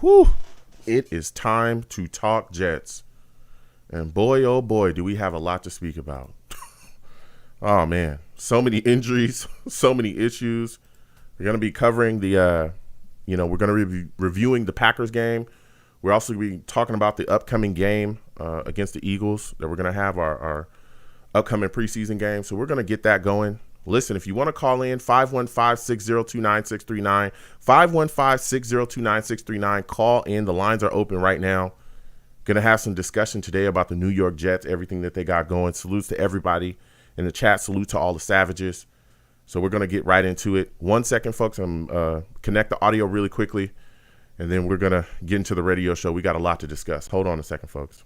Whew. It is time to talk Jets. And boy, oh boy, do we have a lot to speak about. Oh, man. So many injuries, so many issues. We're going to be covering we're going to be reviewing the Packers game. We're also going to be talking about the upcoming game against the Eagles that we're going to have our upcoming preseason game. So we're going to get that going. Listen, if you want to call in, 515-602-9639, 515-602-9639, call in. The lines are open right now. Going to have some discussion today about the New York Jets, everything that they got going. Salutes to everybody in the chat. Salute to all the savages. So we're going to get right into it. 1 second, folks. I'm connect the audio really quickly, and then we're going to get into the radio show. We got a lot to discuss. Hold on a second, folks.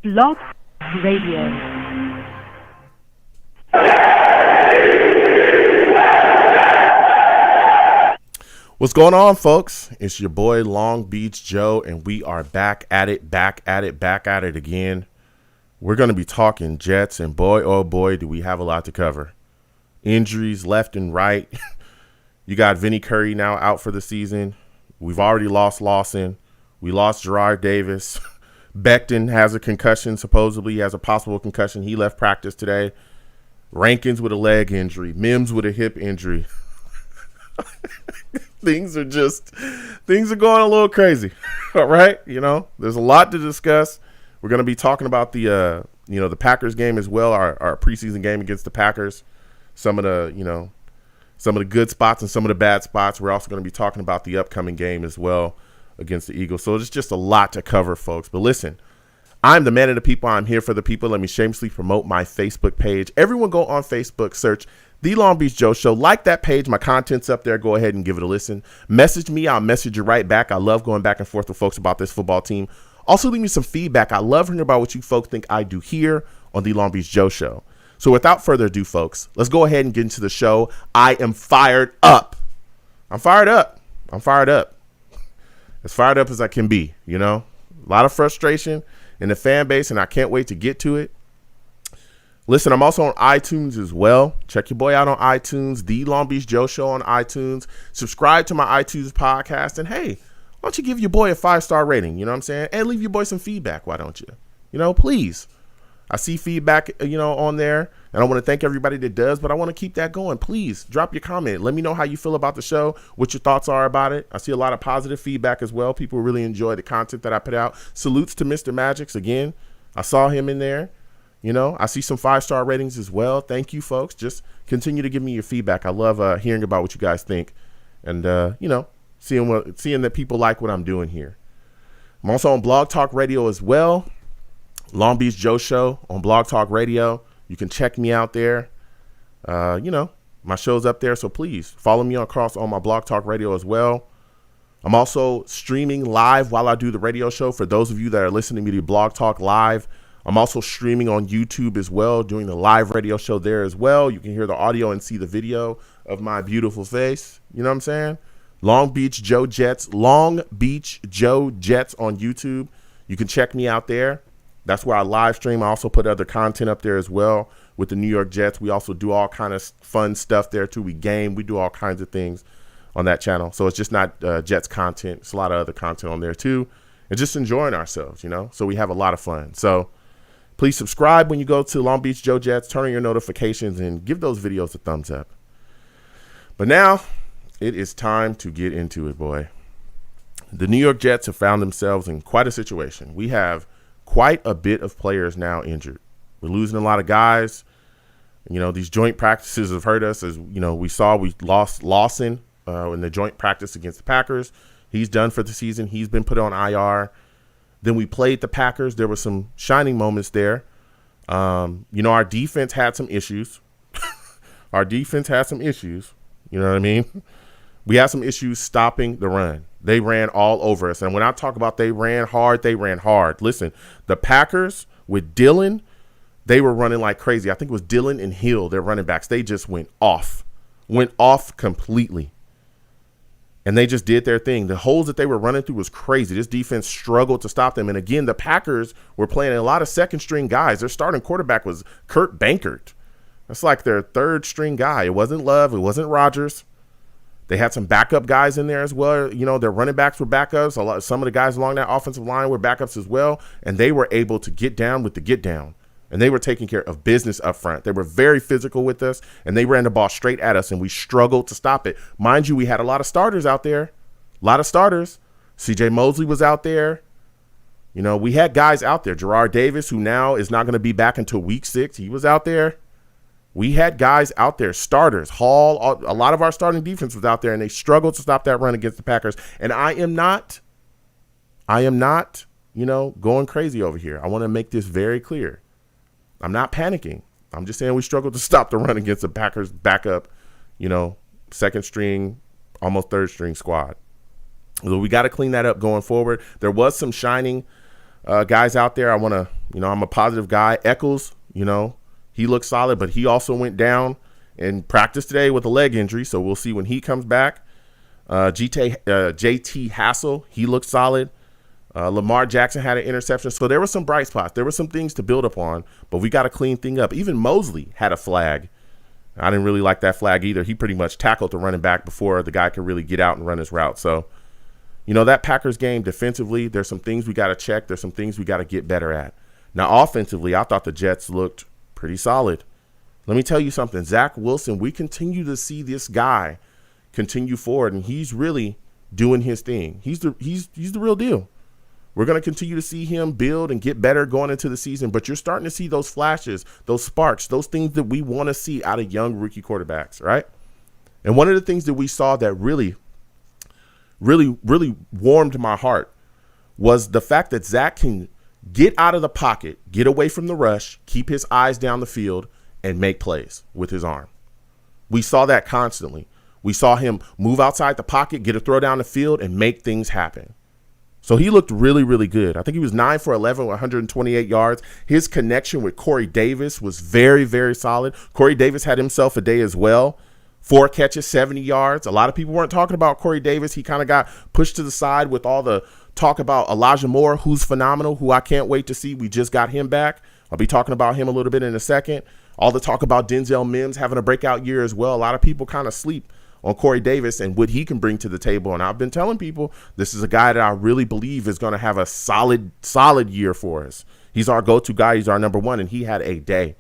Blog Radio. What's going on, folks? It's your boy Long Beach Joe, and we are back at it again. We're going to be talking Jets, and boy, oh boy, do we have a lot to cover. Injuries left and right. You got Vinny Curry now out for the season. We've already lost Lawson. We lost Jarrad Davis. Becton has a concussion, supposedly. He has a possible concussion. He left practice today. Rankins with a leg injury. Mims with a hip injury. Things are going a little crazy. All right. There's a lot to discuss. We're going to be talking about the Packers game as well, our preseason game against the Packers. Some of the good spots and some of the bad spots. We're also going to be talking about the upcoming game as well against the Eagles. So it's just a lot to cover, folks. But listen, I'm the man of the people. I'm here for the people. Let me shamelessly promote my Facebook page. Everyone go on Facebook, search The Long Beach Joe Show. Like that page. My content's up there. Go ahead and give it a listen. Message me. I'll message you right back. I love going back and forth with folks about this football team. Also, leave me some feedback. I love hearing about what you folks think I do here on The Long Beach Joe Show. So without further ado, folks, let's go ahead and get into the show. I am fired up. I'm fired up. As fired up as I can be, A lot of frustration in the fan base, and I can't wait to get to it. Listen, I'm also on iTunes as well. Check your boy out on iTunes, The Long Beach Joe Show on iTunes. Subscribe to my iTunes podcast, and hey, why don't you give your boy a 5-star rating, you know what I'm saying? And leave your boy some feedback, why don't you? Please. I see feedback, on there, and I want to thank everybody that does, but I want to keep that going. Please drop your comment. Let me know how you feel about the show, what your thoughts are about it. I see a lot of positive feedback as well. People really enjoy the content that I put out. Salutes to Mr. Magix again. I saw him in there. I see some 5-star ratings as well. Thank you, folks. Just continue to give me your feedback. I love hearing about what you guys think, and seeing that people like what I'm doing here. I'm also on Blog Talk Radio as well. Long Beach Joe Show on Blog Talk Radio. You can check me out there. My show's up there, so please follow me across on my Blog Talk Radio as well. I'm also streaming live while I do the radio show. For those of you that are listening to me to Blog Talk Live, I'm also streaming on YouTube as well, doing the live radio show there as well. You can hear the audio and see the video of my beautiful face. You know what I'm saying? Long Beach Joe Jets on YouTube. You can check me out there. That's where I live stream. I also put other content up there as well with the New York Jets. We also do all kind of fun stuff there too. We game. We do all kinds of things on that channel. So it's just not Jets content. It's a lot of other content on there too. And just enjoying ourselves, So we have a lot of fun. So please subscribe when you go to Long Beach Joe Jets. Turn on your notifications and give those videos a thumbs up. But now it is time to get into it, boy. The New York Jets have found themselves in quite a situation. We have quite a bit of players now injured. We're losing a lot of guys. These joint practices have hurt us. As we lost Lawson in the joint practice against the Packers. He's done for the season. He's been put on IR. Then we played the Packers. There were some shining moments there. Our defense had some issues. Our defense has some issues. You know what I mean? We had some issues stopping the run. They ran all over us. And when I talk about they ran hard, they ran hard. Listen, the Packers with Dillon, they were running like crazy. I think it was Dillon and Hill, their running backs. They just went off completely. And they just did their thing. The holes that they were running through was crazy. This defense struggled to stop them. And again, the Packers were playing a lot of second string guys. Their starting quarterback was Kurt Bankert. That's like their third string guy. It wasn't Love. It wasn't Rodgers. They had some backup guys in there as well. You know, their running backs were backups. Some of the guys along that offensive line were backups as well. And they were able to get down with the get down. And they were taking care of business up front. They were very physical with us, and they ran the ball straight at us, and we struggled to stop it. Mind you, we had a lot of starters out there. A lot of starters. C.J. Mosley was out there. You know, we had guys out there. Jarrad Davis, who now is not going to be back until week 6. He was out there. We had guys out there, starters. Hall, a lot of our starting defense was out there, and they struggled to stop that run against the Packers. And I am not, you know, going crazy over here. I want to make this very clear. I'm not panicking. I'm just saying we struggled to stop the run against the Packers backup, you know, second string, almost third string squad. So we got to clean that up going forward. There was some shining guys out there. I'm a positive guy. Eccles, you know, he looks solid, but he also went down in practice today with a leg injury. So we'll see when he comes back. JT Hassel, he looked solid. Lamar Jackson had an interception. So there were some bright spots. There were some things to build upon, but we got to clean thing up. Even Mosley had a flag. I didn't really like that flag either. He pretty much tackled the running back before the guy could really get out and run his route. So, you know, that Packers game defensively, there's some things we got to check. There's some things we got to get better at. Now, offensively, I thought the Jets looked pretty solid. Let me tell you something. Zach Wilson, we continue to see this guy continue forward, and he's really doing his thing. He's the real deal. We're going to continue to see him build and get better going into the season, but you're starting to see those flashes, those sparks, those things that we want to see out of young rookie quarterbacks, right? And one of the things that we saw that really warmed my heart was the fact that Zach can get out of the pocket, get away from the rush, keep his eyes down the field, and make plays with his arm. We saw that constantly. We saw him move outside the pocket, get a throw down the field, and make things happen. So he looked really, really good. I think he was 9 for 11 with 128 yards. His connection with Corey Davis was very, very solid. Corey Davis had himself a day as well. 4 catches, 70 yards. A lot of people weren't talking about Corey Davis. He kind of got pushed to the side with all the talk about Elijah Moore, who's phenomenal, who I can't wait to see. We just got him back. I'll be talking about him a little bit in a second. All the talk about Denzel Mims having a breakout year as well. A lot of people kind of sleep on Corey Davis and what he can bring to the table. And I've been telling people this is a guy that I really believe is going to have a solid year for us. He's our go-to guy. He's our number one, and he had a day.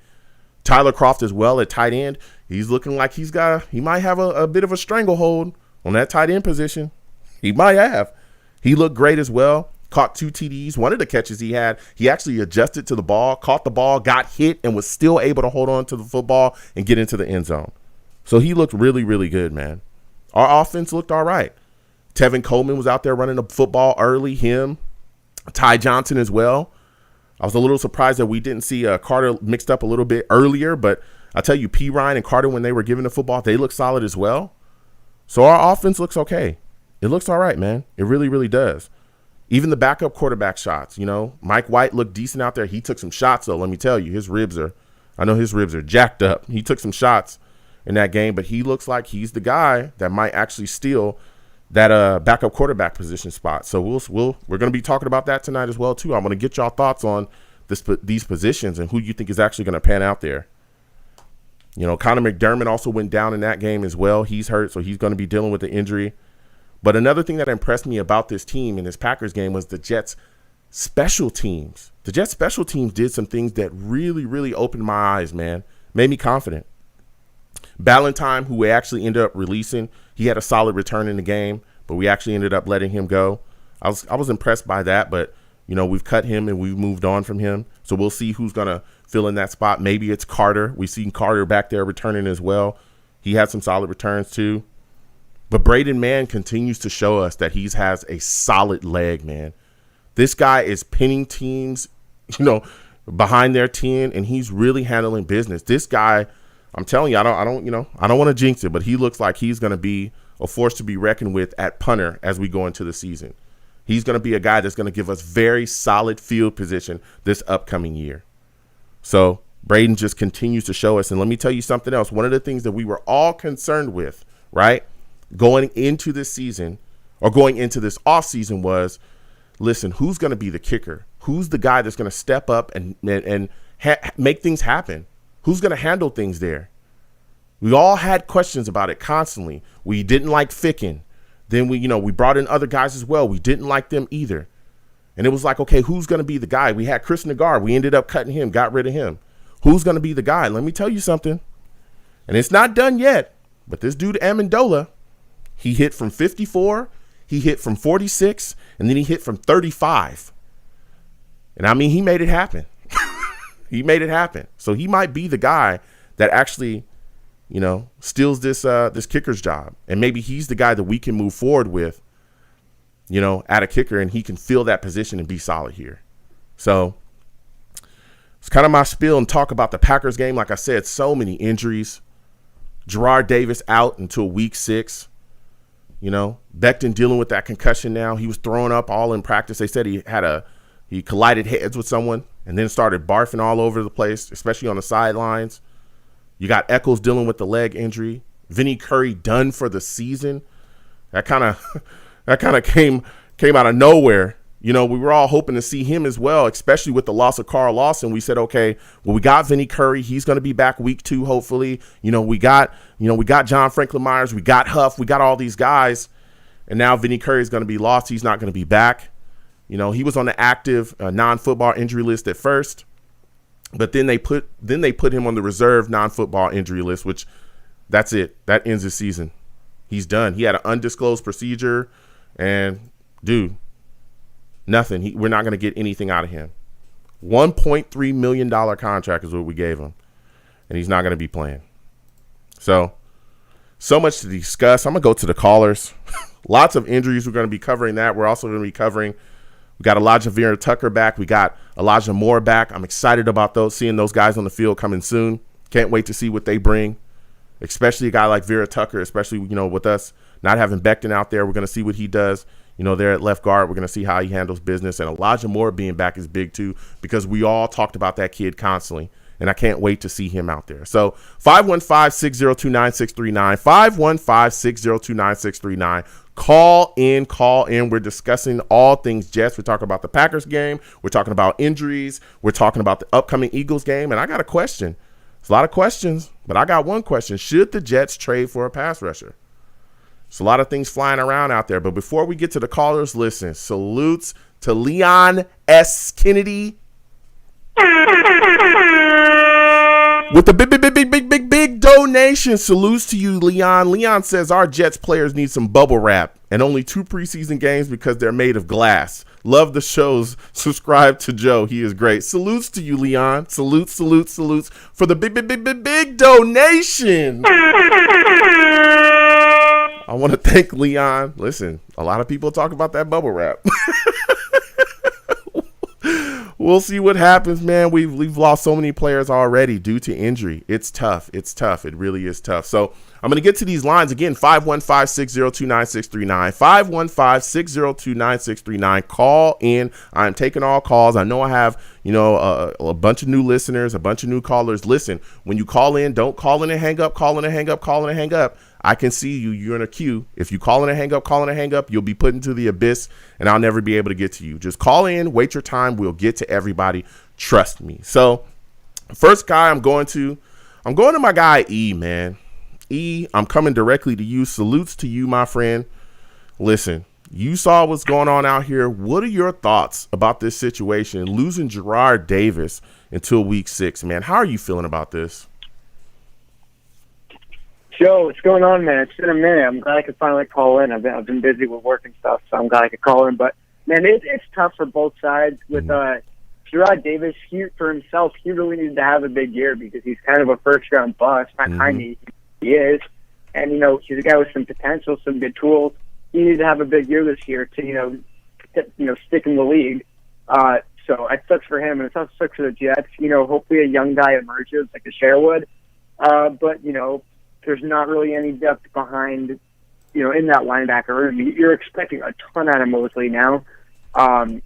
Tyler Kroft as well at tight end. He's looking like he might have a bit of a stranglehold on that tight end position. He might have. He looked great as well. Caught 2 TDs. One of the catches he had, he actually adjusted to the ball, caught the ball, got hit, and was still able to hold on to the football and get into the end zone. So he looked really, really good, man. Our offense looked all right. Tevin Coleman was out there running the football early, him. Ty Johnson as well. I was a little surprised that we didn't see Carter mixed up a little bit earlier, but I tell you, P. Ryan and Carter, when they were given the football, they look solid as well. So our offense looks okay. It looks all right, man. It really, really does. Even the backup quarterback shots, you know, Mike White looked decent out there. He took some shots, though. Let me tell you, his ribs are jacked up. He took some shots in that game, but he looks like he's the guy that might actually steal that backup quarterback position spot. So we're going to be talking about that tonight as well, too. I'm going to get y'all thoughts on these positions and who you think is actually going to pan out there. You know, Connor McDermott also went down in that game as well. He's hurt, so he's going to be dealing with the injury. But another thing that impressed me about this team in this Packers game was the Jets' special teams. The Jets' special teams did some things that really, really opened my eyes, man. Made me confident. Ballantyne, who we actually ended up releasing, he had a solid return in the game, but we actually ended up letting him go. I was impressed by that, but, you know, we've cut him and we've moved on from him. So we'll see who's going to fill in that spot. Maybe it's Carter. We've seen Carter back there returning as well. He had some solid returns too. But Braden Mann continues to show us that he has a solid leg, man. This guy is pinning teams, you know, behind their 10, and he's really handling business. This guy I'm telling you, I don't want to jinx it, but he looks like he's going to be a force to be reckoned with at punter as we go into the season. He's going to be a guy that's going to give us very solid field position this upcoming year. So Braden just continues to show us. And let me tell you something else. One of the things that we were all concerned with, right, going into this season or going into this offseason was, listen, who's going to be the kicker? Who's the guy that's going to step up and make things happen? Who's going to handle things there? We all had questions about it constantly. We didn't like Ficken. Then we brought in other guys as well. We didn't like them either. And it was like, okay, who's going to be the guy? We had Chris Nagar. We ended up cutting him, got rid of him. Who's going to be the guy? Let me tell you something. And it's not done yet, but this dude Amendola, he hit from 54, he hit from 46, and then he hit from 35. And I mean, he made it happen. He made it happen. So he might be the guy that actually, steals this kicker's job. And maybe he's the guy that we can move forward with, at a kicker, and he can fill that position and be solid here. So it's kind of my spiel and talk about the Packers game. Like I said, so many injuries. Jarrad Davis out until week 6. Becton dealing with that concussion now. He was throwing up all in practice. They said he collided heads with someone and then started barfing all over the place, especially on the sidelines. You got Echols dealing with the leg injury. Vinny Curry done for the season. That kind of came out of nowhere. We were all hoping to see him as well, especially with the loss of Carl Lawson. We said, okay, well, we got Vinny Curry. He's going to be back week 2, hopefully. We got John Franklin Myers. We got Huff. We got all these guys. And now Vinny Curry is going to be lost. He's not going to be back. He was on the active non-football injury list at first, but then they put him on the reserve non-football injury list, which that's it. That ends his season. He's done. He had an undisclosed procedure, and dude, nothing. We're not going to get anything out of him. $1.3 million contract is what we gave him, and he's not going to be playing. So much to discuss. I'm going to go to the callers. Lots of injuries. We're going to be covering that. We're also going to be covering. We got Elijah Vera Tucker back. We got Elijah Moore back. I'm excited about seeing those guys on the field coming soon. Can't wait to see what they bring, especially a guy like Vera Tucker, especially, with us not having Becton out there. We're going to see what he does, there at left guard. We're going to see how he handles business. And Elijah Moore being back is big too, because we all talked about that kid constantly. And I can't wait to see him out there. So 515-602-9639, 515-602-9639. Call in. We're discussing all things Jets. We're talking about the Packers game. We're talking about injuries. We're talking about the upcoming Eagles game. And I got a question. It's a lot of questions, but I got one question. Should the Jets trade for a pass rusher? It's a lot of things flying around out there. But before we get to the callers, listen, salutes to Leon S. Kennedy with the big donation. Salutes to you, Leon. Leon says our Jets players need some bubble wrap and only 2 preseason games because they're made of glass. Love the shows. Subscribe to Joe. He is great. Salutes to you, Leon. Salutes for the big donation. I want to thank Leon. Listen, a lot of people talk about that bubble wrap. We'll see what happens, man. We've lost so many players already due to injury. It's tough. It really is tough. So I'm going to get to these lines again. 515-602-9639. 515-602-9639. Call in. I'm taking all calls. I know I have, a bunch of new listeners, a bunch of new callers. Listen, when you call in, don't call in and hang up, call in and hang up, call in and hang up. I can see you. You're in a queue. If you call in and hang up, you'll be put into the abyss, and I'll never be able to get to you. Just call in, wait your time. We'll get to everybody. Trust me. So, first guy I'm going to my guy E, man. E, I'm coming directly to you. Salutes to you, my friend. Listen, you saw what's going on out here. What are your thoughts about this situation, losing Jarrad Davis until week 6, man? How are you feeling about this? Joe, what's going on, man? It's been a minute. I'm glad I could finally call in. I've been busy with work and stuff, so I'm glad I could call in. But, man, it's tough for both sides. With Jarrad Davis, for himself, he really needed to have a big year because he's kind of a first-round bust. Not kind of, he is. And, he's a guy with some potential, some good tools. He needed to have a big year this year to, stick in the league. So it sucks for him, and it also sucks for the Jets. Hopefully a young guy emerges like a Sherwood. but, there's not really any depth behind, in that linebacker room. You're expecting a ton out of Mosley now. I'm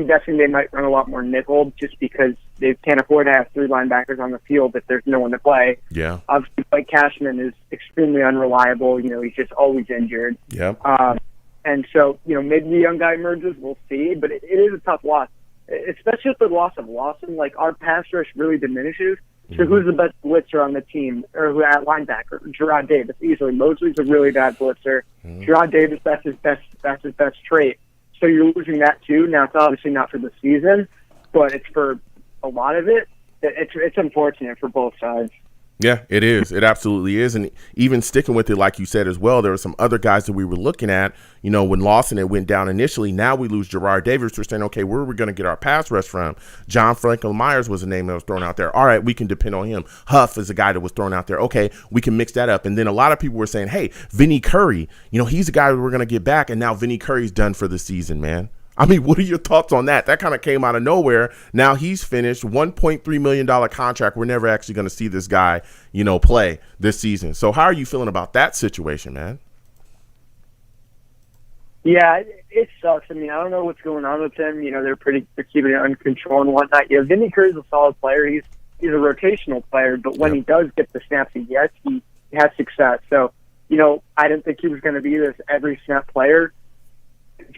guessing they might run a lot more nickel just because they can't afford to have 3 linebackers on the field if there's no one to play. Yeah. Obviously, Blake Cashman is extremely unreliable. He's just always injured. Yep. And so, maybe the young guy emerges. We'll see. But it is a tough loss, especially with the loss of Lawson. Like, our pass rush really diminishes. So who's the best blitzer on the team, or who at linebacker? Jarrad Davis, easily. Mosley's a really bad blitzer. Jarrad Davis, that's his best trait. So you're losing that too. Now it's obviously not for the season, but it's for a lot of it. It's unfortunate for both sides. Yeah, it is. It absolutely is. And even sticking with it, like you said as well, there were some other guys that we were looking at, when Lawson it went down initially. Now we lose Jarrad Davis. We're saying, okay, where are we going to get our pass rush from? John Franklin Myers was a name that was thrown out there. All right, we can depend on him. Huff is a guy that was thrown out there. Okay, we can mix that up. And then a lot of people were saying, hey, Vinny Curry, he's a guy that we're going to get back. And now Vinny Curry's done for the season, man. I mean, what are your thoughts on that? That kind of came out of nowhere. Now he's finished $1.3 million contract. We're never actually going to see this guy, play this season. So how are you feeling about that situation, man? Yeah, it sucks. I mean, I don't know what's going on with him. They're keeping it under control and whatnot. Vinny Curry's a solid player. He's a rotational player, but when he does get the snaps he gets, he has success. So, I didn't think he was going to be this every snap player.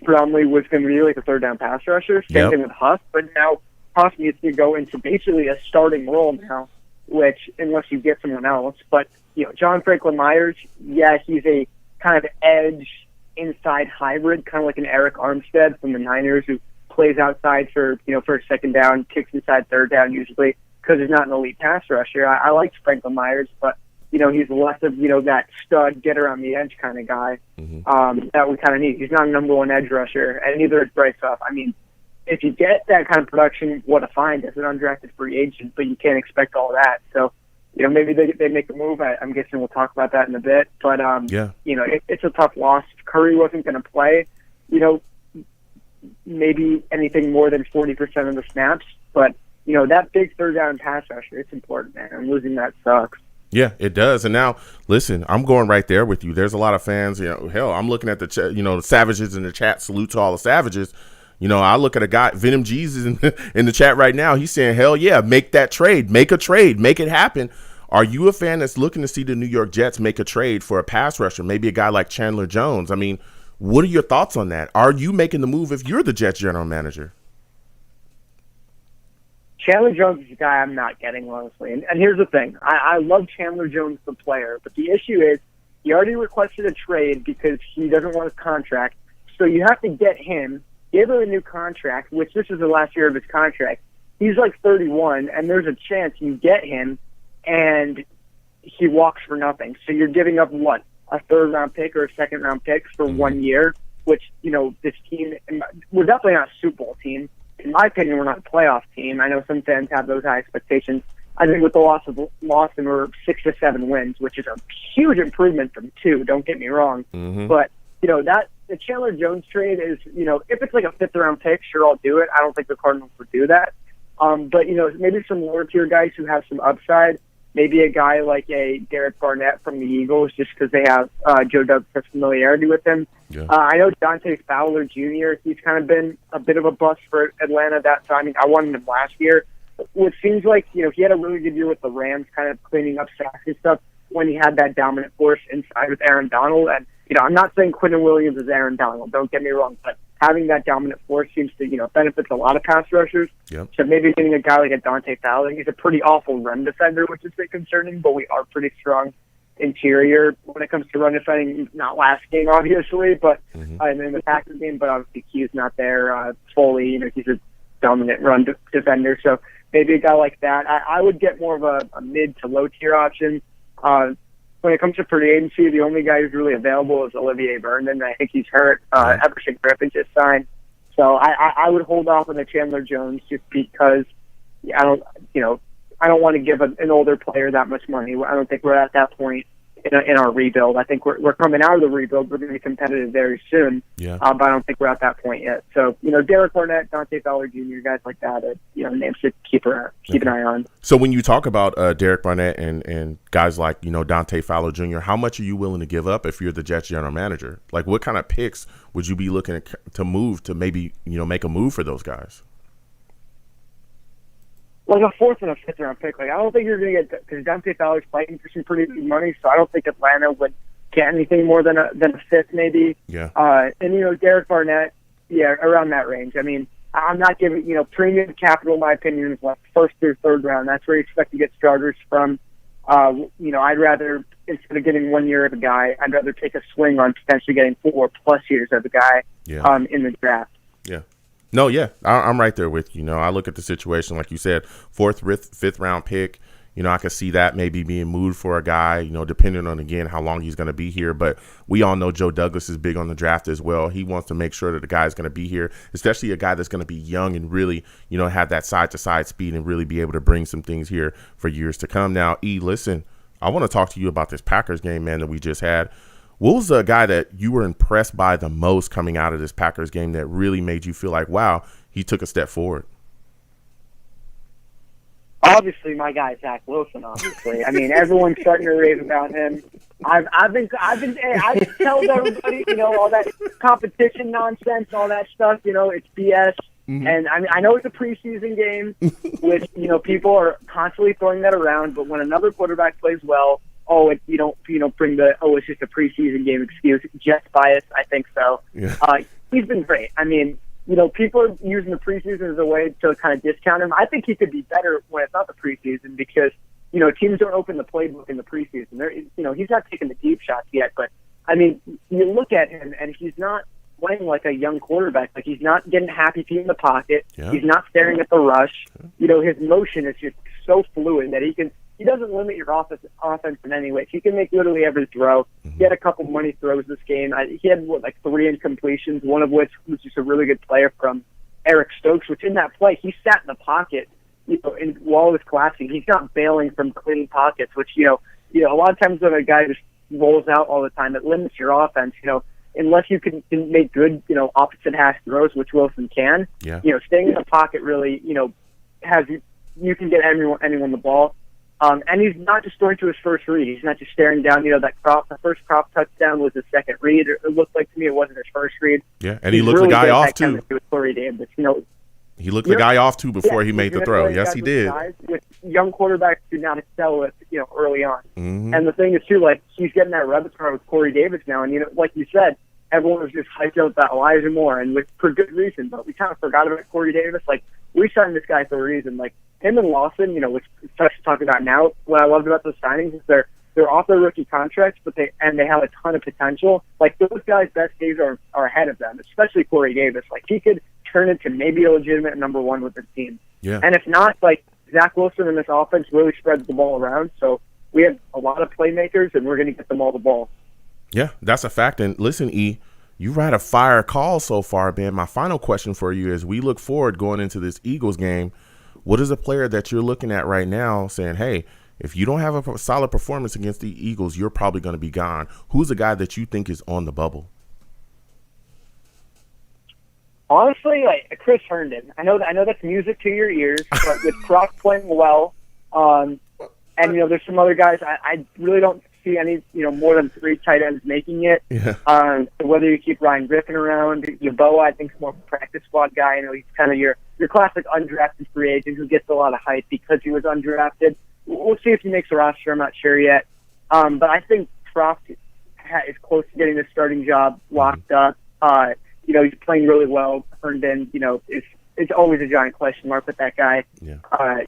Predominantly was going to be like a third down pass rusher. Same thing with Huff, but now Huff needs to go into basically a starting role now, which unless you get someone else. But John Franklin Myers, he's a kind of edge inside hybrid, kind of like an Eric Armstead from the Niners who plays outside for for a second down, kicks inside third down usually because he's not an elite pass rusher. I liked Franklin Myers, but he's less of, that stud, get around the edge kind of guy that we kind of need. He's not a number 1 edge rusher, and neither is Bryce Huff. I mean, if you get that kind of production, what a find as an undrafted free agent, but you can't expect all that. So, maybe they make a move. I'm guessing we'll talk about that in a bit. But, it's a tough loss. If Curry wasn't going to play, maybe anything more than 40% of the snaps. But, that big third down pass rusher, it's important, man. And losing that sucks. Yeah, it does. And now, listen, I'm going right there with you. There's a lot of fans, hell, I'm looking at the the Savages in the chat. Salute to all the Savages. I look at a guy, Venom Jesus in the chat right now. He's saying, hell yeah, make that trade. Make a trade. Make it happen. Are you a fan that's looking to see the New York Jets make a trade for a pass rusher, maybe a guy like Chandler Jones? I mean, what are your thoughts on that? Are you making the move if you're the Jets general manager? Chandler Jones is a guy I'm not getting, honestly. And here's the thing. I love Chandler Jones, the player, but the issue is he already requested a trade because he doesn't want his contract. So you have to get him, give him a new contract, which this is the last year of his contract. He's like 31, and there's a chance you get him, and he walks for nothing. So you're giving up, what, a third-round pick or a second-round pick for 1 year, which, this team, we're definitely not a Super Bowl team. In my opinion, we're not a playoff team. I know some fans have those high expectations. I think with the loss of Lawson, we're 6 to 7 wins, which is a huge improvement from 2. Don't get me wrong. But that the Chandler Jones trade is, if it's like a 5th-round pick, sure, I'll do it. I don't think the Cardinals would do that. But maybe some lower-tier guys who have some upside. Maybe a guy like a Derek Barnett from the Eagles, just because they have Joe Douglas' familiarity with him. Yeah. I know Dante Fowler Jr., he's kind of been a bit of a bust for Atlanta that time. I mean, I wanted him last year. It seems like, he had a really good year with the Rams, kind of cleaning up sacks and stuff when he had that dominant force inside with Aaron Donald. And, I'm not saying Quentin Williams is Aaron Donald, don't get me wrong, but having that dominant force seems to, benefits a lot of pass rushers. Yep. So maybe getting a guy like a Dante Fowler, he's a pretty awful run defender, which is a bit concerning, but we are pretty strong interior when it comes to run defending. Not last game, obviously, but in the Packers game, but obviously Q's not there fully. He's a dominant run defender. So maybe a guy like that. I would get more of a mid to low tier option. When it comes to free agency, the only guy who's really available is Olivier Vernon. I think he's hurt. Everson Griffin just signed. So I would hold off on the Chandler Jones just because I don't want to give an older player that much money. I don't think we're at that point in our rebuild. I think we're coming out of the rebuild. We're going to be competitive very soon. Yeah. But I don't think we're at that point yet. So, Derek Barnett, Dante Fowler Jr., guys like that, names to keep an eye on. So when you talk about Derek Barnett and guys like, Dante Fowler Jr., how much are you willing to give up if you're the Jets general manager? Like, what kind of picks would you be looking to move to maybe, make a move for those guys? Like a fourth and a fifth round pick. Like, I don't think you're going to get, because Dante Fowler's fighting for some pretty big money, so I don't think Atlanta would get anything more than a fifth, maybe. Yeah. And Derek Barnett, around that range. I mean, I'm not giving, premium capital, in my opinion, is like first through third round. That's where you expect to get starters from. I'd rather, instead of getting 1 year of a guy, I'd rather take a swing on potentially getting 4+ years of a guy in the draft. Yeah. No, yeah, I'm right there with you. I look at the situation, like you said, fourth, fifth round pick. I could see that maybe being moved for a guy, depending on, again, how long he's going to be here. But we all know Joe Douglas is big on the draft as well. He wants to make sure that the guy is going to be here, especially a guy that's going to be young and really, have that side-to-side speed and really be able to bring some things here for years to come. Now, listen, I want to talk to you about this Packers game, man, that we just had. What was the guy that you were impressed by the most coming out of this Packers game that really made you feel like, wow, he took a step forward? Obviously, my guy Zach Wilson. Obviously, I mean, everyone's starting to rave about him. I've told everybody, all that competition nonsense, all that stuff. It's BS. Mm-hmm. And I mean, I know it's a preseason game, which people are constantly throwing that around. But when another quarterback plays well, you don't bring the it's just a preseason game excuse. Jets bias, I think so. Yeah. He's been great. I mean, people are using the preseason as a way to kind of discount him. I think he could be better when it's not the preseason because, teams don't open the playbook in the preseason. He's not taking the deep shots yet, but, I mean, you look at him, and he's not playing like a young quarterback. Like, he's not getting happy feet in the pocket. Yeah. He's not staring at the rush. His motion is just so fluid that he doesn't limit your offense in any way. He can make literally every throw. Mm-hmm. He had a couple money throws this game. He had, 3 incompletions, one of which was just a really good player from Eric Stokes, which in that play, he sat in the pocket, while it was collapsing. He's not bailing from clean pockets, which, a lot of times when a guy just rolls out all the time, it limits your offense, unless you can make good, opposite hash throws, which Wilson can. Yeah. Staying in the pocket really, you can get anyone the ball. And he's not just going to his first read. He's not just staring down, the first crop touchdown was his second read. It looked like to me it wasn't his first read. Yeah, and he looked the guy off too. With Corey Davis, he looked the guy off too before he made the throw. Yes, he did. With young quarterbacks do not excel with, early on. Mm-hmm. And the thing is too, he's getting that repertoire with Corey Davis now, and like you said, everyone was just hyped up about Elijah Moore, and for good reason. But we kind of forgot about Corey Davis. We signed this guy for a reason. Him and Lawson, which such to talk about now. What I loved about those signings is they're off their rookie contracts, but they have a ton of potential. Those guys' best days are ahead of them, especially Corey Davis. He could turn into maybe a legitimate number one with the team. Yeah. And if not, Zach Wilson in this offense really spreads the ball around. So we have a lot of playmakers, and we're going to get them all the ball. Yeah, that's a fact. And listen, you had a fire call so far, man. My final question for you is, we look forward going into this Eagles game. What is a player that you're looking at right now saying, hey, if you don't have a solid performance against the Eagles, you're probably going to be gone? Who's a guy that you think is on the bubble? Honestly, Chris Herndon. I know that's music to your ears, but with Croc playing well, and there's some other guys. I really don't see any more than 3 tight ends making it. Yeah. Whether you keep Ryan Griffin around, Yeboah, I think is more of a practice squad guy. He's kind of your classic undrafted free agent who gets a lot of hype because he was undrafted. We'll see if he makes a roster. I'm not sure yet. But I think Croft is close to getting the starting job locked up. He's playing really well. Herndon, it's always a giant question mark with that guy. Yeah.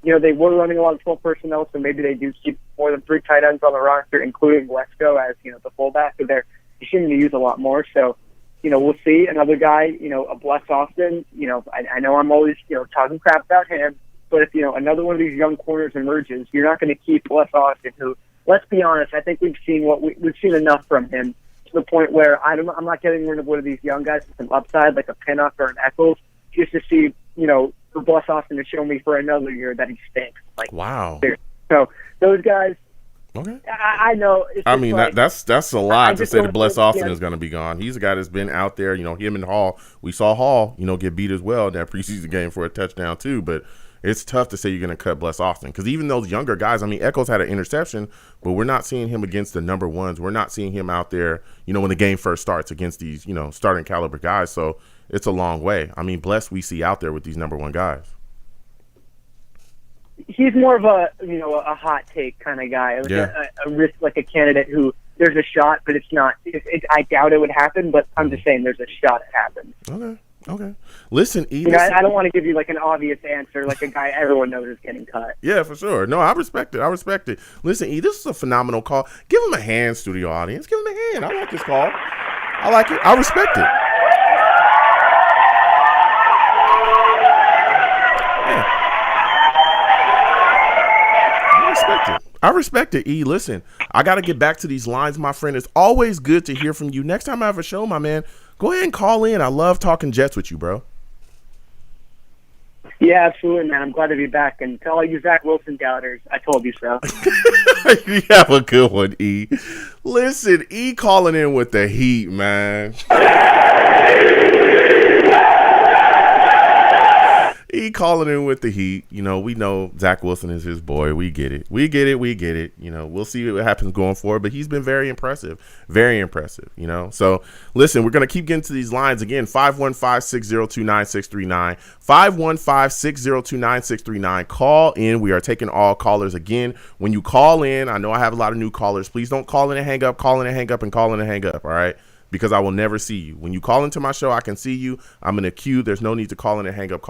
They were running a lot of 12 personnel, so maybe they do keep more than 3 tight ends on the roster, including Wesco as, the fullback. So they're seeming to use a lot more. So, we'll see. Another guy, a Bless Austin, I know I'm always, talking crap about him, but if, another one of these young corners emerges, you're not going to keep Bless Austin, who, let's be honest, I think we've seen enough from him to the point where I'm not getting rid of one of these young guys with some upside, like a Pinnock or an Eccles, just to see, for Bless Austin to show me for another year that he stinks. Wow. So those guys, Okay. I know. It's I just mean, like, that's a lot to just say that don't Bless think, Austin is going to be gone. He's a guy that's been out there. Him and Hall. We saw Hall, get beat as well in that preseason game for a touchdown too. But it's tough to say you're going to cut Bless Austin because even those younger guys. I mean, Echols had an interception, but we're not seeing him against the number ones. We're not seeing him out there. When the game first starts against these starting caliber guys. So it's a long way. I mean, Bless we see out there with these number one guys. he's more of a hot take kind of guy, like a risk, like a candidate who there's a shot, but it's not. I doubt it would happen, but I'm just saying there's a shot it happens. Okay. Listen, E. I don't want to give you like an obvious answer, like a guy everyone knows is getting cut. Yeah, for sure. No, I respect it. Listen, E. This is a phenomenal call. Give him a hand, studio audience. Give him a hand. I like this call. I like it. I respect it. I respect it, E. Listen, I got to get back to these lines, my friend. It's always good to hear from you. Next time I have a show, my man, go ahead and call in. I love talking Jets with you, bro. Yeah, absolutely, man. I'm glad to be back. And to all you Zach Wilson doubters, I told you so. You have a good one, E. Listen, E calling in with the heat, man. E calling in with the heat. We know Zach Wilson is his boy. We get it. We'll see what happens going forward, but he's been very impressive. So, listen, we're going to keep getting to these lines again. 515-602-9639. 515-602-9639. Call in. We are taking all callers again. When you call in, I know I have a lot of new callers. Please don't call in and hang up, call in and hang up, and call in and hang up, all right? Because I will never see you. When you call into my show, I can see you. I'm in a queue. There's no need to call in and hang up,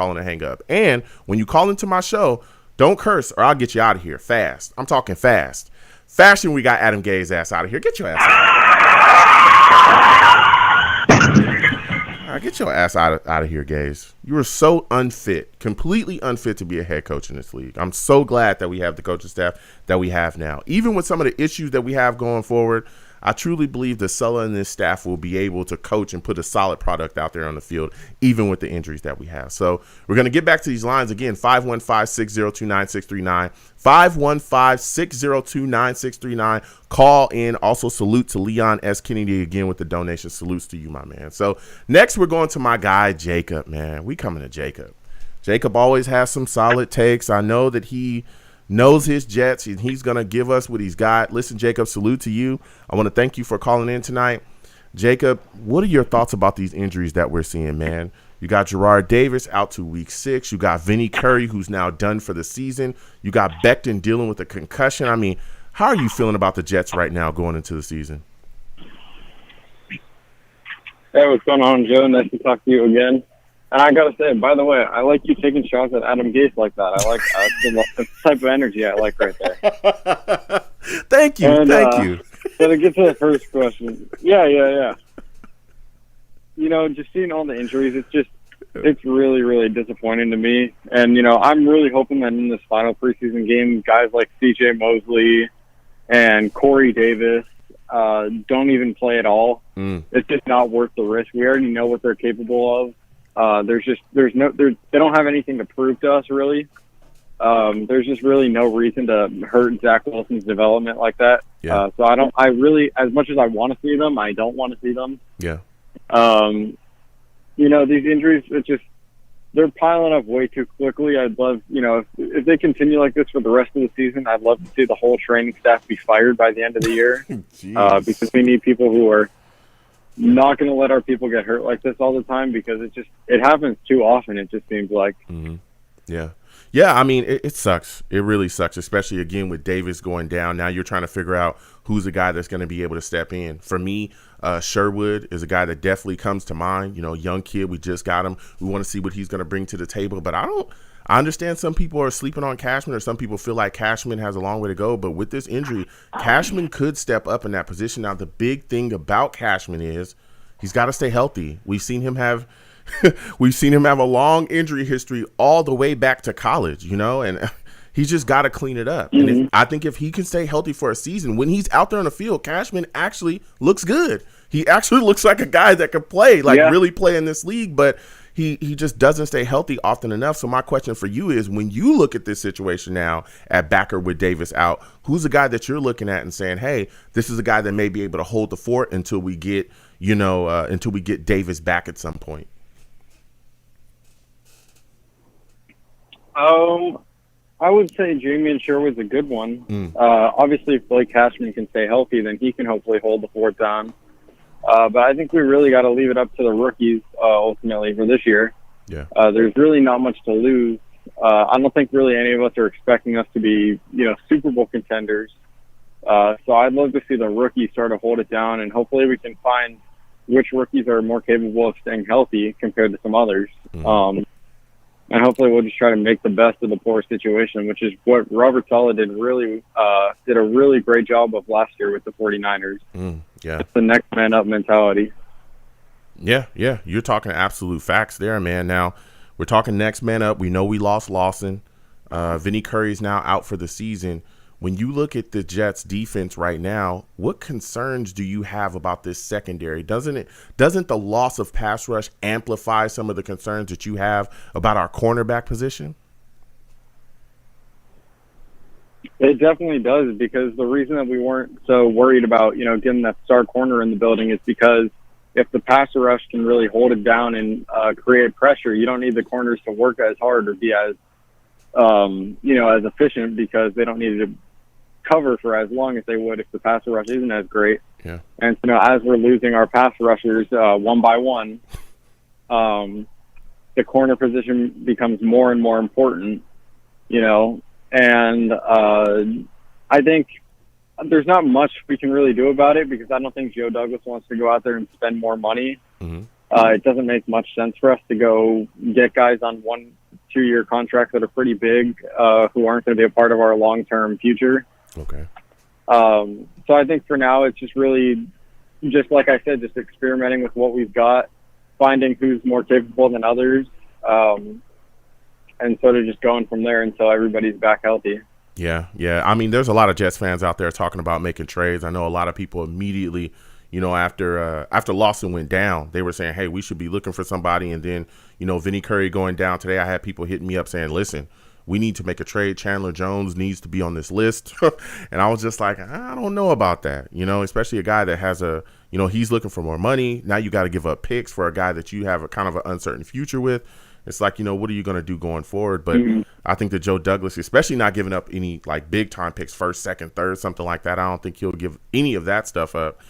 And when you call into my show, don't curse or I'll get you out of here fast. I'm talking fast. Fashion, we got Adam Gay's ass out of here. Get your ass out. All right, get your ass out of here, Gaze. You are so unfit, completely unfit to be a head coach in this league. I'm so glad that we have the coaching staff that we have now. Even with some of the issues that we have going forward, I truly believe that Sulla and this staff will be able to coach and put a solid product out there on the field, even with the injuries that we have. So we're going to get back to these lines again, 515-602-9639, 515-602-9639. Call in. Also, salute to Leon S. Kennedy again with the donation. Salutes to you, my man. So next we're going to my guy, Jacob, man. We coming to Jacob. Jacob always has some solid takes. I know that he knows his Jets, and he's going to give us what he's got. Listen, Jacob, salute to you. I want to thank you for calling in tonight. Jacob, what are your thoughts about these injuries that we're seeing, man? You got Jarrad Davis out to week 6. You got Vinny Curry, who's now done for the season. You got Becton dealing with a concussion. I mean, how are you feeling about the Jets right now going into the season? Hey, what's going on, Joe? Nice to talk to you again. And I gotta say, by the way, I like you taking shots at Adam Gase like that. I like the type of energy I like right there. Thank you. So to get to the first question, yeah. Just seeing all the injuries, it's really, really disappointing to me. And I'm really hoping that in this final preseason game, guys like C.J. Mosley and Corey Davis don't even play at all. It's just not worth the risk. We already know what they're capable of. They don't have anything to prove to us, really. There's just really no reason to hurt Zach Wilson's development like that. Yeah. So as much as I want to see them, I don't want to see them. Yeah. These injuries, they're piling up way too quickly. I'd love, if they continue like this for the rest of the season, I'd love to see the whole training staff be fired by the end of the year. Because we need people who are not going to let our people get hurt like this all the time, because it happens too often. It just seems like. Mm-hmm. Yeah. I mean, it sucks. It really sucks, especially again with Davis going down. Now you're trying to figure out who's the guy that's going to be able to step in. For me, Sherwood is a guy that definitely comes to mind. Young kid. We just got him. We want to see what he's going to bring to the table. But I understand some people are sleeping on Cashman, or some people feel like Cashman has a long way to go. But with this injury, Cashman could step up in that position. Now, the big thing about Cashman is he's got to stay healthy. We've seen him have a long injury history all the way back to college, and he's just got to clean it up. Mm-hmm. And I think if he can stay healthy for a season, when he's out there on the field, Cashman actually looks good. He actually looks like a guy that could play, really play in this league, but he just doesn't stay healthy often enough. So my question for you is, when you look at this situation now at backer with Davis out, who's the guy that you're looking at and saying, hey, this is a guy that may be able to hold the fort until we get, until we get Davis back at some point? I would say Jamie Sherwood's a good one. Obviously, if Blake Cashman can stay healthy, then he can hopefully hold the fort down. But I think we really got to leave it up to the rookies ultimately for this year. Yeah. There's really not much to lose. I don't think really any of us are expecting us to be, Super Bowl contenders. So I'd love to see the rookies sort of hold it down, and hopefully we can find which rookies are more capable of staying healthy compared to some others. And hopefully we'll just try to make the best of the poor situation, which is what Robert Saleh did a really great job of last year with the 49ers. Yeah. It's the next man up mentality. Yeah. You're talking absolute facts there, man. Now, we're talking next man up. We know we lost Lawson. Vinny Curry's now out for the season. When you look at the Jets defense right now, what concerns do you have about this secondary? Doesn't the loss of pass rush amplify some of the concerns that you have about our cornerback position? It definitely does, because the reason that we weren't so worried about, getting that star corner in the building is because if the pass rush can really hold it down and create pressure, you don't need the corners to work as hard or be as, as efficient, because they don't need to cover for as long as they would if the pass rush isn't as great. Yeah. And as we're losing our pass rushers one by one, the corner position becomes more and more important, and I think there's not much we can really do about it, because I don't think Joe Douglas wants to go out there and spend more money. It doesn't make much sense for us to go get guys on 1-2 year contracts that are pretty big, who aren't going to be a part of our long-term future. Okay. So I think for now it's just really, just like I said, just experimenting with what we've got, finding who's more capable than others, and sort of just going from there until everybody's back healthy. Yeah. I mean, there's a lot of Jets fans out there talking about making trades. I know a lot of people immediately, after Lawson went down, they were saying, hey, we should be looking for somebody. And then, Vinny Curry going down today, I had people hitting me up saying, listen, we need to make a trade. Chandler Jones needs to be on this list. And I was just like, I don't know about that, especially a guy that has he's looking for more money. Now you got to give up picks for a guy that you have a kind of an uncertain future with. It's like, what are you going to do going forward? But I think that Joe Douglas, especially not giving up any like big time picks, first, second, third, something like that, I don't think he'll give any of that stuff up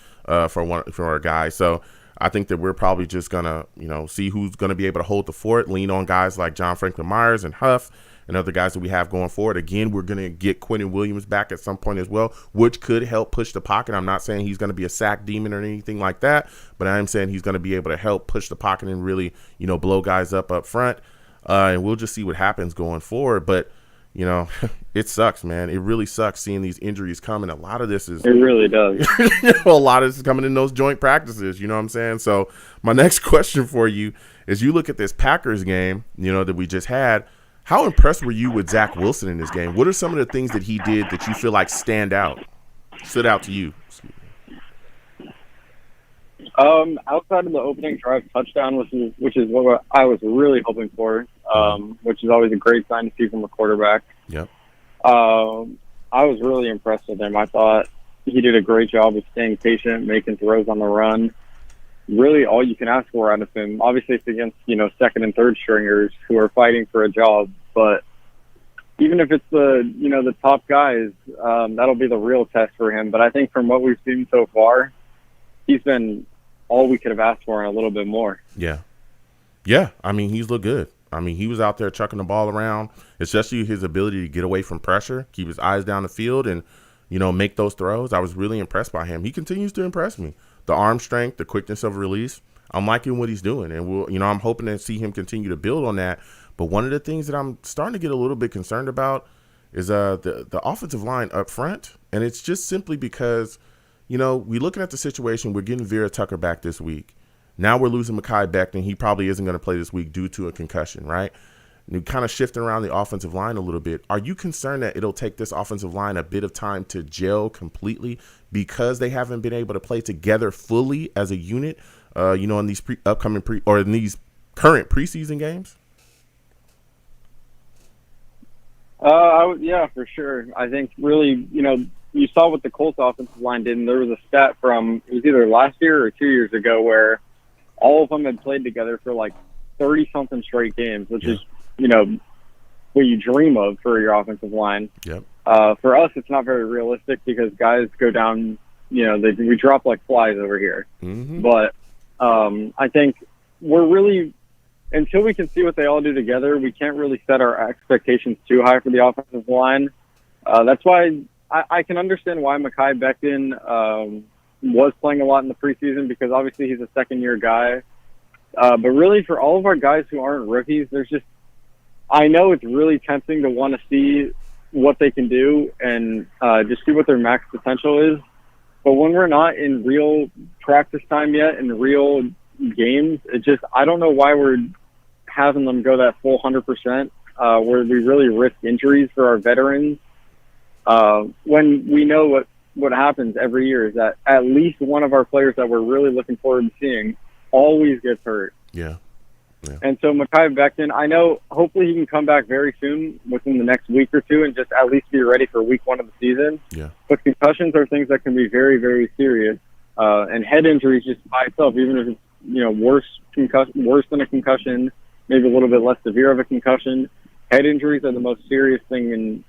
for a guy. So I think that we're probably just going to, see who's going to be able to hold the fort, lean on guys like John Franklin Myers and Huff and other guys that we have going forward. Again, we're going to get Quentin Williams back at some point as well, which could help push the pocket. I'm not saying he's going to be a sack demon or anything like that, but I am saying he's going to be able to help push the pocket and really, blow guys up front. And we'll just see what happens going forward. But, it sucks, man. It really sucks seeing these injuries come. And a lot of this is. It really does. A lot of this is coming in those joint practices. You know what I'm saying? So my next question for you is, you look at this Packers game, that we just had. How impressed were you with Zach Wilson in this game? What are some of the things that he did that you feel like stood out to you? Outside of the opening drive touchdown, which is what I was really hoping for, which is always a great sign to see from a quarterback. Yep. I was really impressed with him. I thought he did a great job of staying patient, making throws on the run. Really all you can ask for out of him. Obviously it's against, second and third stringers who are fighting for a job, but even if it's the top guys, that'll be the real test for him. But I think from what we've seen so far, he's been all we could have asked for and a little bit more. Yeah. I mean, he's looked good. I mean, he was out there chucking the ball around, especially his ability to get away from pressure, keep his eyes down the field, and, make those throws. I was really impressed by him. He continues to impress me. The arm strength, the quickness of release. I'm liking what he's doing, and I'm hoping to see him continue to build on that. But one of the things that I'm starting to get a little bit concerned about is the offensive line up front, and it's just simply because, we're looking at the situation. We're getting Vera Tucker back this week. Now we're losing Mekhi Becton. He probably isn't going to play this week due to a concussion, right? And you're kind of shifting around the offensive line a little bit. Are you concerned that it'll take this offensive line a bit of time to gel completely because they haven't been able to play together fully as a unit, in these current preseason games? Yeah, for sure. I think really, you saw what the Colts offensive line did, and there was a stat from, it was either last year or 2 years ago, where all of them had played together for like 30-something straight games, which is, what you dream of for your offensive line. Yep. For us, it's not very realistic because guys go down, we drop like flies over here. Mm-hmm. But I think we're really, until we can see what they all do together, we can't really set our expectations too high for the offensive line. That's why I can understand why Mekhi Becton was playing a lot in the preseason, because obviously he's a second-year guy. But really, for all of our guys who aren't rookies, I know it's really tempting to want to see what they can do and just see what their max potential is. But when we're not in real practice time yet, in real games, I don't know why we're having them go that full 100%, where we really risk injuries for our veterans. When we know what happens every year is that at least one of our players that we're really looking forward to seeing always gets hurt. Yeah. And so Mekhi Becton, I know hopefully he can come back very soon within the next week or two and just at least be ready for week 1 of the season. Yeah. But concussions are things that can be very, very serious. And head injuries just by itself, even if it's, worse than a concussion, maybe a little bit less severe of a concussion, head injuries are the most serious thing in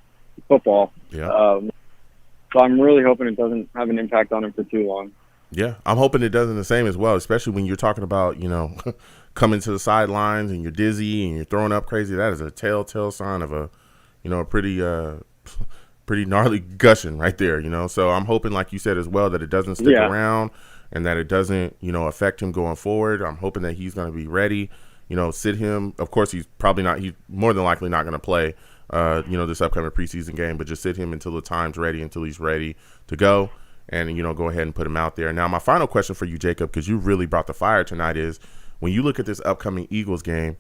football. Yeah. So I'm really hoping it doesn't have an impact on him for too long. Yeah, I'm hoping it doesn't the same as well, especially when you're talking about, coming to the sidelines and you're dizzy and you're throwing up crazy. That is a telltale sign of a pretty gnarly gushing right there, So I'm hoping, like you said as well, that it doesn't stick around and that it doesn't, affect him going forward. I'm hoping that he's going to be ready, sit him. Of course, he's more than likely not going to play, this upcoming preseason game, but just sit him until the time's ready, until he's ready to go. And, go ahead and put him out there. Now, my final question for you, Jacob, because you really brought the fire tonight, is when you look at this upcoming Eagles game,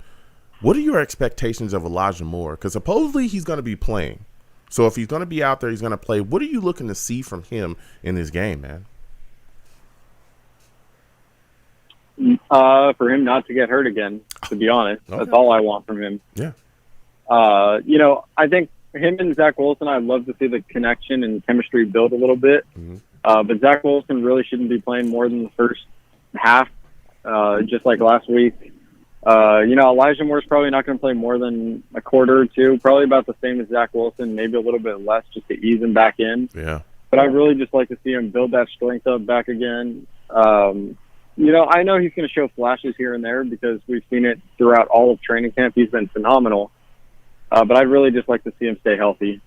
what are your expectations of Elijah Moore? Because supposedly he's going to be playing. So if he's going to be out there, he's going to play. What are you looking to see from him in this game, man? For him not to get hurt again, to be honest. Okay. That's all I want from him. Yeah. I think him and Zach Wilson, I'd love to see the connection and chemistry build a little bit. Mm-hmm. But Zach Wilson really shouldn't be playing more than the first half, just like last week. Elijah Moore's probably not going to play more than a quarter or two, probably about the same as Zach Wilson, maybe a little bit less just to ease him back in. Yeah. But I'd really just like to see him build that strength up back again. I know he's going to show flashes here and there because we've seen it throughout all of training camp. He's been phenomenal. But I'd really just like to see him stay healthy.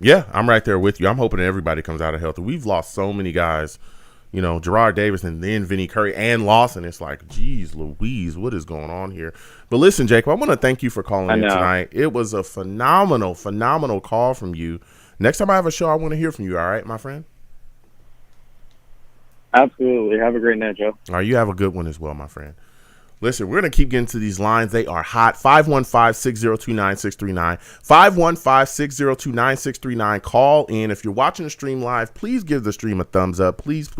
Yeah, I'm right there with you. I'm hoping that everybody comes out of healthy. We've lost so many guys, Jarrad Davis and then Vinny Curry and Lawson. It's like, geez, Louise, what is going on here? But listen, Jacob, I want to thank you for calling in tonight. It was a phenomenal call from you. Next time I have a show, I want to hear from you. All right, my friend? Absolutely. Have a great night, Joe. All right, you have a good one as well, my friend. Listen, we're going to keep getting to these lines. They are hot. 515-602-9639. 515-602-9639. Call in. If you're watching the stream live, please give the stream a thumbs up. Please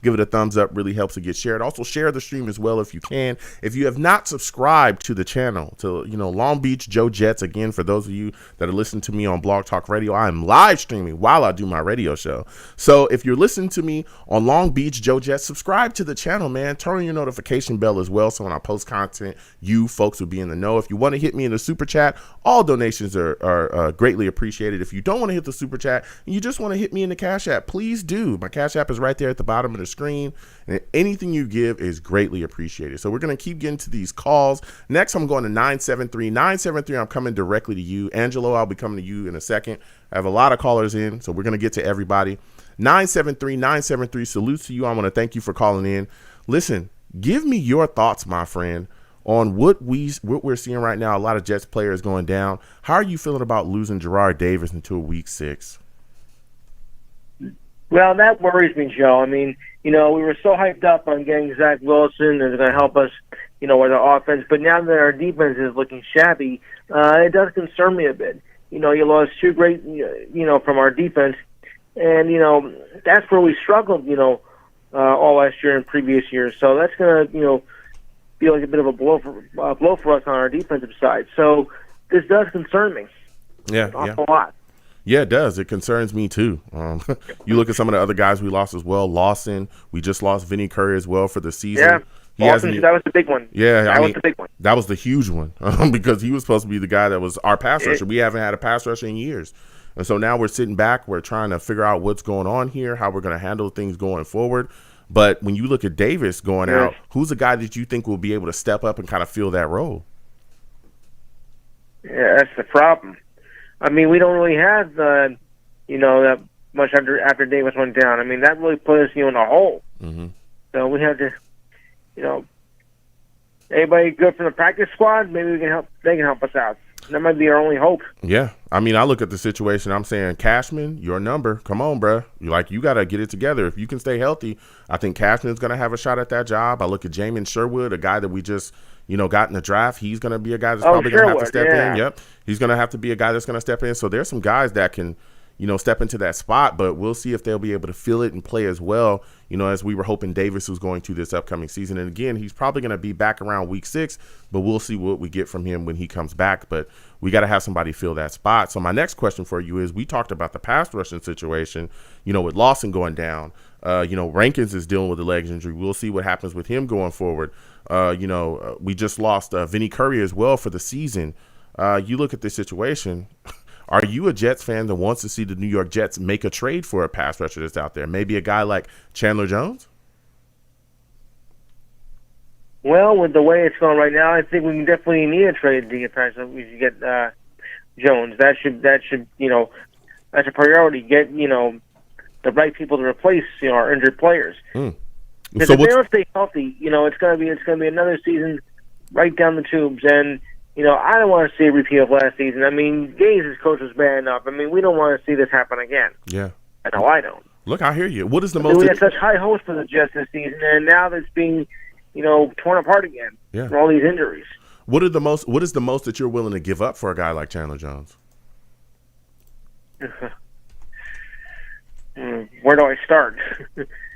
give it a thumbs up. Really helps it get shared. Also, share the stream as well if you can. If you have not subscribed to the channel, to Long Beach Joe Jets, again, for those of you that are listening to me on Blog Talk Radio, I am live streaming while I do my radio show. So if you're listening to me on Long Beach Joe Jets, subscribe to the channel, man. Turn on your notification bell as well, so when I post content, you folks will be in the know. If you want to hit me in the super chat, all donations are greatly appreciated. If you don't want to hit the super chat and you just want to hit me in the Cash App, please do. My Cash App is right there at the bottom of the screen, and anything you give is greatly appreciated. So we're going to keep getting to these calls. Next, I'm going to 973. I'm coming directly to you. Angelo, I'll be coming to you in a second. I have a lot of callers in, so we're going to get to everybody. 973, salutes to you. I want to thank you for calling in. Listen, give me your thoughts, my friend, on what we're seeing right now. A lot of Jets players going down. How are you feeling about losing Jarrad Davis until week 6? Well, that worries me, Joe. I mean, we were so hyped up on getting Zach Wilson and it's going to help us, with our offense. But now that our defense is looking shabby, it does concern me a bit. You lost two great, from our defense. And, that's where we struggled, all last year and previous years. So that's going to, be like a bit of a blow for us on our defensive side. So this does concern me. Yeah, an awful lot. Yeah, it does. It concerns me too. You look at some of the other guys we lost as well. Lawson, we just lost Vinny Curry as well for the season. Yeah, that was the big one. Yeah, that was the big one. That was the huge one because he was supposed to be the guy that was our pass rusher. We haven't had a pass rusher in years. And so now we're sitting back. We're trying to figure out what's going on here, how we're going to handle things going forward. But when you look at Davis going out, who's the guy that you think will be able to step up and kind of fill that role? Yeah, that's the problem. I mean, we don't really have that much after Davis went down. I mean, that really put us in a hole. Mm-hmm. So we have to, anybody good from the practice squad, maybe we can help. They can help us out. That might be our only hope. Yeah. I mean, I look at the situation. I'm saying, Cashman, your number. Come on, bro. You got to get it together. If you can stay healthy, I think Cashman's going to have a shot at that job. I look at Jamin Sherwood, a guy that we just, got in the draft. He's going to be a guy that's probably going to have to step in. Yep. He's going to have to be a guy that's going to step in. So there's some guys that can, step into that spot, but we'll see if they'll be able to fill it and play as well, as we were hoping Davis was going to this upcoming season. And again, he's probably going to be back around week 6, but we'll see what we get from him when he comes back. But we got to have somebody fill that spot. So my next question for you is, we talked about the pass rushing situation, with Lawson going down. Rankins is dealing with a leg injury. We'll see what happens with him going forward. We just lost Vinny Curry as well for the season. You look at this situation. Are you a Jets fan that wants to see the New York Jets make a trade for a pass rusher that's out there? Maybe a guy like Chandler Jones? Well, with the way it's going right now, I think we definitely need a trade to get pass. We should get Jones. That should that's a priority. Get the right people to replace our injured players. Because if they don't stay healthy, it's gonna be another season right down the tubes. And I don't want to see a repeat of last season. I mean, Gaines' coach was bad enough. I mean, we don't want to see this happen again. Yeah. I know I don't. Look, I hear you. What is the most? We had such high hopes for the Jets this season, and now that's being, torn apart again for all these injuries. What is the most that you're willing to give up for a guy like Chandler Jones? Where do I start?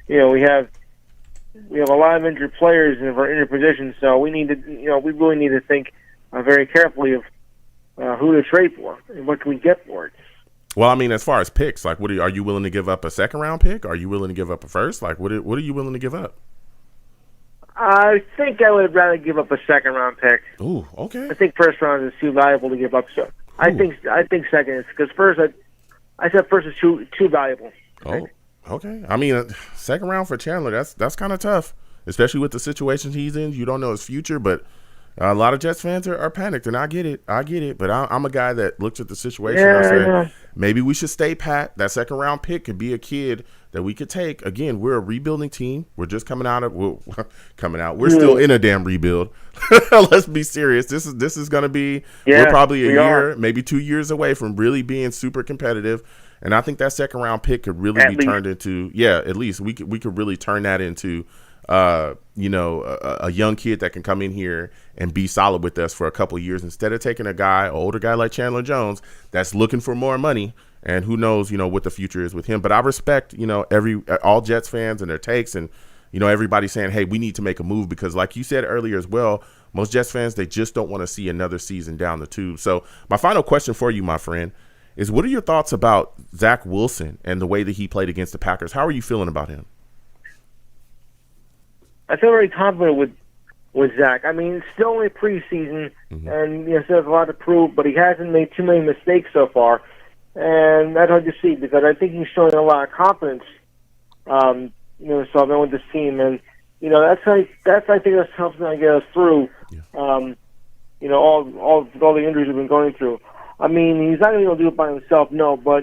We have a lot of injured players in our injured positions, so we need to, we really need to think very carefully of who to trade for and what can we get for it. Well, I mean, as far as picks, like, are you willing to give up a second round pick? Are you willing to give up a first? Like, what are you willing to give up? I think I would rather give up a second round pick. Ooh, okay. I think first round is too valuable to give up. So I think second is, because first I said first is too valuable. Oh, okay. I mean, second round for Chandler, that's kind of tough, especially with the situation he's in. You don't know his future, but a lot of Jets fans are panicked, and I get it. But I'm a guy that looks at the situation and I say, maybe we should stay pat. That second round pick could be a kid that we could take. Again, we're a rebuilding team. We're just coming out. We're still in a damn rebuild. Let's be serious. This is going to be, we're probably a year, maybe 2 years away from really being super competitive. And I think that second round pick could really be turned into, at least we could really turn that into, a young kid that can come in here and be solid with us for a couple of years, instead of taking an older guy like Chandler Jones that's looking for more money, and who knows, what the future is with him. But I respect, all Jets fans and their takes, and, everybody saying, hey, we need to make a move, because like you said earlier as well, most Jets fans, they just don't want to see another season down the tube. So my final question for you, my friend, is what are your thoughts about Zach Wilson and the way that he played against the Packers? How are you feeling about him? I feel very confident with Zach. I mean, it's still only preseason, and still has a lot to prove, but he hasn't made too many mistakes so far, and that's hard to see, because I think he's showing a lot of confidence. So I've been with this team, and that's I think that's helping to get us through. All the injuries we've been going through. I mean, he's not going to be able to do it by himself, no, but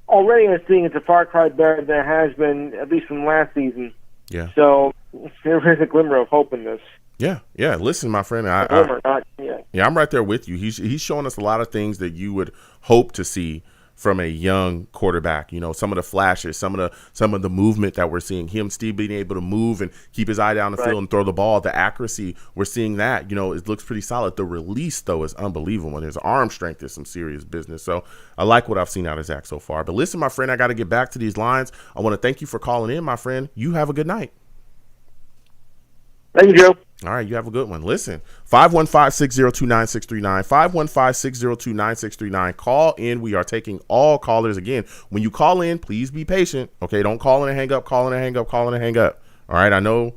already I'm seeing it's a far cry better than it has been, at least from last season. Yeah. So there is a glimmer of hope in this. Yeah. Listen, my friend, I'm right there with you. He's showing us a lot of things that you would hope to see from a young quarterback. Some of the flashes, some of the movement that we're seeing, him still being able to move and keep his eye down the field and throw the ball, the accuracy, we're seeing that. It looks pretty solid. The release, though, is unbelievable, and his arm strength is some serious business. So I like what I've seen out of Zach so far. But listen, my friend, I got to get back to these lines. I want to thank you for calling in, my friend. You have a good night. Thank you, Joe. All right, you have a good one. Listen, 515-602-9639, 515-602-9639. Call in. We are taking all callers. Again, when you call in, please be patient. Okay, don't call in and hang up, call in and hang up, call in and hang up. All right, I know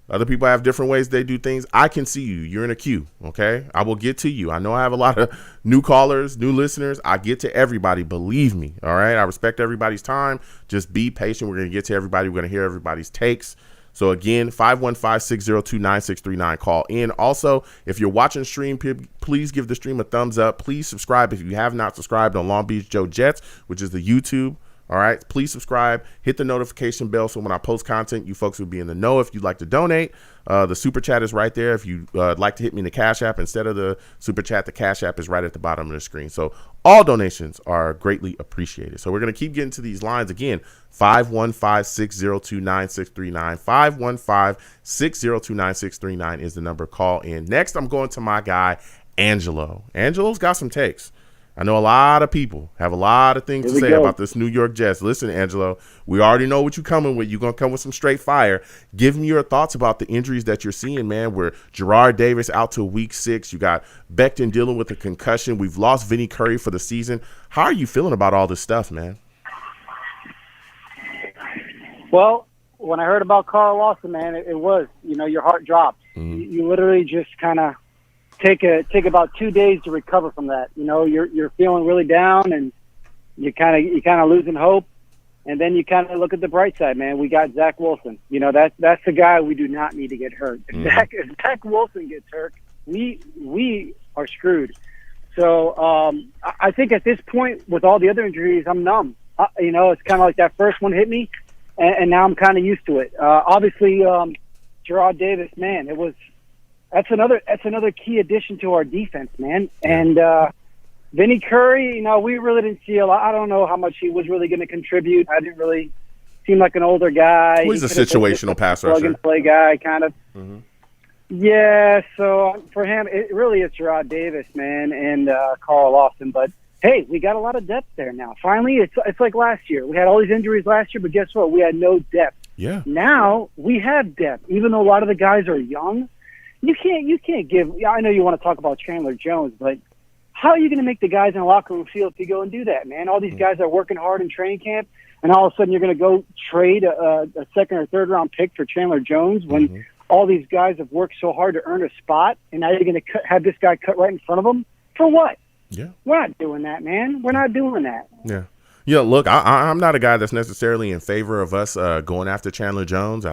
other people have different ways they do things. I can see you. You're in a queue, okay? I will get to you. I know I have a lot of new callers, new listeners. I get to everybody, believe me, all right? I respect everybody's time. Just be patient. We're going to get to everybody. We're going to hear everybody's takes. So, again, 515-602-9639. Call in. Also, if you're watching stream, please give the stream a thumbs up. Please subscribe if you have not subscribed on Long Beach Joe Jets, which is the YouTube. All right, please subscribe, hit the notification bell so when I post content, you folks will be in the know. If you'd like to donate, the super chat is right there. If you'd like to hit me in the Cash App instead of the super chat, the Cash App is right at the bottom of the screen. So all donations are greatly appreciated. So we're going to keep getting to these lines. Again, 515-602-9639, 515-602-9639 is the number. Call in. Next, I'm going to my guy, Angelo. Angelo's got some takes. I know a lot of people have a lot of things to say about this New York Jets. Listen, Angelo, we already know what you're coming with. You're going to come with some straight fire. Give me your thoughts about the injuries that you're seeing, man. Where Jarrad Davis out till week 6. You got Becton dealing with a concussion. We've lost Vinny Curry for the season. How are you feeling about all this stuff, man? Well, when I heard about Carl Lawson, man, it was, your heart drops. Mm-hmm. You literally just kind of take about 2 days to recover from that. You're feeling really down, and you kind of losing hope, and then you kind of look at the bright side, man. We got Zach Wilson. That's the guy we do not need to get hurt. If Zach Wilson gets hurt, we are screwed. So I think at this point, with all the other injuries, I'm numb. It's kind of like that first one hit me, and now I'm kind of used to it. Obviously, Jarrad Davis, man, that's another key addition to our defense, man. And Vinny Curry, we really didn't see a lot. I don't know how much he was really going to contribute. I didn't really seem like an older guy. Well, he's a situational pass rusher. Plug-and-play guy, kind of. Mm-hmm. Yeah, so for him, it really is Jarrad Davis, man, and Carl Lawson. But, hey, we got a lot of depth there now. Finally, it's like last year. We had all these injuries last year, but guess what? We had no depth. Yeah. Now we have depth. Even though a lot of the guys are young, you can't give. I know you want to talk about Chandler Jones, but how are you going to make the guys in the locker room feel if you go and do that, man? All these guys are working hard in training camp, and all of a sudden you're going to go trade a second or third round pick for Chandler Jones when all these guys have worked so hard to earn a spot, and now you're going to have this guy cut right in front of them for what? Yeah, we're not doing that, man. We're not doing that. Yeah. Yeah, look, I'm not a guy that's necessarily in favor of us going after Chandler Jones.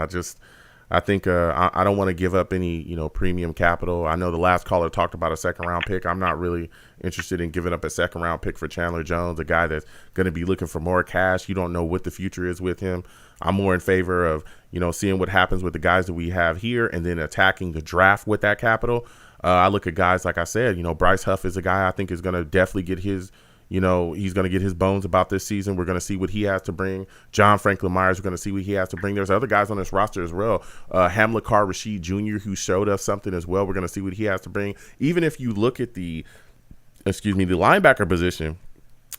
I think I don't want to give up any, premium capital. I know the last caller talked about a second-round pick. I'm not really interested in giving up a second-round pick for Chandler Jones, a guy that's going to be looking for more cash. You don't know what the future is with him. I'm more in favor of, seeing what happens with the guys that we have here and then attacking the draft with that capital. I look at guys, like I said, Bryce Huff is a guy I think is going to definitely get his he's going to get his bones about this season. We're going to see what he has to bring. John Franklin Myers, we're going to see what he has to bring. There's other guys on this roster as well. Hamilcar Rashed Jr., who showed us something as well. We're going to see what he has to bring. Even if you look at the linebacker position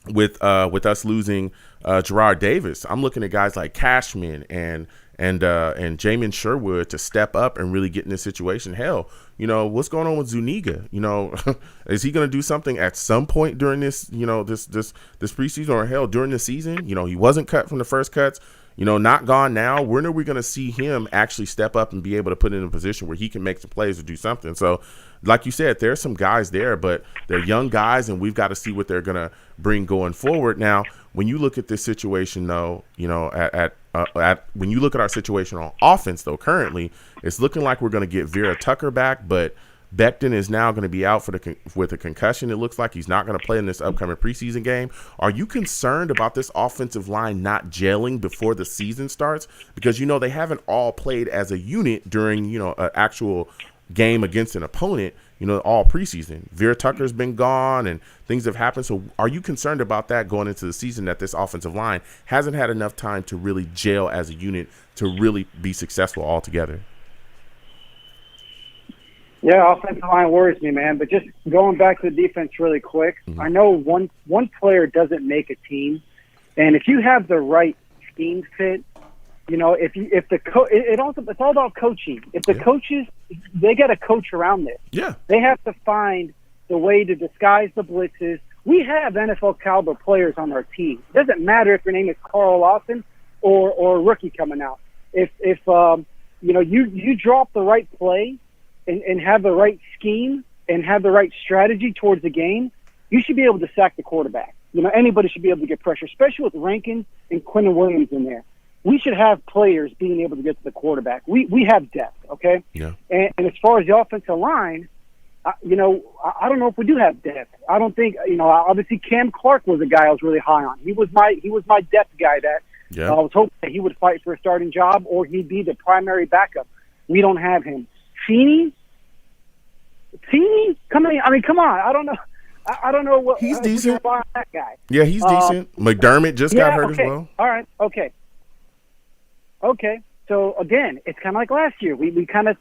with us losing Jarrad Davis, I'm looking at guys like Cashman and Jamin Sherwood to step up and really get in this situation. Hell, what's going on with Zuniga? Is he going to do something at some point during this, this preseason, or hell, during the season? He wasn't cut from the first cuts, not gone now. When are we going to see him actually step up and be able to put in a position where he can make some plays or do something? So, like you said, there's some guys there, but they're young guys, and we've got to see what they're going to bring going forward. Now, when you look at this situation, though, when you look at our situation on offense, though, currently, it's looking like we're going to get Vera Tucker back, but Becton is now going to be out with a concussion. It looks like he's not going to play in this upcoming preseason game. Are you concerned about this offensive line not gelling before the season starts? Because, they haven't all played as a unit during, an actual game against an opponent, all preseason. Vera Tucker's been gone and things have happened. So are you concerned about that going into the season, that this offensive line hasn't had enough time to really gel as a unit to really be successful altogether? Yeah, offensive line worries me, man. But just going back to the defense really quick, I know one player doesn't make a team. And if you have the right scheme fit, it's all about coaching. If the coaches, they got to coach around this. Yeah. They have to find the way to disguise the blitzes. We have NFL caliber players on our team. It doesn't matter if your name is Carl Lawson or a rookie coming out. If you drop the right play and have the right scheme and have the right strategy towards the game, you should be able to sack the quarterback. Anybody should be able to get pressure, especially with Rankin and Quentin Williams in there. We should have players being able to get to the quarterback. We have depth, okay? Yeah. And as far as the offensive line, I don't know if we do have depth. I don't think, obviously Cam Clark was a guy I was really high on. He was my depth guy that I was hoping that he would fight for a starting job or he'd be the primary backup. We don't have him. Feeney, come on. I don't know what he's decent. That guy. Yeah, he's decent. McDermott just got hurt as well. All right. Okay. So again, it's kind of like last year. We kind of,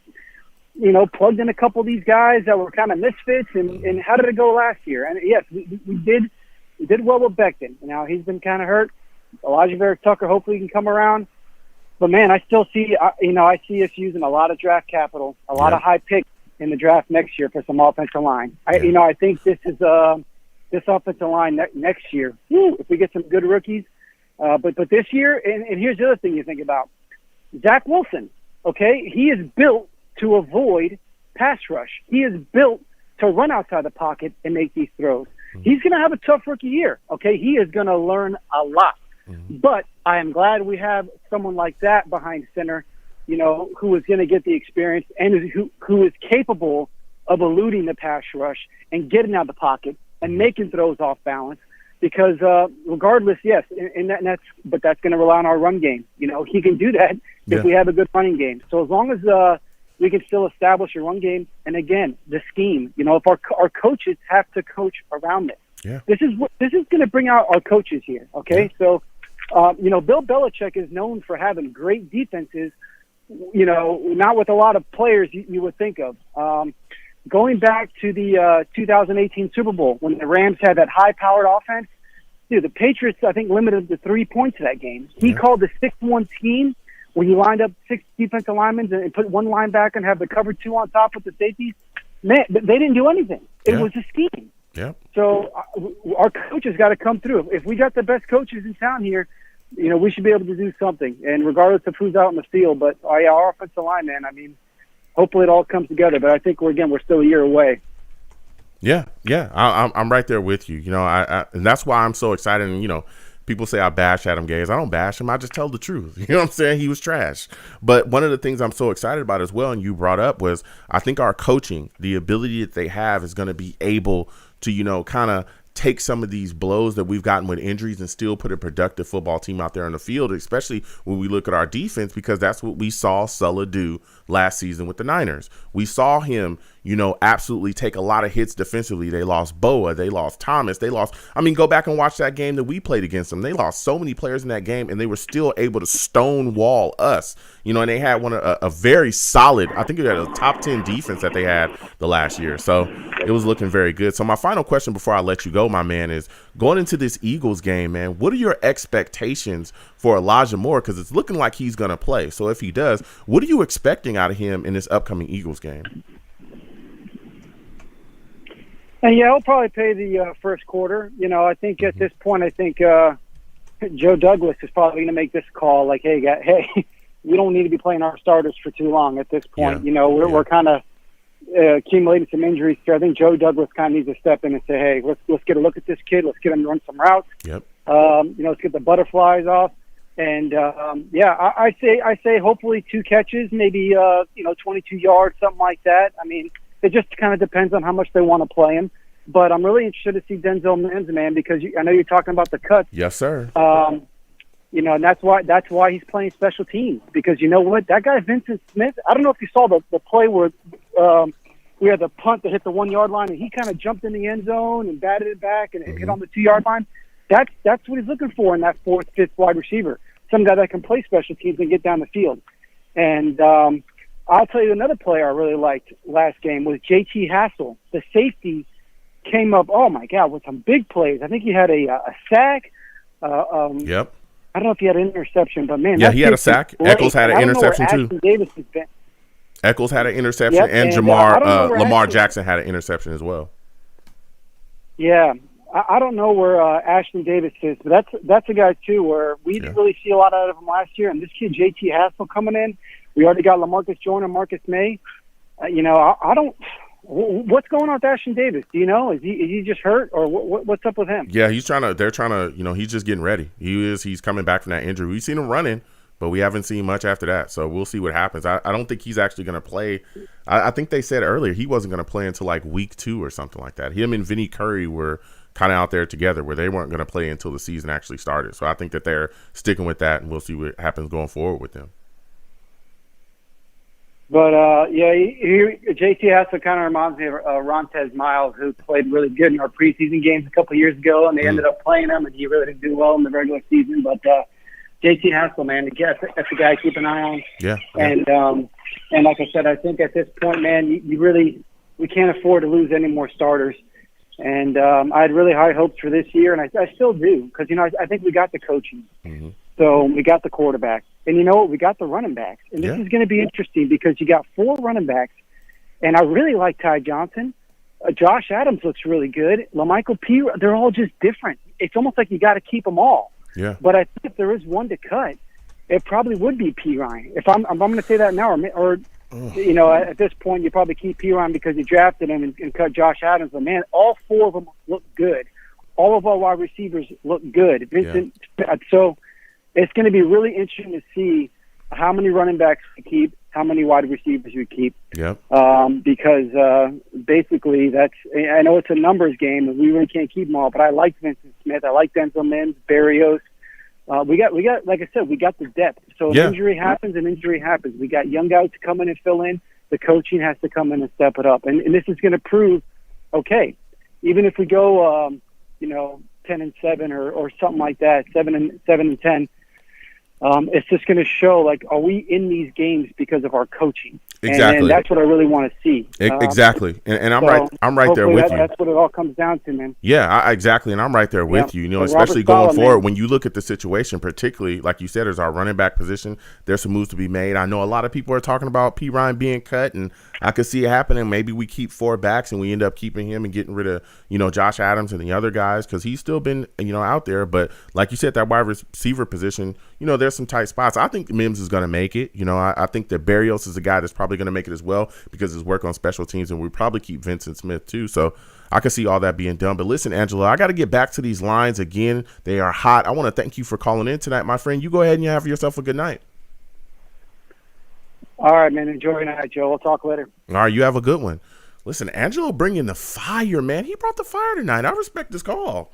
plugged in a couple of these guys that were kind of misfits. And how did it go last year? And yes, we did well with Becton. Now he's been kind of hurt. Elijah Vera Tucker hopefully can come around. But man, I still see, I see us using a lot of draft capital, a lot of high picks in the draft next year for some offensive line. I think this is this offensive line next year. If we get some good rookies, but this year, and here's the other thing you think about: Zach Wilson. Okay, he is built to avoid pass rush. He is built to run outside the pocket and make these throws. He's going to have a tough rookie year. Okay, he is going to learn a lot. But I am glad we have someone like that behind center. Who is going to get the experience and who is capable of eluding the pass rush and getting out of the pocket and making throws off balance. Because regardless, yes, but that's going to rely on our run game. He can do that if we have a good running game. So as long as we can still establish a run game, and again, the scheme. If our coaches have to coach around it. Yeah. This is going to bring out our coaches here. Okay, so Bill Belichick is known for having great defenses. Not with a lot of players you would think of. Going back to the 2018 Super Bowl when the Rams had that high-powered offense, the Patriots, I think, limited to 3 points to that game. He called the 6-1 scheme when he lined up 6 defensive linemen and put one linebacker and have the cover 2 on top with the safeties. Man, they didn't do anything. It was a scheme. Yeah. So our coaches got to come through. If we got the best coaches in town here, we should be able to do something, and regardless of who's out in the field. But our offensive line, man, hopefully it all comes together. But I think we're still a year away. Yeah. I'm right there with you. And that's why I'm so excited. And people say I bash Adam Gase. I don't bash him. I just tell the truth. You know what I'm saying? He was trash. But one of the things I'm so excited about as well, and you brought up, was I think our coaching, the ability that they have, is going to be able to kind of take some of these blows that we've gotten with injuries and still put a productive football team out there on the field, especially when we look at our defense, because that's what we saw Sulla do last season with the Niners. We saw him, absolutely take a lot of hits defensively. They lost Boa. They lost Thomas. Go back and watch that game that we played against them. They lost so many players in that game, and they were still able to stonewall us, and they had a very solid, I think it had a top 10 defense that they had the last year. So it was looking very good. So my final question before I let you go, my man, is going into this Eagles game, man, what are your expectations for Elijah Moore? Because it's looking like he's going to play. So if he does, what are you expecting out of him in this upcoming Eagles game? And he'll probably play the first quarter. I think at this point, Joe Douglas is probably going to make this call like, hey, we don't need to be playing our starters for too long at this point. We're kind of accumulating some injuries here. I think Joe Douglas kind of needs to step in and say, hey, let's get a look at this kid. Let's get him to run some routes. Yep. Let's get the butterflies off. And I say hopefully 2 catches, maybe 22 yards, something like that. It just kind of depends on how much they want to play him. But I'm really interested to see Denzel Mims, man, because I know you're talking about the cuts. Yes, sir. And that's why he's playing special teams, because you know what, that guy Vincent Smith. I don't know if you saw the play where we had the punt that hit the 1 yard line, and he kind of jumped in the end zone and batted it back and hit on the 2 yard line. That's what he's looking for in that 4th, 5th wide receiver, some guy that can play special teams and get down the field. And I'll tell you another player I really liked last game was J.T. Hassel. The safety came up, oh my God, with some big plays. I think he had a sack. Yep. I don't know if he had an interception, but man, Yeah, that he had a kid's sack. great. Eccles had an I don't know where interception, too. Ashton Davis has been. Eccles had an interception, Yep, and and, I don't know where Lamar Ashton- Jackson had an interception as well. Yeah, I don't know where Ashton Davis is, but that's a guy too where we didn't really see a lot out of him last year. And this kid JT Hassel coming in, we already got LaMarcus Joyner, Marcus May. I don't. What's going on with Ashton Davis? Do you know? Is he just hurt, or what's up with him? Yeah, they're trying to, he's just getting ready. He's coming back from that injury. We've seen him running, but we haven't seen much after that. So we'll see what happens. I don't think he's actually going to play. I think they said earlier he wasn't going to play until like week 2 or something like that. Him and Vinny Curry were kind of out there together where they weren't going to play until the season actually started. So I think that they're sticking with that, and we'll see what happens going forward with them. But, JT Hassel kind of reminds me of Rontez Miles, who played really good in our preseason games a couple of years ago, and they ended up playing him, and he really didn't do well in the regular season. But JT Hassel, man, that's a guy to keep an eye on. Yeah. And like I said, I think at this point, man, we can't afford to lose any more starters. And I had really high hopes for this year, and I still do, because, I think we got the coaching. Mm-hmm. So we got the quarterback. And you know what? We got the running backs. And this is going to be interesting because you got 4 running backs. And I really like Ty Johnson. Josh Adams looks really good. LaMichael P. They're all just different. It's almost like you got to keep them all. Yeah. But I think if there is one to cut, it probably would be P. Ryan. If I'm going to say that now, or at this point, you probably keep P. Ryan because you drafted him and cut Josh Adams. But, man, all 4 of them look good. All of our wide receivers look good. Vincent, so it's going to be really interesting to see how many running backs we keep, how many wide receivers we keep. Yep. Because basically I know it's a numbers game and we really can't keep them all, but I like Vincent Smith. I like Denzel Mims, Berrios. We got, like I said, we got the depth. So an injury happens, We got young guys to come in and fill in. The coaching has to come in and step it up. And this is going to prove, okay, even if we go, 10-7 or something like that, 7-10, it's just going to show, like, are we in these games because of our coaching? Exactly. And that's what I really want to see. Exactly. And I'm right there with you. That's what it all comes down to, man. Yeah, exactly. And I'm right there with you. Especially going forward, when you look at the situation, particularly, like you said, there's our running back position. There's some moves to be made. I know a lot of people are talking about P. Ryan being cut, and I could see it happening. Maybe we keep 4 backs and we end up keeping him and getting rid of, Josh Adams and the other guys because he's still been, out there. But like you said, that wide receiver position, there's some tight spots. I think Mims is going to make it. I think that Berrios is a guy that's probably going to make it as well because his work on special teams, and we probably keep Vincent Smith too. So I can see all that being done. But listen, Angela, I got to get back to these lines again. They are hot. I want to thank you for calling in tonight, my friend. You go ahead and you have yourself a good night. All right, man. Enjoy your night, Joe. We'll talk later. All right, you have a good one. Listen, Angelo bringing the fire, man. He brought the fire tonight. I respect this call.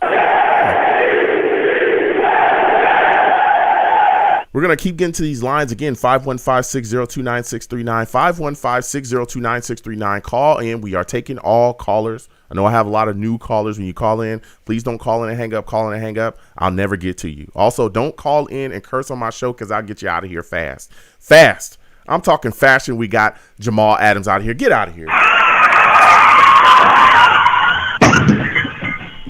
We're going to keep getting to these lines again. 515-602-9639. 515-602-9639. Call in. We are taking all callers. I know I have a lot of new callers. When you call in, please don't call in and hang up. Call in and hang up. I'll never get to you. Also, don't call in and curse on my show because I'll get you out of here fast. Fast. I'm talking fashion. We got Jamal Adams out of here. Get out of here.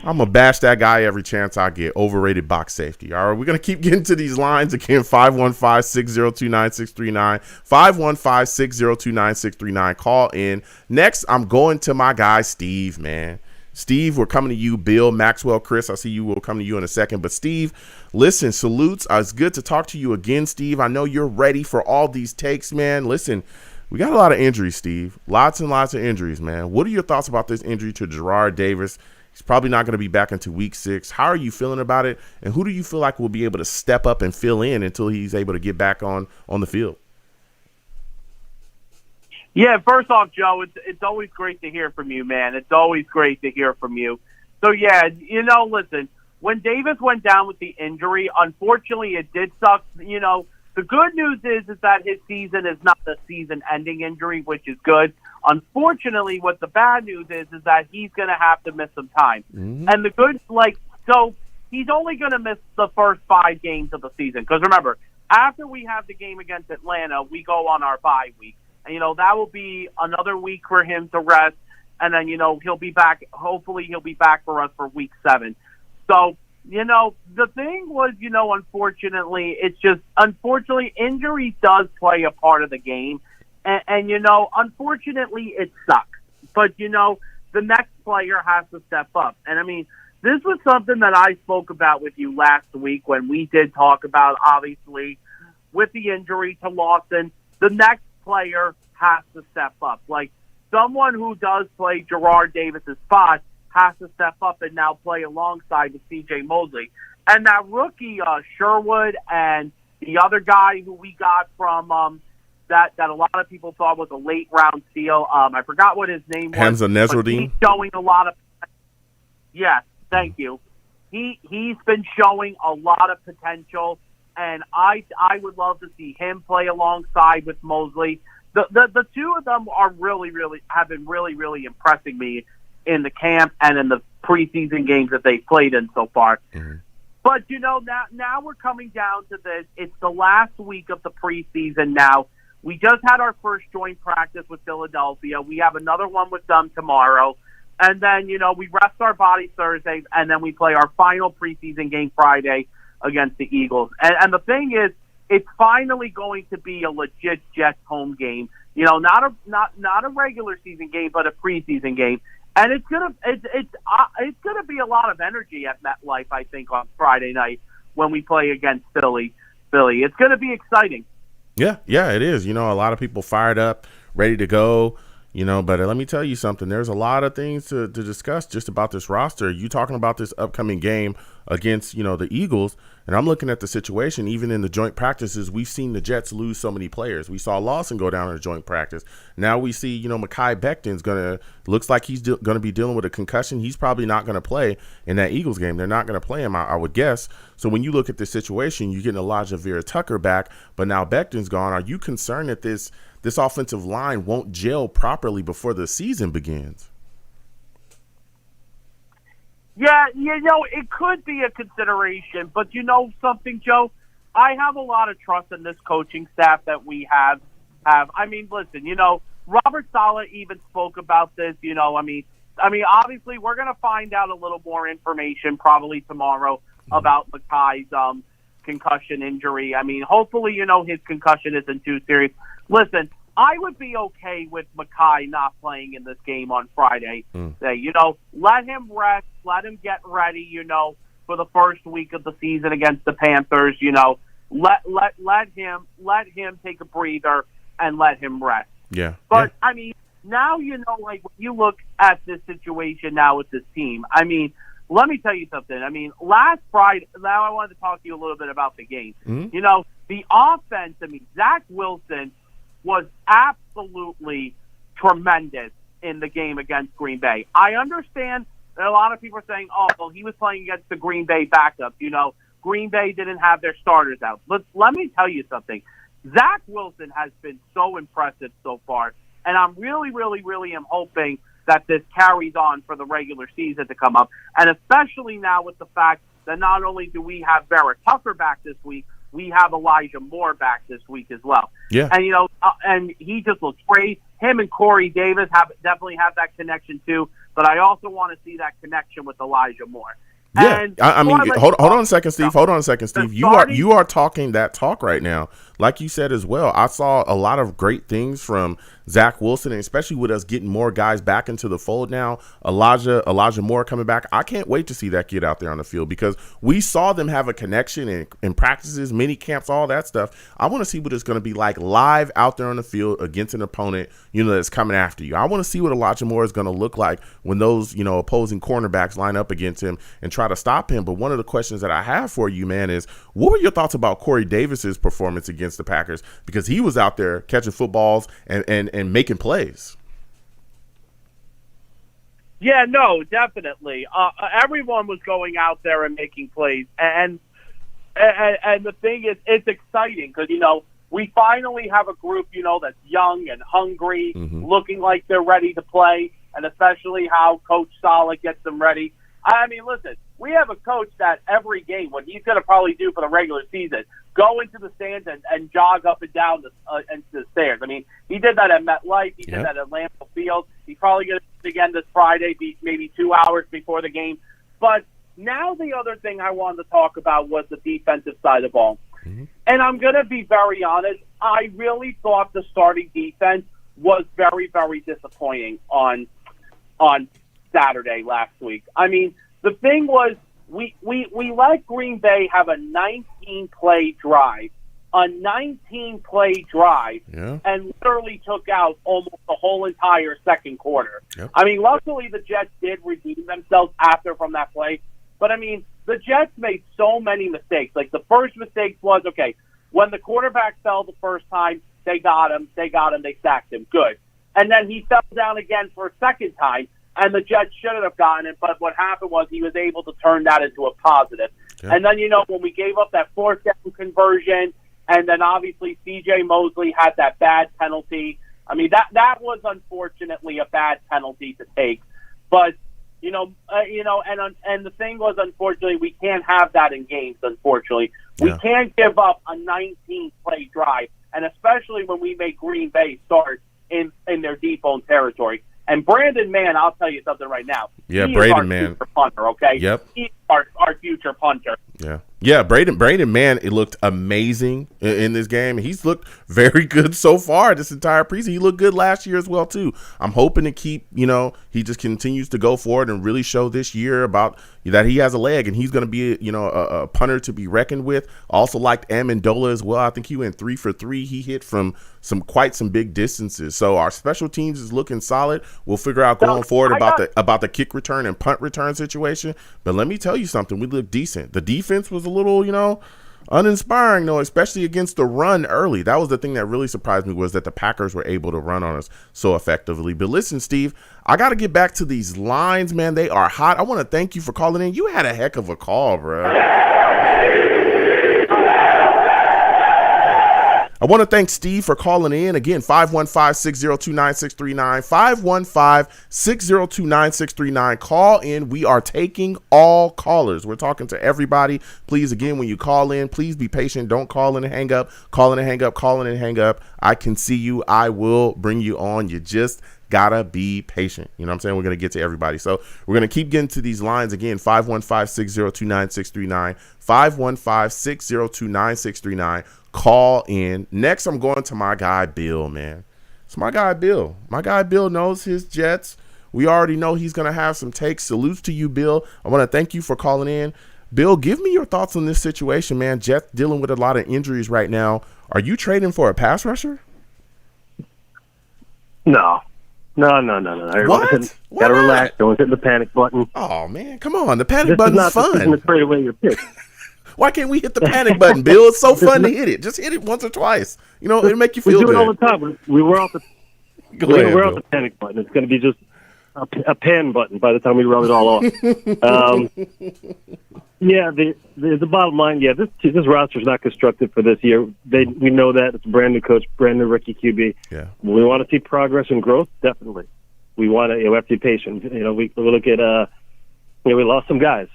I'm going to bash that guy every chance I get. Overrated box safety. All right, we're going to keep getting to these lines again. 515-602-9639. 515-602-9639. Call in. Next, I'm going to my guy, Steve, man. Steve, we're coming to you. Bill, Maxwell, Chris, I see you. We'll come to you in a second. But, Steve, listen, salutes. It's good to talk to you again, Steve. I know you're ready for all these takes, man. Listen, we got a lot of injuries, Steve. Lots and lots of injuries, man. What are your thoughts about this injury to Jarrad Davis? He's probably not going to be back until week 6. How are you feeling about it? And who do you feel like will be able to step up and fill in until he's able to get back on the field? Yeah, first off, Joe, it's always great to hear from you, man. It's always great to hear from you. So, yeah, listen, when Davis went down with the injury, unfortunately it did suck. The good news is that his season is not a season-ending injury, which is good. Unfortunately, what the bad news is that he's going to have to miss some time. Mm-hmm. And the good, so he's only going to miss the first 5 games of the season. Because remember, after we have the game against Atlanta, we go on our bye week. And, that will be another week for him to rest. And then, he'll be back. Hopefully, he'll be back for us for week 7. So the thing was, unfortunately, unfortunately, injury does play a part of the game. And unfortunately, it sucks. But, the next player has to step up. And, I mean, this was something that I spoke about with you last week when we did talk about, obviously, with the injury to Lawson, the next player has to step up. Like, someone who does play Jarrad Davis's spot has to step up and now play alongside with C.J. Mosley. And that rookie, Sherwood, and the other guy who we got from that a lot of people thought was a late-round steal, I forgot what his name was. Hamza Nesruddin. He's showing a lot of – yes, thank you. He's been showing a lot of potential, and I would love to see him play alongside with Mosley. The two of them are have been really impressing me in the camp and in the preseason games that they've played in so far. Mm-hmm. But, now we're coming down to this. It's the last week of the preseason now. We just had our first joint practice with Philadelphia. We have another one with them tomorrow. And then, we rest our bodies Thursday, and then we play our final preseason game Friday against the Eagles. And the thing is, it's finally going to be a legit Jets home game. Not a regular season game, but a preseason game. And it's gonna be a lot of energy at MetLife, I think, on Friday night when we play against Philly. It's gonna be exciting. Yeah, it is. A lot of people fired up, ready to go. But let me tell you something. There's a lot of things to discuss just about this roster. You talking about this upcoming game against, the Eagles, and I'm looking at the situation. Even in the joint practices, we've seen the Jets lose so many players. We saw Lawson go down in a joint practice. Now we see, Mekhi Becton's looks like he's going to be dealing with a concussion. He's probably not going to play in that Eagles game. They're not going to play him, I would guess. So when you look at this situation, you're getting Elijah Vera-Tucker back, but now Becton's gone. Are you concerned that this offensive line won't gel properly before the season begins? Yeah, it could be a consideration, but something, Joe? I have a lot of trust in this coaching staff that we have. I mean, listen, Robert Saleh even spoke about this, I mean, obviously we're going to find out a little more information probably tomorrow about Mekhi's concussion injury. I mean, hopefully, his concussion isn't too serious. Listen, I would be okay with Mekhi not playing in this game on Friday. Let him rest, let him get ready, for the first week of the season against the Panthers. Let him take a breather and let him rest. Yeah. But I mean, now when you look at this situation now with this team, I mean, let me tell you something. I mean, last Friday, now I wanted to talk to you a little bit about the game. Mm-hmm. The offense, I mean, Zach Wilson was absolutely tremendous in the game against Green Bay. I understand that a lot of people are saying, oh, well, he was playing against the Green Bay backups. Green Bay didn't have their starters out. Let me tell you something. Zach Wilson has been so impressive so far, and I'm really am hoping that this carries on for the regular season to come up, and especially now with the fact that not only do we have Vera-Tucker back this week, we have Elijah Moore back this week as well. Yeah. And, and he just looks great. Him and Corey Davis definitely have that connection too, but I also want to see that connection with Elijah Moore. Yeah, and I mean, hold on a second, Steve. Hold on a second, Steve. You are talking that talk right now, like you said as well. I saw a lot of great things from Zach Wilson, and especially with us getting more guys back into the fold now. Elijah Moore coming back. I can't wait to see that kid out there on the field because we saw them have a connection in practices, mini camps, all that stuff. I want to see what it's going to be like live out there on the field against an opponent, that's coming after you. I want to see what Elijah Moore is going to look like when those, opposing cornerbacks line up against him and try to stop him. But one of the questions that I have for you, man, is what were your thoughts about Corey Davis's performance against the Packers? Because he was out there catching footballs and making plays. Yeah, no, definitely. Everyone was going out there and making plays, and the thing is, it's exciting because we finally have a group that's young and hungry, looking like they're ready to play, and especially how Coach Saleh gets them ready. I mean, listen, we have a coach that every game, what he's going to probably do for the regular season, go into the stands and jog up and down the stairs. I mean, he did that at MetLife. He did that at Lambeau Field. He's probably going to do it again this Friday, maybe 2 hours before the game. But Now the other thing I wanted to talk about was the defensive side of the ball. Mm-hmm. And I'm going to be very honest. I really thought the starting defense was very, very disappointing on Saturday last week. I mean, the thing was we let Green Bay have a 19-play drive. A 19-play drive, Yeah. and literally took out almost the whole entire second quarter. Yep. I mean, luckily the Jets did redeem themselves after from that play. But, I mean, the Jets made so many mistakes. Like, the first mistake was, okay, when the quarterback fell the first time, they got him, they sacked him. Good. And then he fell down again for a second time, and the Jets shouldn't have gotten it. But what happened was he was able to turn that into a positive. Yep. And then, when we gave up that fourth down conversion, and then obviously C.J. Mosley had that bad penalty. I mean, that was unfortunately a bad penalty to take. But, and the thing was, unfortunately, we can't have that in games, unfortunately. Yeah. We can't give up a 19-play drive, and especially when we make Green Bay start in their deep own territory. And Brandon Mann, I'll tell you something right now. Yeah, he Braden is our Mann. future punter, okay? Yep. He's our future punter. Yeah, Braden Mann, it looked amazing in this game. He's looked very good so far this entire preseason. He looked good last year as well, too. I'm hoping to keep, he just continues to go forward and really show this year about that he has a leg and he's going to be, a punter to be reckoned with. Also liked Amendola as well. I think he went 3 for 3. He hit from quite some big distances. So our special teams is looking solid. We'll figure out going forward about the kick return and punt return situation. But let me tell you something. We look decent. The defense was a little, uninspiring, though, especially against the run early. That was the thing that really surprised me, was that the Packers were able to run on us so effectively. But listen, Steve, I got to get back to these lines, man. They are hot. I want to thank you for calling in. You had a heck of a call, bro. I want to thank Steve for calling in. Again, 515-602-9639, 515-602-9639. Call in. We are taking all callers. We're talking to everybody. Please, again, when you call in, please be patient. Don't call in and hang up. Call in and hang up. Call in and hang up. I can see you. I will bring you on. You just gotta be patient. You know what I'm saying? We're going to get to everybody. So we're going to keep getting to these lines. Again, 515-602-9639, 515-602-9639. Call in. Next, I'm going to my guy, Bill, man. It's my guy, Bill. My guy, Bill, knows his Jets. We already know he's going to have some takes. Salutes to you, Bill. I want to thank you for calling in. Bill, give me your thoughts on this situation, man. Jets dealing with a lot of injuries right now. Are you trading for a pass rusher? No. What? Gotta relax. Don't hit the panic button. Oh, man. Come on. The panic button's fun. This is not to trade away your pick. Why can't we hit the panic button, Bill? It's so fun to hit it. Just hit it once or twice. It'll make you feel good. We do it all the time. We're off the panic button. It's going to be just a pan button by the time we run it all off. The bottom line, this roster's not constructed for this year. We know that. It's a brand new coach, brand new rookie QB. Yeah. We want to see progress and growth, definitely. We want to, we have to be patient. We look at, we lost some guys.